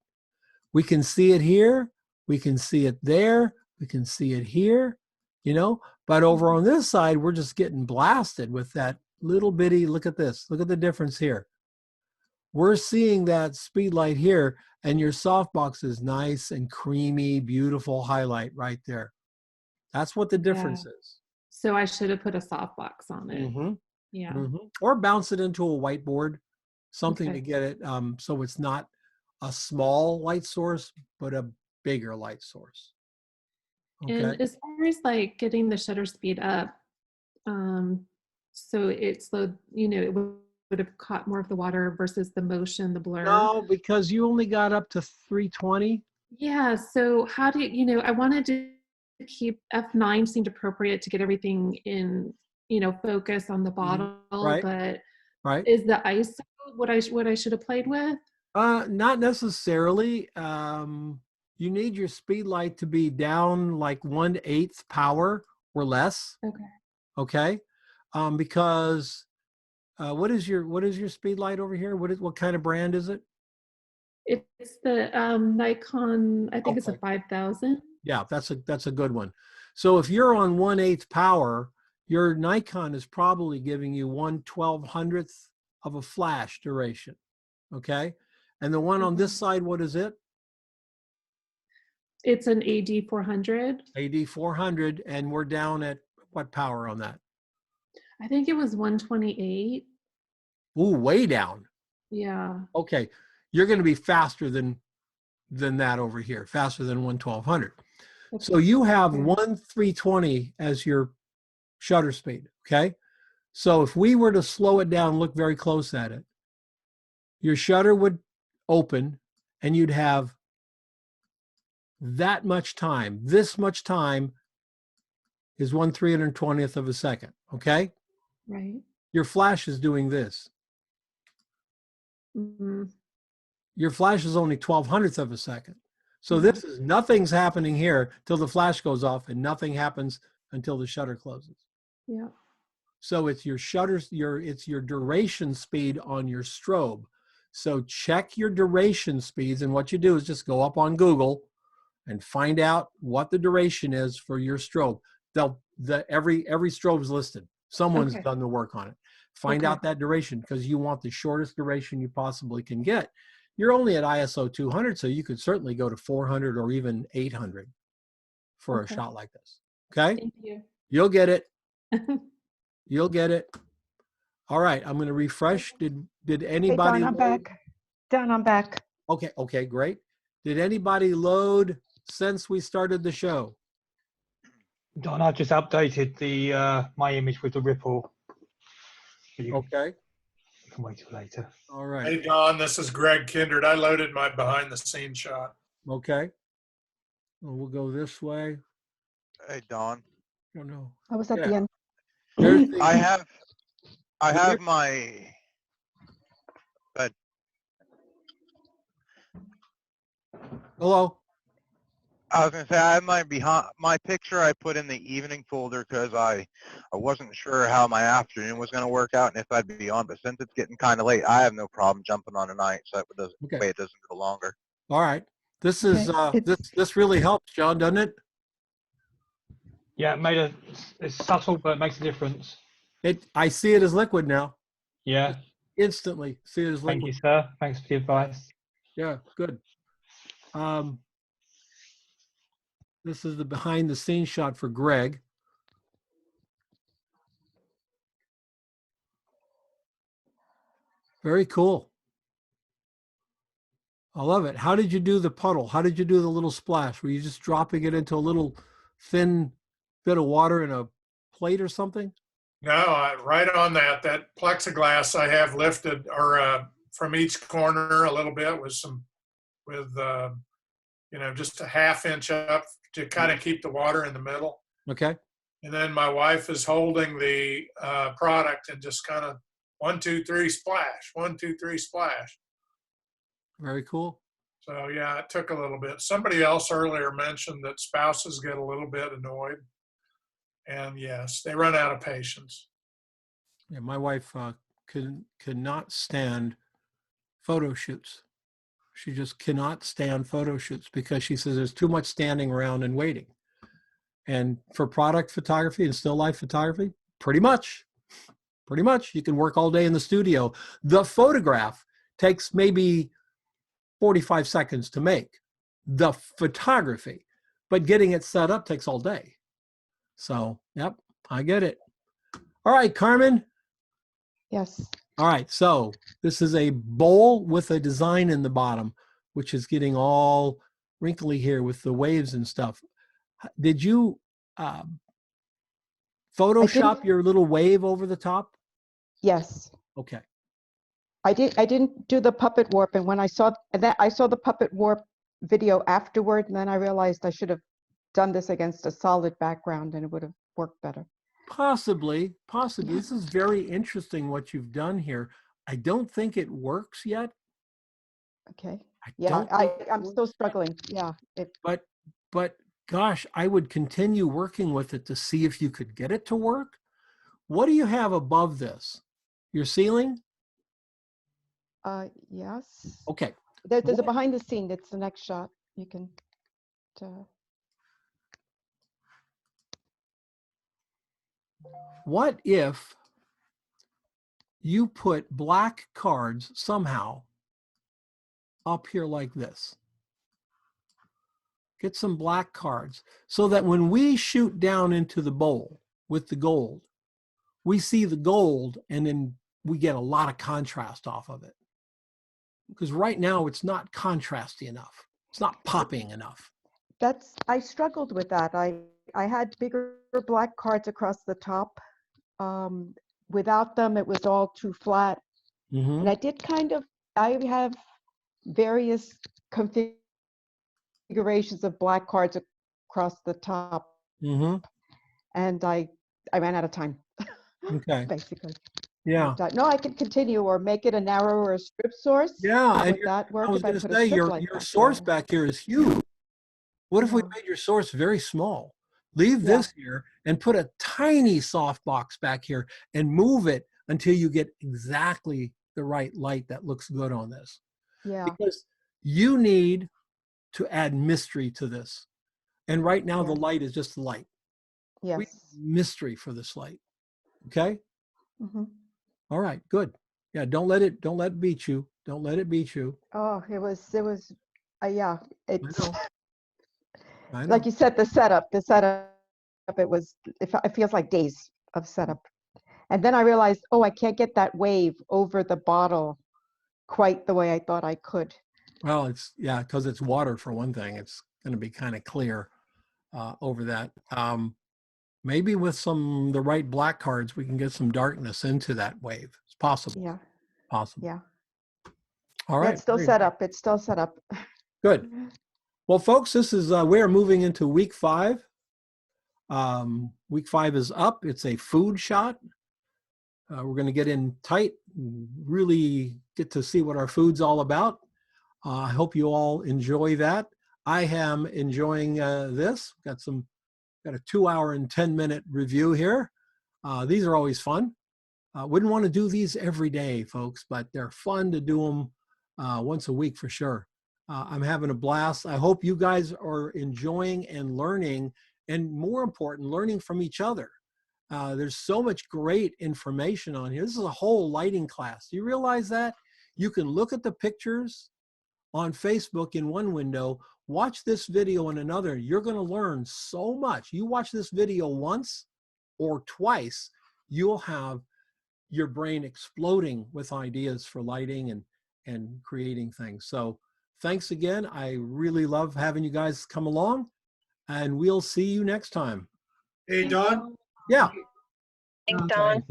S1: We can see it here, we can see it there, we can see it here, you know, but over on this side, we're just getting blasted with that little bitty, look at this, look at the difference here. We're seeing that speed light here, and your softbox is nice and creamy, beautiful highlight right there. That's what the difference is.
S8: So I should have put a softbox on it.
S1: Mm-hmm.
S8: Yeah.
S1: Mm-hmm. Or bounce it into a whiteboard, something
S8: Okay.
S1: to get it so it's not a small light source, but a bigger light source. Okay.
S8: And as far as like getting the shutter speed up, so it slowed, it would have caught more of the water versus the motion, the blur.
S1: No, because you only got up to 320.
S8: Yeah. So how do I wanted to keep F9 seemed appropriate to get everything in, focus on the bottle,
S1: Right.
S8: but
S1: Right.
S8: is the ISO what I should have played with?
S1: Not necessarily. You need your speed light to be down like 1/8 power or less.
S8: Okay.
S1: Okay. Because what is your speed light over here? What kind of brand is it?
S8: It's the Nikon, I think it's a 5000.
S1: Yeah, that's a good one. So if you're on 1/8 power, your Nikon is probably giving you 1/1200th of a flash duration. Okay. And the one on this side, what is it?
S8: It's an AD 400.
S1: AD 400, and we're down at what power on that?
S8: I think it was 128.
S1: Ooh, way down.
S8: Yeah.
S1: Okay, you're going to be faster than that over here, faster than 1/1200. So you have 1/320 as your shutter speed. Okay, so if we were to slow it down, look very close at it, your shutter would open, and you'd have that much time. This much time is 1/320th of a second. Okay.
S8: Right.
S1: Your flash is doing this.
S8: Mm-hmm.
S1: Your flash is only 1/1200th of a second. So this is nothing's happening here till the flash goes off, and nothing happens until the shutter closes.
S8: Yeah.
S1: So it's your shutters, it's your duration speed on your strobe. So check your duration speeds, and what you do is just go up on Google and find out what the duration is for your strobe. Every strobe's listed. Someone's done the work on it. Find out that duration because you want the shortest duration you possibly can get. You're only at ISO 200, so you could certainly go to 400 or even 800 for a shot like this. Okay?
S8: Thank you.
S1: You'll get it. You'll get it. All right, I'm going to refresh. Did anybody?
S5: Hey, Don, I'm back. Don, I'm back.
S1: Okay, great. Did anybody load since we started the show?
S9: Don, I just updated the my image with the ripple.
S1: Okay.
S9: You can wait till later.
S1: All right.
S22: Hey, Don, this is Greg Kindred. I loaded my behind-the-scenes shot.
S1: Okay. Well, we'll go this way.
S10: Hey, Don.
S1: Oh, no.
S5: I was at the end.
S10: I have my. But
S1: hello.
S10: I was gonna say I have my picture I put in the evening folder because I wasn't sure how my afternoon was gonna work out and if I'd be on. But since it's getting kind of late, I have no problem jumping on tonight, so that way it doesn't go longer.
S1: All right. This is this really helps, John, doesn't it?
S9: Yeah, it's subtle, but it makes a difference.
S1: I see it as liquid now.
S9: Yeah.
S1: Instantly see it as liquid.
S9: Thank you, sir. Thanks for the advice.
S1: Yeah, good. This is the behind the scenes shot for Greg. Very cool. I love it. How did you do the puddle? How did you do the little splash? Were you just dropping it into a little thin bit of water in a plate or something?
S22: No, right on that plexiglass I have lifted, or from each corner a little bit with just a half inch up to kind of keep the water in the middle.
S1: Okay.
S22: And then my wife is holding the product and just kind of 1, 2, 3 splash, 1, 2, 3 splash.
S1: Very cool.
S22: So yeah, it took a little bit. Somebody else earlier mentioned that spouses get a little bit annoyed. And yes, they run out of patience.
S1: Yeah, my wife could not stand photo shoots. She just cannot stand photo shoots because she says there's too much standing around and waiting. And for product photography and still life photography, pretty much you can work all day in the studio. The photograph takes maybe 45 seconds to make, the photography, but getting it set up takes all day. So, yep, I get it. All right, Carmen.
S5: Yes.
S1: All right, so this is a bowl with a design in the bottom, which is getting all wrinkly here with the waves and stuff. Did you Photoshop your little wave over the top?
S5: Yes.
S1: Okay.
S5: I didn't do the puppet warp, and when I saw the puppet warp video afterward, and then I realized I should have done this against a solid background and it would have worked better.
S1: Possibly. This is very interesting what you've done here. I don't think it works yet.
S5: Okay. Yeah, I'm still struggling. Yeah.
S1: But gosh, I would continue working with it to see if you could get it to work. What do you have above this? Your ceiling?
S5: Yes.
S1: Okay.
S5: There's a behind the scene. It's the next shot. You can.
S1: What if you put black cards somehow up here like this? Get some black cards so that when we shoot down into the bowl with the gold, we see the gold and then we get a lot of contrast off of it. Because right now it's not contrasty enough. It's not popping enough.
S5: I struggled with that. I had bigger black cards across the top. Without them, it was all too flat.
S1: Mm-hmm.
S5: And I have various configurations of black cards across the top.
S1: Mm-hmm.
S5: And I ran out of time.
S1: Okay.
S5: Basically.
S1: Yeah.
S5: No, I could continue or make it a narrower strip source.
S1: Yeah.
S5: Would that work?
S1: I was going to say your source back here is huge. What if we made your source very small? Leave this here and put a tiny softbox back here and move it until you get exactly the right light that looks good on this.
S5: Yeah.
S1: Because you need to add mystery to this. And right now the light is just the light.
S5: Yes.
S1: We need mystery for this light. Okay?
S5: Mm-hmm.
S1: All right, good. Yeah, don't let it beat you. Don't let it beat you.
S5: Oh, it was yeah. It's
S1: I know.
S5: like you said, the setup, it feels like days of setup. And then I realized, oh, I can't get that wave over the bottle quite the way I thought I could.
S1: Well, because it's water for one thing. It's going to be kind of clear over that. Maybe with the right black cards, we can get some darkness into that wave. It's possible.
S5: Yeah.
S1: Possible.
S5: Yeah.
S1: All right.
S5: It's still set up. It's still set up.
S1: Good. Well, folks, this is we're moving into week 5. Week 5 is up. It's a food shot. We're going to get in tight, really get to see what our food's all about. I hope you all enjoy that. I am enjoying this. Got a 2-hour and 10-minute review here. These are always fun. Wouldn't want to do these every day, folks, but they're fun to do them once a week for sure. I'm having a blast. I hope you guys are enjoying and learning, and more important, learning from each other. There's so much great information on here. This is a whole lighting class. Do you realize that? You can look at the pictures on Facebook in one window, watch this video in another. You're going to learn so much. You watch this video once or twice, you'll have your brain exploding with ideas for lighting and creating things. So thanks again. I really love having you guys come along, and we'll see you next time.
S11: Hey, Don.
S1: Yeah.
S12: Thanks, Don.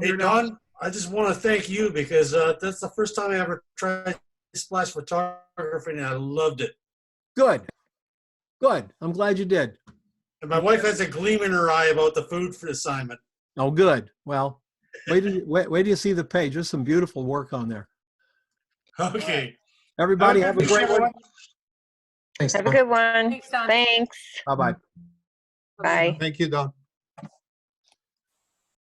S11: Hey, Don, I just want to thank you because that's the first time I ever tried splash photography, and I loved it.
S1: Good. Good. I'm glad you did.
S11: And my wife has a gleam in her eye about the food for assignment.
S1: Oh, good. Well, wait till you see the page. There's some beautiful work on there.
S11: Okay.
S1: Everybody have a great one.
S12: Have a good one. Thanks.
S1: Bye-bye.
S12: Bye.
S4: Thank you, Don.